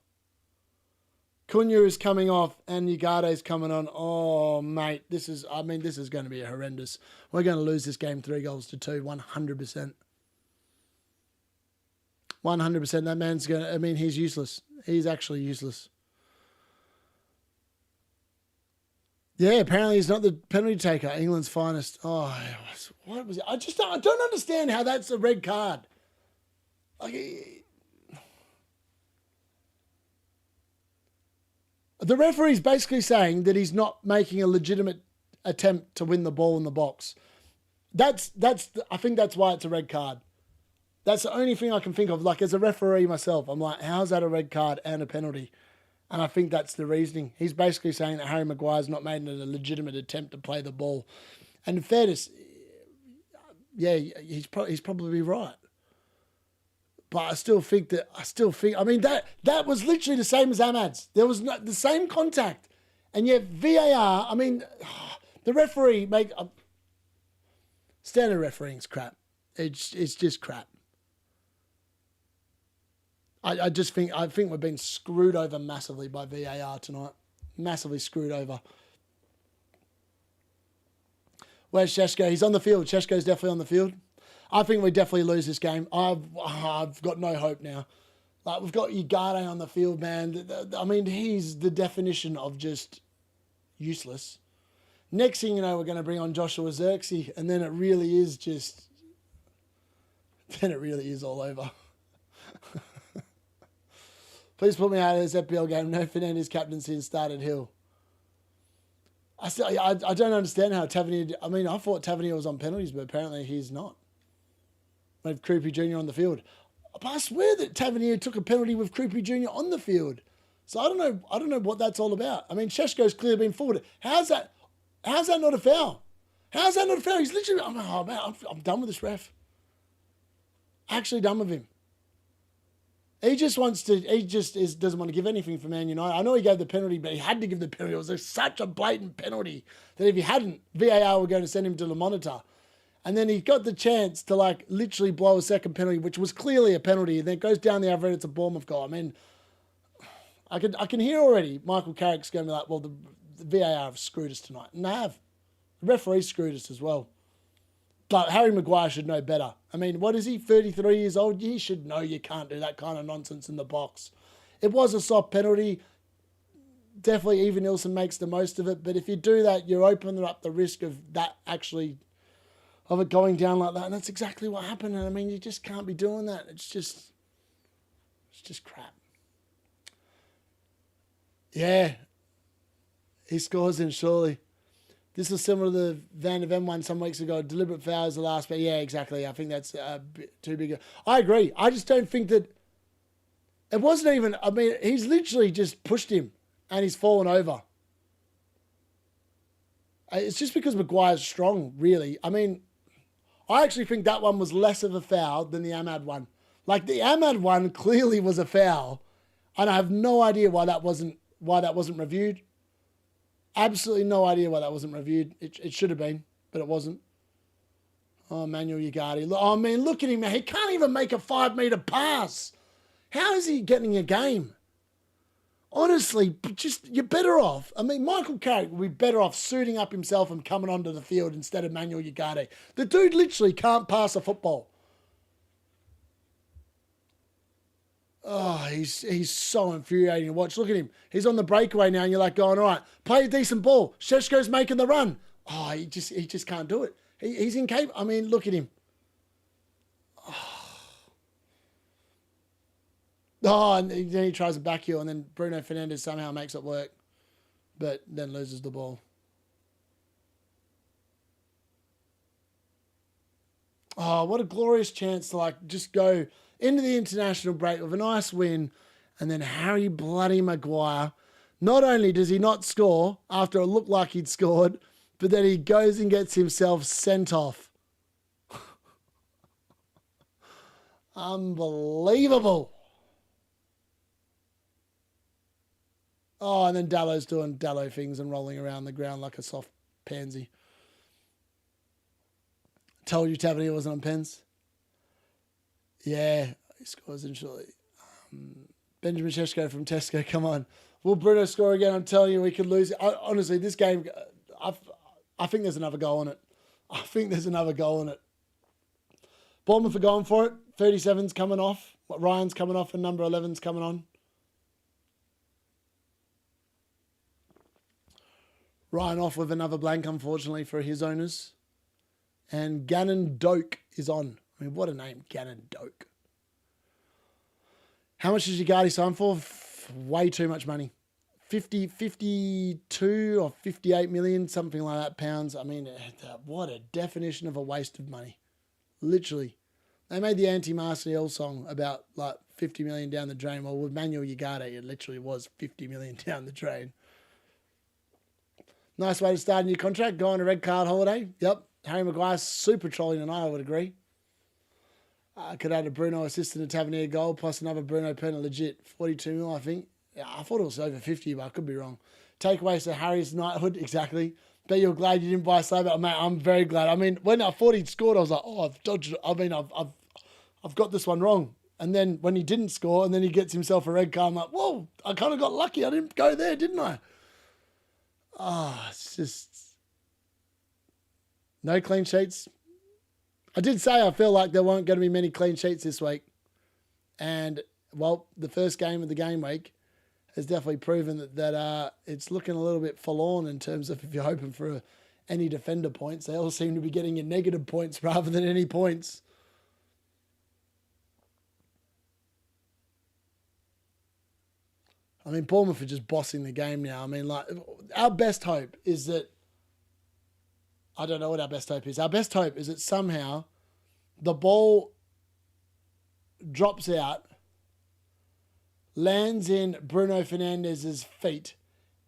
Cunha is coming off and Ugarte's coming on. Oh, mate, this is going to be horrendous. We're going to lose this game 3-2, 100%. 100%. That man's going to, he's useless. He's actually useless. Yeah, apparently he's not the penalty taker. England's finest. Oh, what was it? I don't understand how that's a red card. Like, the referee's basically saying that he's not making a legitimate attempt to win the ball in the box. I think that's why it's a red card. That's the only thing I can think of. Like, as a referee myself, I'm like, how's that a red card and a penalty? And I think that's the reasoning. He's basically saying that Harry Maguire's not made a legitimate attempt to play the ball. And in fairness, yeah, he's probably right. But I still think, that was literally the same as Ahmad's. There was the same contact. And yet VAR, the referee standard refereeing's crap. It's just crap. I think we've been screwed over massively by VAR tonight. Massively screwed over. Where's Sheshko? He's on the field. Sheshko's definitely on the field. I think we definitely lose this game. I've got no hope now. Like, we've got Ugarte on the field, man. I mean, he's the definition of just useless. Next thing you know, we're going to bring on Joshua Xerxes, and then it really is just... Then it really is all over. Please put me out of this FPL game. No Fernandes captaincy and started Hill. I don't understand how Tavernier... I mean, I thought Tavernier was on penalties, but apparently he's not. With Croupy Jr. on the field. But I swear that Tavernier took a penalty with Croupy Jr. on the field. So I don't know what that's all about. I mean, Sheshko's clearly been forwarded. How's that not a foul? How's that not a foul? He's literally... Oh, man, I'm done with this ref. Actually done with him. He just doesn't want to give anything for Man United. I know he gave the penalty, but he had to give the penalty. It was such a blatant penalty that if he hadn't, VAR were going to send him to the monitor. And then he got the chance to like literally blow a second penalty, which was clearly a penalty. And then it goes down the other end. It's a Bournemouth goal. I mean, I can hear already Michael Carrick's going to be like, well, the VAR have screwed us tonight. And they have. The referees screwed us as well. But Harry Maguire should know better. I mean, what is he, 33 years old? He should know you can't do that kind of nonsense in the box. It was a soft penalty. Definitely Even Nielsen makes the most of it. But if you do that, you're opening up the risk of it going down like that. And that's exactly what happened. And I mean, you just can't be doing that. It's just crap. Yeah. He scores in, surely. This is similar to the Van de Ven one some weeks ago. Deliberate foul is the last, but yeah, exactly. I think that's a bit too big. I agree. I just don't think that it wasn't even. I mean, he's literally just pushed him, and he's fallen over. It's just because Maguire's strong, really. I mean, I actually think that one was less of a foul than the Ahmad one. Like the Ahmad one clearly was a foul, and I have no idea why that wasn't reviewed. Absolutely no idea why that wasn't reviewed. It should have been, but it wasn't. Oh, Manuel Ugarte. Oh, man, look at him, man. He can't even make a 5-metre pass. How is he getting a game? Honestly, you're better off. I mean, Michael Carrick would be better off suiting up himself and coming onto the field instead of Manuel Ugarte. The dude literally can't pass a football. Oh, he's so infuriating to watch. Look at him. He's on the breakaway now, and you're like going, all right, play a decent ball. Sheshko's making the run. Oh, he just can't do it. He's incapable. I mean, look at him. Oh, and then he tries a back heel, and then Bruno Fernandes somehow makes it work, but then loses the ball. Oh, what a glorious chance to like just go into the international break with a nice win, and then Harry bloody Maguire. Not only does he not score after it looked like he'd scored, but then he goes and gets himself sent off. Unbelievable. Oh, and then Dallo's doing Dallo things and rolling around the ground like a soft pansy. Told you Tavernier wasn't on pens. Yeah, he scores in shortly. Benjamin Sheshko from Tesco, come on. Will Bruno score again? I'm telling you, we could lose it. Honestly, this game, I think there's another goal in it. I think there's another goal in it. Bournemouth are going for it. 37's coming off. Ryan's coming off and number 11's coming on. Ryan off with another blank, unfortunately, for his owners. And Gannon Doak is on. I mean, what a name, Gannon Doak. How much did Ugarte sign for? Way too much money. 52 or 58 million, something like that, pounds. I mean, what a definition of a waste of money. Literally. They made the anti-Martial song about like 50 million down the drain. Well, with Manuel Ugarte, it literally was 50 million down the drain. Nice way to start a new contract. Go on a red card holiday. Yep. Harry Maguire super trolling tonight, I would agree. Could add a Bruno assist and a Tavernier goal, plus another Bruno penalty, legit. 42 mil, I think. Yeah, I thought it was over 50, but I could be wrong. Takeaway to Harry's knighthood, exactly. Bet you're glad you didn't buy Slater. Mate, I'm very glad. I mean, when I thought he'd scored, I was like, oh, I've dodged it. I mean, I've got this one wrong. And then when he didn't score and then he gets himself a red card, I'm like, whoa, I kind of got lucky. I didn't go there, didn't I? It's just no clean sheets. I did say I feel like there weren't going to be many clean sheets this week. And, well, the first game of the game week has definitely proven that it's looking a little bit forlorn in terms of if you're hoping for any defender points. They all seem to be getting in negative points rather than any points. I mean, Bournemouth are just bossing the game now. I mean, like, our best hope is that, I don't know what our best hope is. Our best hope is that somehow the ball drops out, lands in Bruno Fernandes's feet,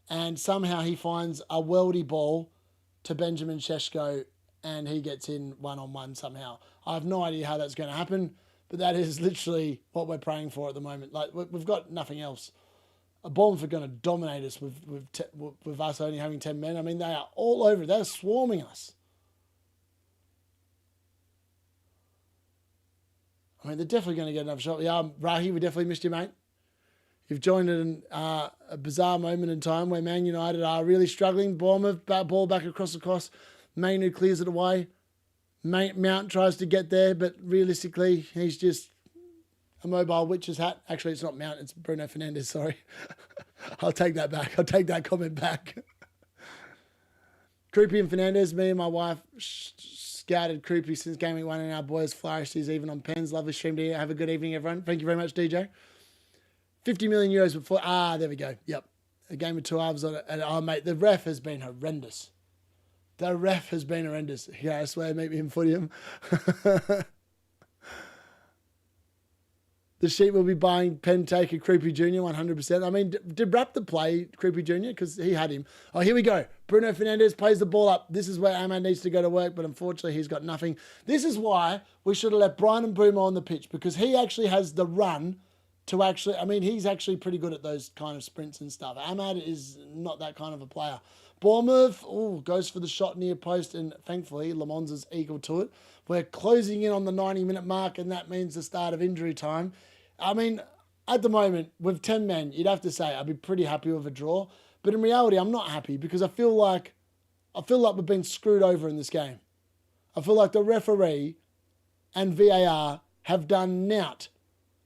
and somehow he finds a worldy ball to Benjamin Šeško and he gets in one-on-one somehow. I have no idea how that's going to happen, but that is literally what we're praying for at the moment. Like, we've got nothing else. Bournemouth are going to dominate us with us only having 10 men. I mean, they are all over. They're swarming us. I mean, they're definitely going to get another shot. Yeah, Rahi, we definitely missed you, mate. You've joined in a bizarre moment in time where Man United are really struggling. Bournemouth, ball back across the cross. Mainu clears it away. Mount tries to get there, but realistically, he's just a mobile witch's hat. Actually, it's not Mount, it's Bruno Fernandes, sorry. I'll take that back. I'll take that comment back. Croupy and Fernandes, me and my wife scouted Croupy since game week 1 and our boys flourished. He's even on pens. Lovely stream to you. Have a good evening, everyone. Thank you very much, DJ. 50 million euros before. There we go. Yep. A game of 2 halves on it. And, oh, mate, the ref has been horrendous. The ref has been horrendous. Yeah, I swear, meet me in Footium. The sheep will be buying Pen Taker Creepy Jr. 100%. I mean, did Raptor play Creepy Jr.? Because he had him. Oh, here we go. Bruno Fernandes plays the ball up. This is where Ahmad needs to go to work, but unfortunately he's got nothing. This is why we should have let Brian Mbeumo on the pitch, because he actually has the run to actually, I mean, he's actually pretty good at those kind of sprints and stuff. Ahmad is not that kind of a player. Bournemouth, goes for the shot near post, and thankfully Le Mans is equal to it. We're closing in on the 90-minute mark, and that means the start of injury time. I mean, at the moment, with 10 men, you'd have to say I'd be pretty happy with a draw. But in reality, I'm not happy because I feel like we've been screwed over in this game. I feel like the referee and VAR have done nout.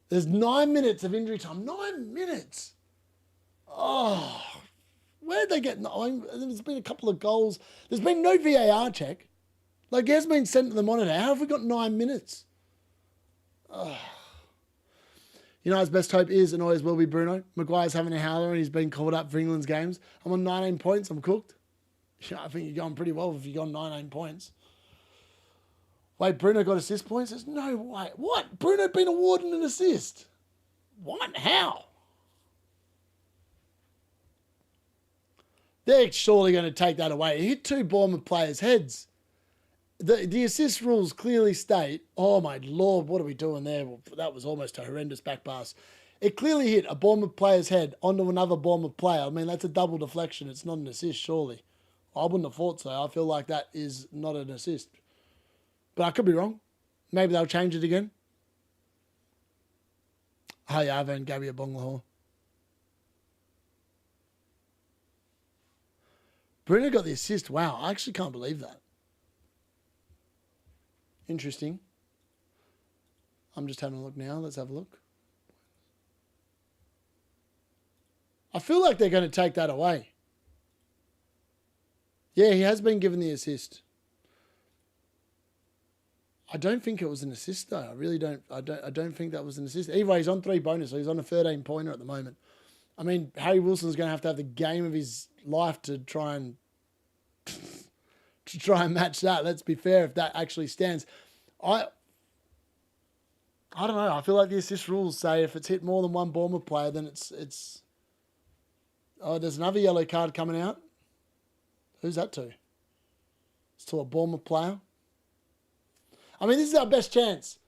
There's 9 minutes of injury time. 9 minutes. Oh, where'd they get? There's been a couple of goals. There's been no VAR check. Like, it has been sent to the monitor. How have we got 9 minutes? Oh. United's best hope is and always will be Bruno. Maguire's having a howler and he's been called up for England's games. I'm on 19 points. I'm cooked. Yeah, I think you're going pretty well if you're on 19 points. Wait, Bruno got assist points? There's no way. What? Bruno been awarded an assist? What? How? They're surely going to take that away. He hit 2 Bournemouth players' heads. The assist rules clearly state, oh my Lord, what are we doing there? Well, that was almost a horrendous back pass. It clearly hit a Bournemouth player's head onto another Bournemouth player. I mean, that's a double deflection. It's not an assist, surely. I wouldn't have thought so. I feel like that is not an assist. But I could be wrong. Maybe they'll change it again. Hi, Arvan, Gabby Bonglahor. Bruno got the assist. Wow, I actually can't believe that. Interesting. I'm just having a look now. Let's have a look. I feel like they're going to take that away. Yeah, he has been given the assist. I don't think it was an assist though. I really don't. I don't think that was an assist. Anyway, he's on 3 bonus, so he's on a 13-pointer at the moment. I mean, Harry Wilson's going to have the game of his life to try and match that. Let's be fair, if that actually stands. I don't know. I feel like the assist rules say if it's hit more than 1 Bournemouth player, then it's. Oh, there's another yellow card coming out. Who's that to? It's to a Bournemouth player. I mean, this is our best chance.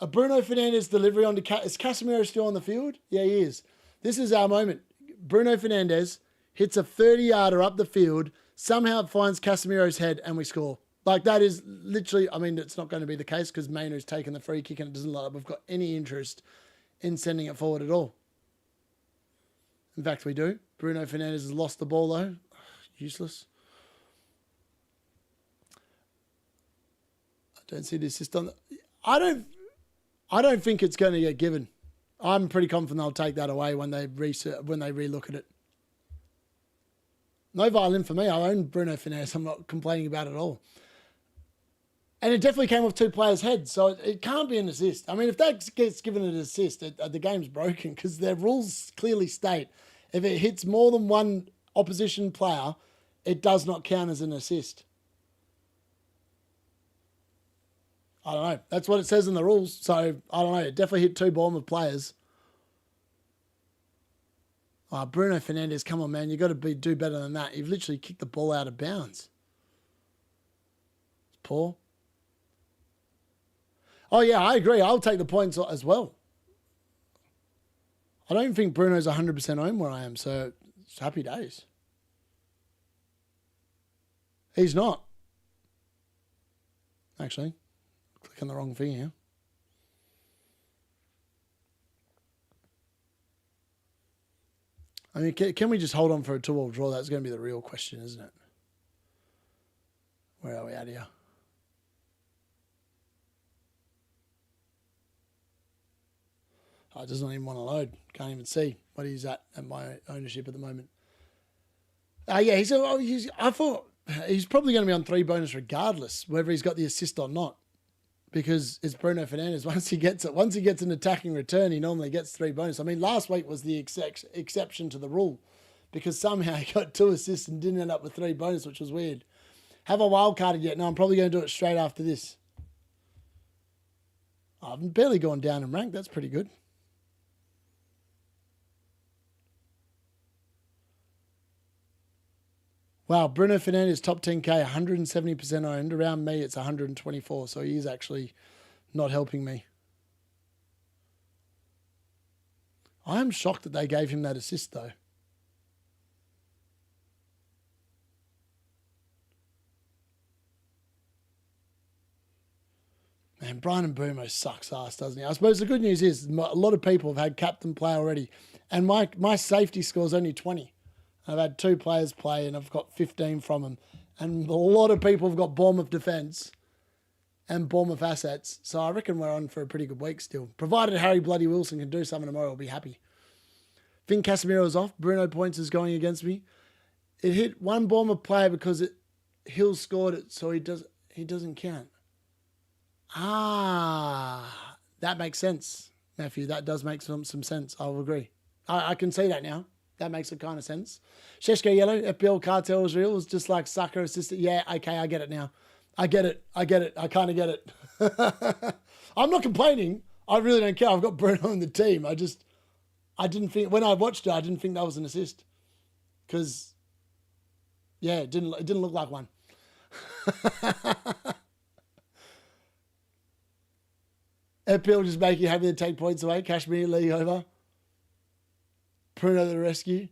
A Bruno Fernandes delivery on to is Casemiro still on the field? Yeah, he is. This is our moment. Bruno Fernandes hits a 30-yarder up the field. Somehow it finds Casemiro's head and we score. Like, that is literally, I mean, it's not going to be the case because Mainoo's taken the free kick and it doesn't look like we've got any interest in sending it forward at all. In fact, we do. Bruno Fernandes has lost the ball, though. Useless. I don't see the assist on. I don't think it's going to get given. I'm pretty confident they'll take that away when they relook at it. No violin for me. I own Bruno Fernandes. I'm not complaining about it at all. And it definitely came off two players' heads, so it can't be an assist. I mean, if that gets given an assist, the game's broken because their rules clearly state if it hits more than one opposition player, it does not count as an assist. I don't know. That's what it says in the rules. So, I don't know. It definitely hit two Bournemouth players. Oh, Bruno Fernandes, come on, man. You've got to do better than that. You've literally kicked the ball out of bounds. It's poor. Oh, yeah, I agree. I'll take the points as well. I don't think Bruno's 100% home where I am, so it's happy days. He's not. Actually, clicking the wrong thing here. I mean, can we just hold on for a 2-2 draw? That's going to be the real question, isn't it? Where are we at here? Oh, it doesn't even want to load. Can't even see what he's at my ownership at the moment. Yeah, I thought he's probably going to be on 3 bonus regardless, whether he's got the assist or not, because it's Bruno Fernandes. Once he gets an attacking return, he normally gets 3 bonus. I mean, last week was the exception to the rule because somehow he got 2 assists and didn't end up with 3 bonus, which was weird. Have I wildcarded yet? No, I'm probably going to do it straight after this. I've barely gone down in rank. That's pretty good. Wow, Bruno Fernandes, top 10K, 170% owned. Around me, it's 124, so he is actually not helping me. I am shocked that they gave him that assist, though. Man, Brian Mbeumo sucks ass, doesn't he? I suppose the good news is a lot of people have had captain play already, and my safety score is only 20. I've had 2 players play and I've got 15 from them. And a lot of people have got Bournemouth defence and Bournemouth assets. So I reckon we're on for a pretty good week still. Provided Harry Bloody Wilson can do something tomorrow, I'll be happy. Finn Casemiro's off. Bruno points is going against me. It hit one Bournemouth player because Hill scored it, so he doesn't count. Ah, that makes sense, Matthew. That does make some sense. I'll agree. I can see that now. That makes a kind of sense. Sheshko Yellow, FPL cartel is real. It was just like sucker assistant. Yeah, okay, I get it now. I get it. I kind of get it. I'm not complaining. I really don't care. I've got Bruno in the team. I didn't think, when I watched it, I didn't think that was an assist. Because, yeah, it didn't look like one. FPL just make you happy to take points away. Kashmir league over. Bruno the rescue.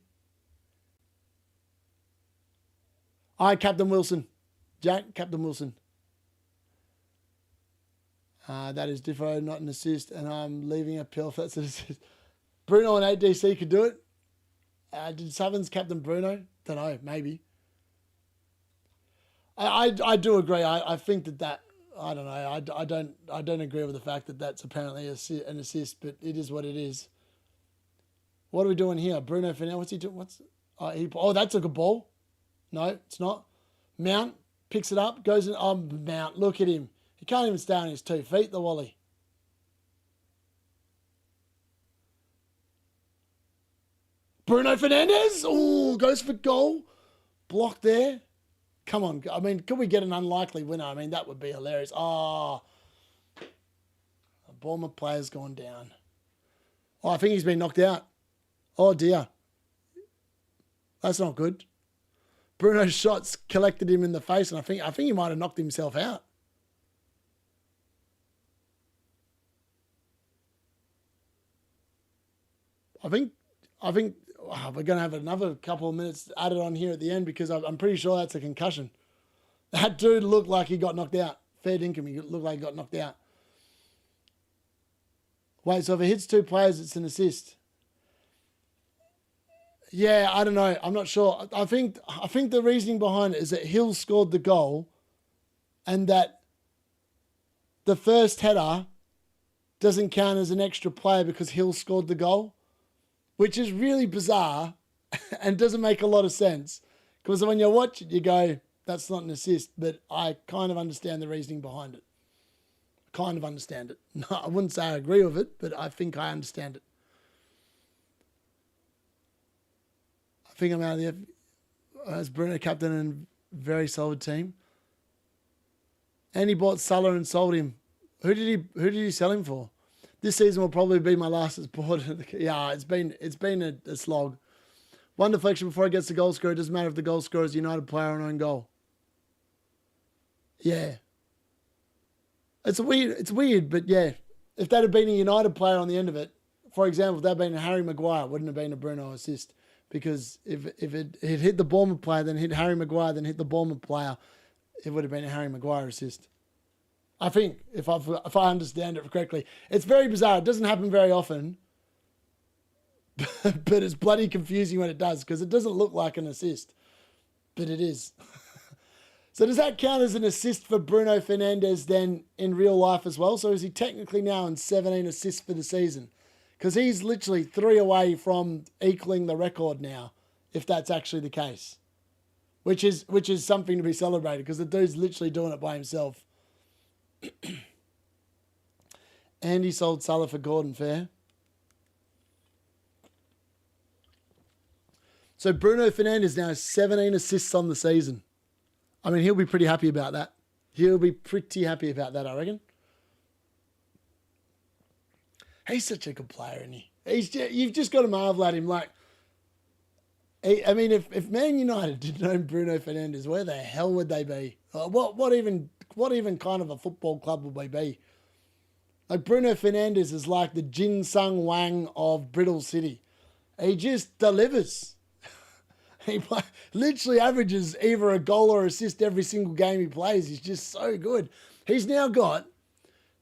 Captain Wilson. Jack, Captain Wilson. That is Diffo, not an assist, and I'm leaving a pill if that's an assist. Bruno and 8DC could do it. Did Summons Captain Bruno? Don't know, maybe. I do agree. I think that I don't know. I don't agree with the fact that that's apparently an assist, but it is what it is. What are we doing here? Bruno Fernandes, what's he doing? That's a good ball. No, it's not. Mount picks it up, goes in. Oh, Mount, look at him. He can't even stay on his 2 feet, the Wally. Bruno Fernandes. Oh, goes for goal. Block there. Come on. I mean, could we get an unlikely winner? I mean, that would be hilarious. Oh, a Bournemouth player's gone down. Oh, I think he's been knocked out. Oh, dear. That's not good. Bruno's shots collected him in the face, and I think he might have knocked himself out. I think we're going to have another couple of minutes added on here at the end because I'm pretty sure that's a concussion. That dude looked like he got knocked out. Fair dinkum, he looked like he got knocked out. Wait, so if it hits 2 players, it's an assist. Yeah, I don't know. I'm not sure. I think the reasoning behind it is that Hill scored the goal and that the first header doesn't count as an extra player because Hill scored the goal, which is really bizarre and doesn't make a lot of sense. Because when you watch it, you go, that's not an assist, but I kind of understand the reasoning behind it. Kind of understand it. No, I wouldn't say I agree with it, but I think I understand it. I think I'm out of the as Bruno captain and very solid team. And he bought Salah and sold him. Who did he sell him for? This season will probably be my last as board. Yeah, it's been a slog. One deflection before it gets the goal scorer. It doesn't matter if the goal scorer is a United player or an own goal. Yeah. It's weird, but yeah. If that had been a United player on the end of it, for example, if that had been a Harry Maguire, it wouldn't have been a Bruno assist. Because if it hit the Bournemouth player, then hit Harry Maguire, then hit the Bournemouth player, it would have been a Harry Maguire assist. I think, if I understand it correctly. It's very bizarre. It doesn't happen very often. But it's bloody confusing when it does, because it doesn't look like an assist. But it is. So does that count as an assist for Bruno Fernandes then in real life as well? So is he technically now in 17 assists for the season? Because he's literally 3 away from equaling the record now, if that's actually the case. Which is something to be celebrated, because the dude's literally doing it by himself. And he sold Salah for Gordon, fair. So Bruno Fernandes now has 17 assists on the season. I mean, he'll be pretty happy about that. He'll be pretty happy about that, I reckon. He's such a good player, isn't he? You've just got to marvel at him. Like, I mean, if Man United didn't own Bruno Fernandes, where the hell would they be? What even kind of a football club would we be? Like, Bruno Fernandes is like the Jin Sung Wang of Brittle City. He just delivers. He literally averages either a goal or assist every single game he plays. He's just so good. He's now got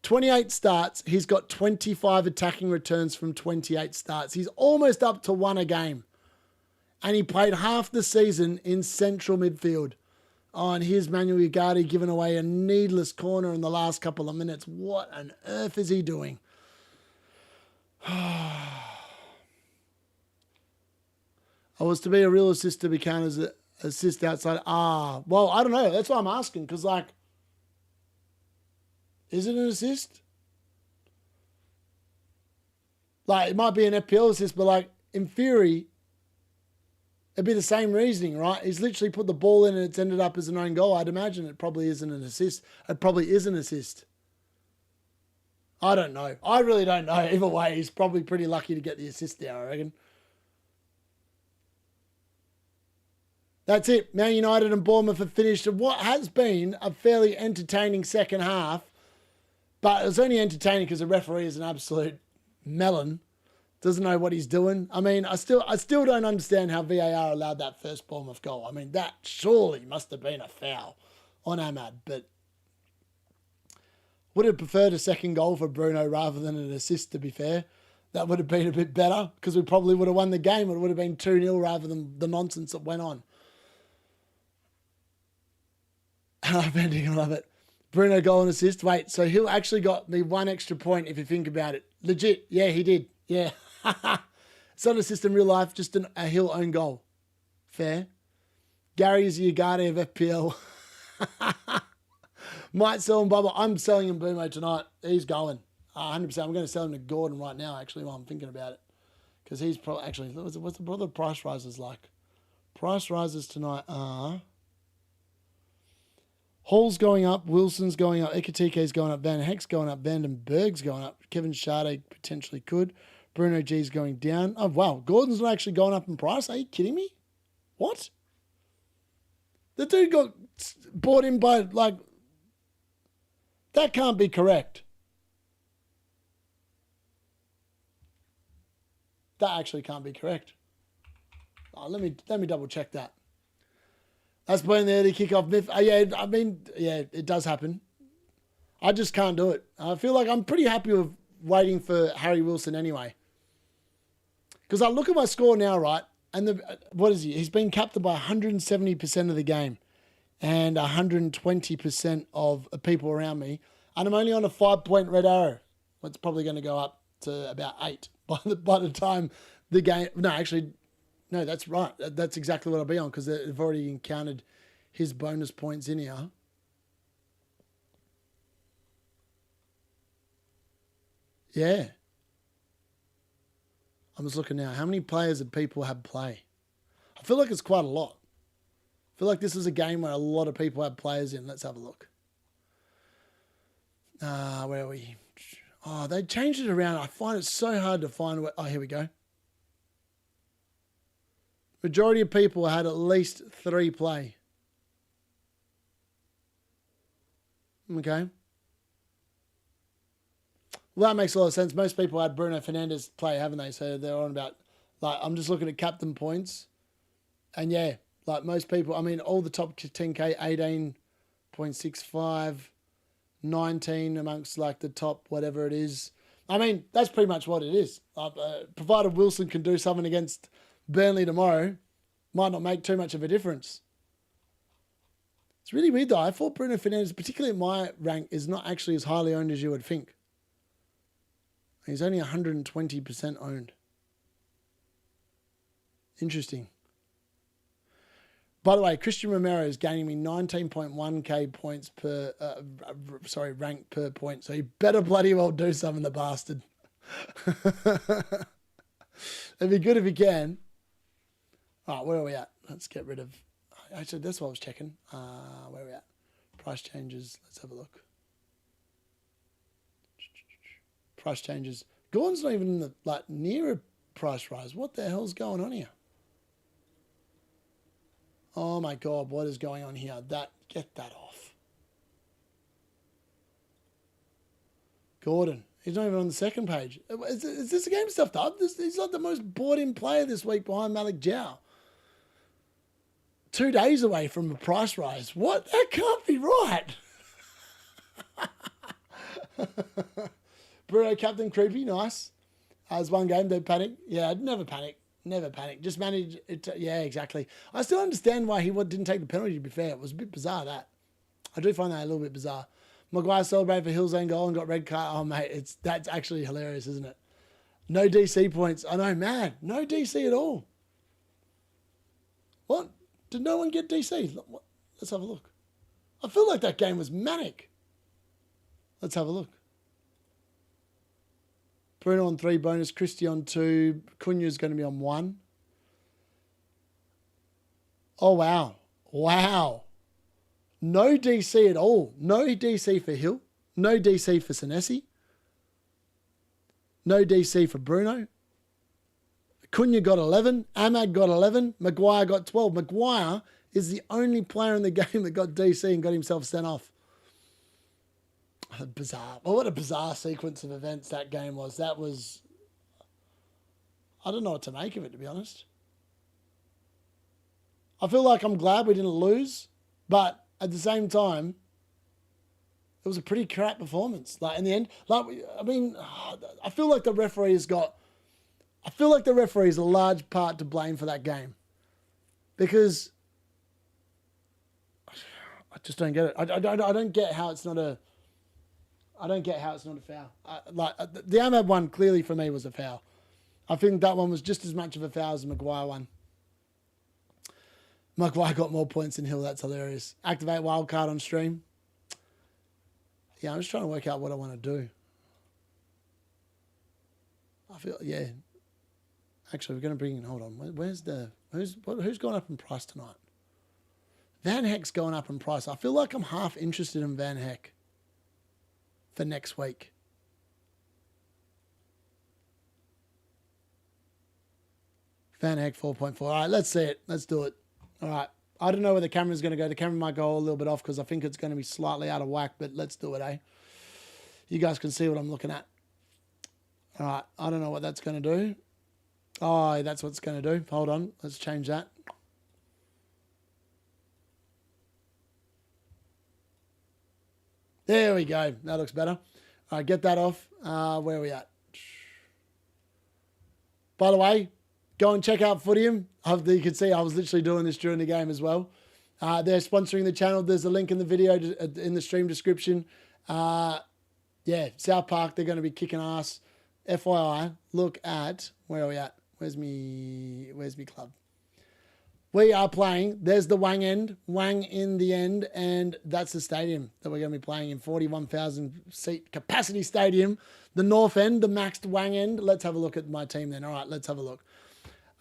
28 starts. He's got 25 attacking returns from 28 starts. He's almost up to 1 a game. And he played half the season in central midfield. Oh, and here's Man Utd giving away a needless corner in the last couple of minutes. What on earth is he doing? I was to be a real assist to be counted as an assist outside. Well, I don't know. That's why I'm asking. Because, like, is it an assist? Like, it might be an FPL assist, but, like, in theory, it'd be the same reasoning, right? He's literally put the ball in and it's ended up as an own goal. I'd imagine it probably isn't an assist. It probably is an assist. I don't know. I really don't know. Either way, he's probably pretty lucky to get the assist there, I reckon. That's it. Man United and Bournemouth have finished what has been a fairly entertaining second half. But it was only entertaining because the referee is an absolute melon. Doesn't know what he's doing. I mean, I still don't understand how VAR allowed that first Bournemouth goal. I mean, that surely must have been a foul on Ahmad. But would have preferred a second goal for Bruno rather than an assist, to be fair. That would have been a bit better because we probably would have won the game. It would have been 2-0 rather than the nonsense that went on. I'm ending. I love it. Bruno goal and assist. Wait, so Hill actually got me 1 extra point if you think about it. Legit. Yeah, he did. Yeah. It's not an assist in real life, just a Hill own goal. Fair. Gary is the Ugarte of FPL. Might sell him Bubba. I'm selling him Mbeumo tonight. He's going. 100%. I'm going to sell him to Gordon right now, actually, while I'm thinking about it. Because he's probably, actually, what are the price rises like? Price rises tonight are... Hall's going up, Wilson's going up, Ekatike's going up, Van Heck's going up, Vandenberg's going up, Kevin Schade potentially could, Bruno G's going down. Oh, wow, Gordon's not actually going up in price. Are you kidding me? What? The dude got bought in by, like, that can't be correct. That actually can't be correct. Oh, let me double check that. That's playing the early kickoff myth. Yeah, I mean, yeah, it does happen. I just can't do it. I feel like I'm pretty happy with waiting for Harry Wilson anyway. Because I look at my score now, right? And what is he? He's been captained by 170% of the game and 120% of people around me. And I'm only on a 5-point red arrow. It's probably going to go up to about 8 by the time the game... No, actually... No, that's right. That's exactly what I'll be on because they've already encountered his bonus points in here. Yeah. I'm just looking now. How many players did people have play? I feel like it's quite a lot. I feel like this is a game where a lot of people have players in. Let's have a look. Where are we? Oh, they changed it around. I find it so hard to find where... Oh, here we go. Majority of people had at least 3 play. Okay. Well, that makes a lot of sense. Most people had Bruno Fernandes play, haven't they? So they're on about, like, I'm just looking at captain points. And yeah, like most people, I mean, all the top 10K, 18.65, 19 amongst like the top, whatever it is. I mean, that's pretty much what it is. Provided Wilson can do something against Burnley tomorrow, might not make too much of a difference. It's really weird though. I thought Bruno Fernandes, particularly in my rank, is not actually as highly owned as you would think. He's only 120% owned. Interesting. By the way, Christian Romero is gaining me 19.1k points per, rank per point. So he better bloody well do something, the bastard. It'd be good if he can. All right, where are we at? Let's get rid of... Actually, that's what I was checking. Where are we at? Price changes. Let's have a look. Price changes. Gordon's not even in the, like, near a price rise. What the hell's going on here? Oh my God, what is going on here? Get that off. Gordon. He's not even on the second page. Is this a game stuffed up? He's like the most bought-in player this week behind Malik Jow. 2 days away from a price rise. What? That can't be right. Bruno captain creepy, nice. As one game, don't panic. Yeah, never panic. Never panic. Just manage it. Yeah, exactly. I still understand why he didn't take the penalty, to be fair. It was a bit bizarre, that. I do find that a little bit bizarre. Maguire celebrated for Hill's own goal and got red card. Oh, mate, that's actually hilarious, isn't it? No DC points. I know, man. No DC at all. What? Did no one get DC? Let's have a look. I feel like that game was manic. Let's have a look. Bruno on 3 bonus, Christie on 2, Cunha's going to be on 1. Oh, wow. Wow. No DC at all. No DC for Hill. No DC for Senesi. No DC for Bruno. Cunha got 11. Ahmad got 11. Maguire got 12. Maguire is the only player in the game that got DC and got himself sent off. Bizarre. Well, what a bizarre sequence of events that game was. That was... I don't know what to make of it, to be honest. I feel like I'm glad we didn't lose, but at the same time, it was a pretty crap performance. Like, in the end, like, I mean, I feel like the referee has got... I feel like the referee is a large part to blame for that game. Because... I just don't get it. I don't get how it's not a... I don't get how it's not a foul. The Ahmad one clearly for me was a foul. I think that one was just as much of a foul as the Maguire one. Maguire got more points than Hill. That's hilarious. Activate wildcard on stream. Yeah, I'm just trying to work out what I want to do. I feel, yeah. Actually, we're going to bring in, hold on. Who's gone up in price tonight? Van Heck's going up in price. I feel like I'm half interested in Van Heck for next week. Van Heck 4.4. All right, let's see it. Let's do it. All right. I don't know where the camera's going to go. The camera might go a little bit off because I think it's going to be slightly out of whack, but let's do it, eh? You guys can see what I'm looking at. All right. I don't know what that's going to do. Oh, that's what it's going to do. Hold on. Let's change that. There we go. That looks better. All right, get that off. Where are we at? By the way, go and check out Footium. You can see I was literally doing this during the game as well. They're sponsoring the channel. There's a link in the video, in the stream description. Yeah, South Park, they're going to be kicking ass. FYI, look at, where are we at? Where's me club? We are playing, there's the Wang in the end, and that's the stadium that we're going to be playing in, 41,000 seat capacity stadium. The north end, the maxed Wang end. Let's have a look at my team then. All right, let's have a look.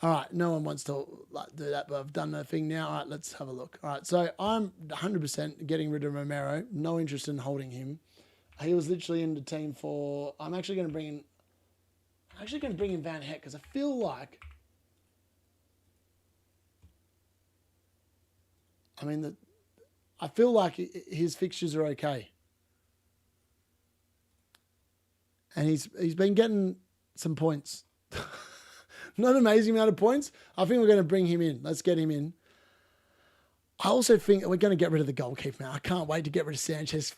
All right, no one wants to do that, but I've done the thing now. All right, let's have a look. All right, so I'm 100% getting rid of Romero. No interest in holding him. He was literally in the team for... I'm actually going to bring in Van Heck because I feel like... I feel like his fixtures are okay. And he's been getting some points. Not an amazing amount of points. I think we're going to bring him in. Let's get him in. I also think we're going to get rid of the goalkeeper now. I can't wait to get rid of Sanchez.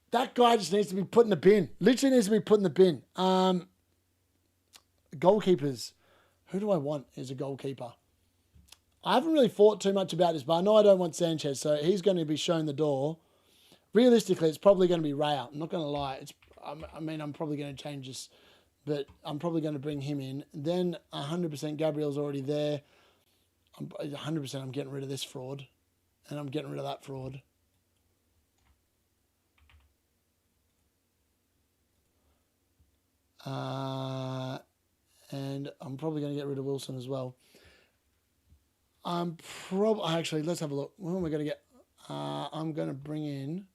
That guy just needs to be put in the bin. Literally needs to be put in the bin. Goalkeepers. Who do I want as a goalkeeper? I haven't really thought too much about this, but I know I don't want Sanchez, so he's going to be shown the door. Realistically, it's probably going to be Raya. I'm not going to lie. I'm probably going to change this, but I'm probably going to bring him in. Then 100% Gabriel's already there. 100% I'm getting rid of this fraud, and I'm getting rid of that fraud. And I'm probably going to get rid of Wilson as well. Actually, let's have a look. What am I going to get? I'm going to bring in...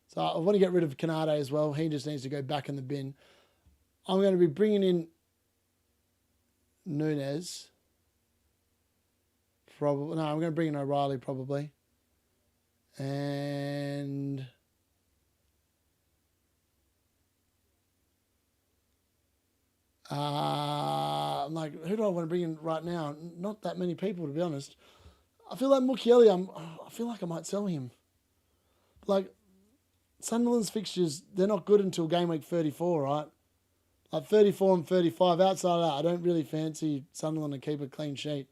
So I want to get rid of Canade as well. He just needs to go back in the bin. I'm going to be bringing in Nunes. Probably. No, I'm going to bring in O'Reilly probably. And... I'm like, who do I want to bring in right now? Not that many people, to be honest. I feel like Mukiele, I feel like I might sell him. Like, Sunderland's fixtures, they're not good until game week 34, right? Like 34 and 35. Outside of that, I don't really fancy Sunderland to keep a clean sheet.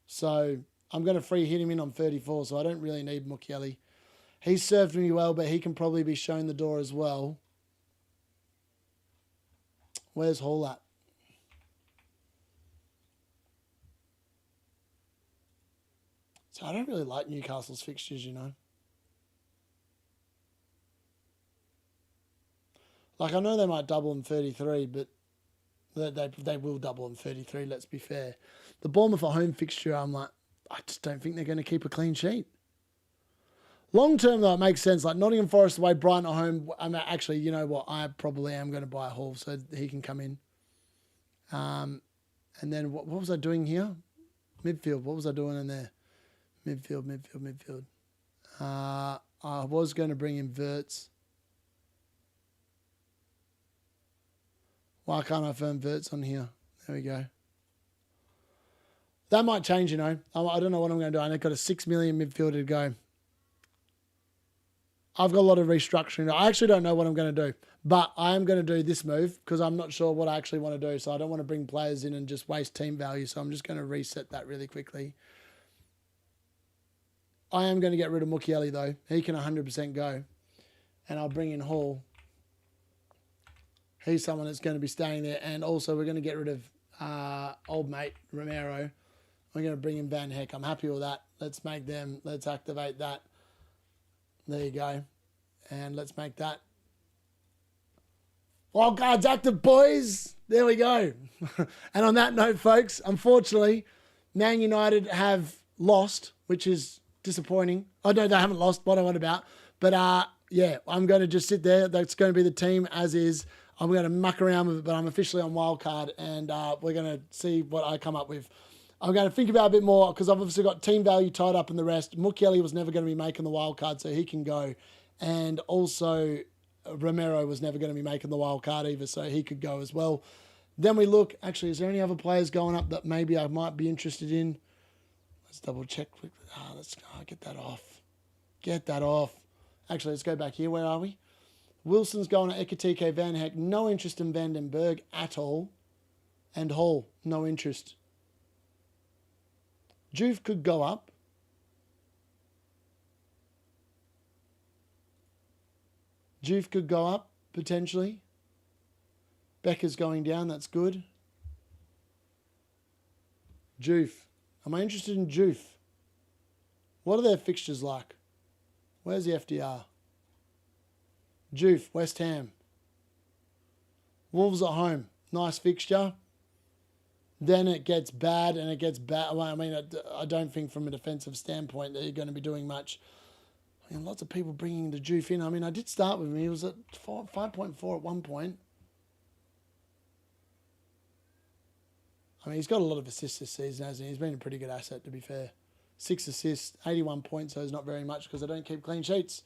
So I'm going to free hit him in on 34, so I don't really need Mukiele. He's served me well, but he can probably be shown the door as well. Where's Hall at? So I don't really like Newcastle's fixtures, you know. Like, I know they might double in 33, but they will double in 33, let's be fair. The Bournemouth at home fixture, I'm like, I just don't think they're going to keep a clean sheet. Long term, though, it makes sense. Like Nottingham Forest away, Brighton at home. Actually, you know what? I probably am going to buy Hall so he can come in. And then what was I doing here? Midfield. What was I doing in there? Midfield. I was going to bring in Wirtz. Why can't I firm Wirtz on here? There we go. That might change, you know. I don't know what I'm going to do. I've got a 6 million midfielder to go. I've got a lot of restructuring. I actually don't know what I'm going to do, but I am going to do this move because I'm not sure what I actually want to do. So I don't want to bring players in and just waste team value. So I'm just going to reset that really quickly. I am going to get rid of Mukiele though. He can 100% go. And I'll bring in Hall. He's someone that's going to be staying there. And also we're going to get rid of old mate Romero. We're going to bring in Van Heck. I'm happy with that. Let's make them. Let's activate that. There you go. And let's make that. Wildcards active, boys. There we go. And on that note, folks, unfortunately, Man United have lost, which is disappointing. Oh, no, they haven't lost. What I want about. But, yeah, I'm going to just sit there. That's going to be the team as is. I'm going to muck around with it, but I'm officially on wildcard, and we're going to see what I come up with. I'm going to think about it a bit more because I've obviously got team value tied up in the rest. Mukiele was never going to be making the wild card, so he can go. And also, Romero was never going to be making the wild card either, so he could go as well. Then we look, actually, is there any other players going up that maybe I might be interested in? Let's double check quickly. Let's get that off. Get that off. Actually, let's go back here. Where are we? Wilson's going to Ekatike, Van Heck. No interest in Vandenberg at all. And Hall, no interest. Juve could go up. Juve could go up, potentially. Becker's going down, that's good. Juve. Am I interested in Juve? What are their fixtures like? Where's the FDR? Juve, West Ham. Wolves at home. Nice fixture. Then it gets bad and it get bad. Well, I mean, I don't think from a defensive standpoint that you're going to be doing much. I mean, lots of people bringing the Juve in. I mean, I did start with him. He was at 5.4 at one point. I mean, he's got a lot of assists this season, hasn't he? He's been a pretty good asset, to be fair. 6 assists, 81 points, so it's not very much because I don't keep clean sheets.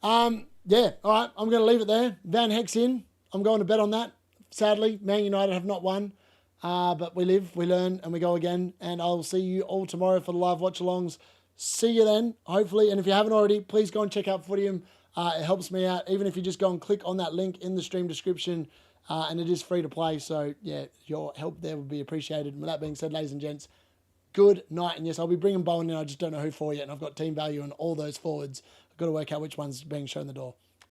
Yeah, all right, I'm going to leave it there. Van Heck's in. I'm going to bet on that. Sadly, Man United have not won. But we live, we learn, and we go again. And I'll see you all tomorrow for the live watch-alongs. See you then, hopefully. And if you haven't already, please go and check out Footium. It helps me out. Even if you just go and click on that link in the stream description, and it is free to play. So, yeah, your help there would be appreciated. And with that being said, ladies and gents, good night. And yes, I'll be bringing Bowen in. I just don't know who for yet. And I've got team value on all those forwards. I've got to work out which one's being shown the door.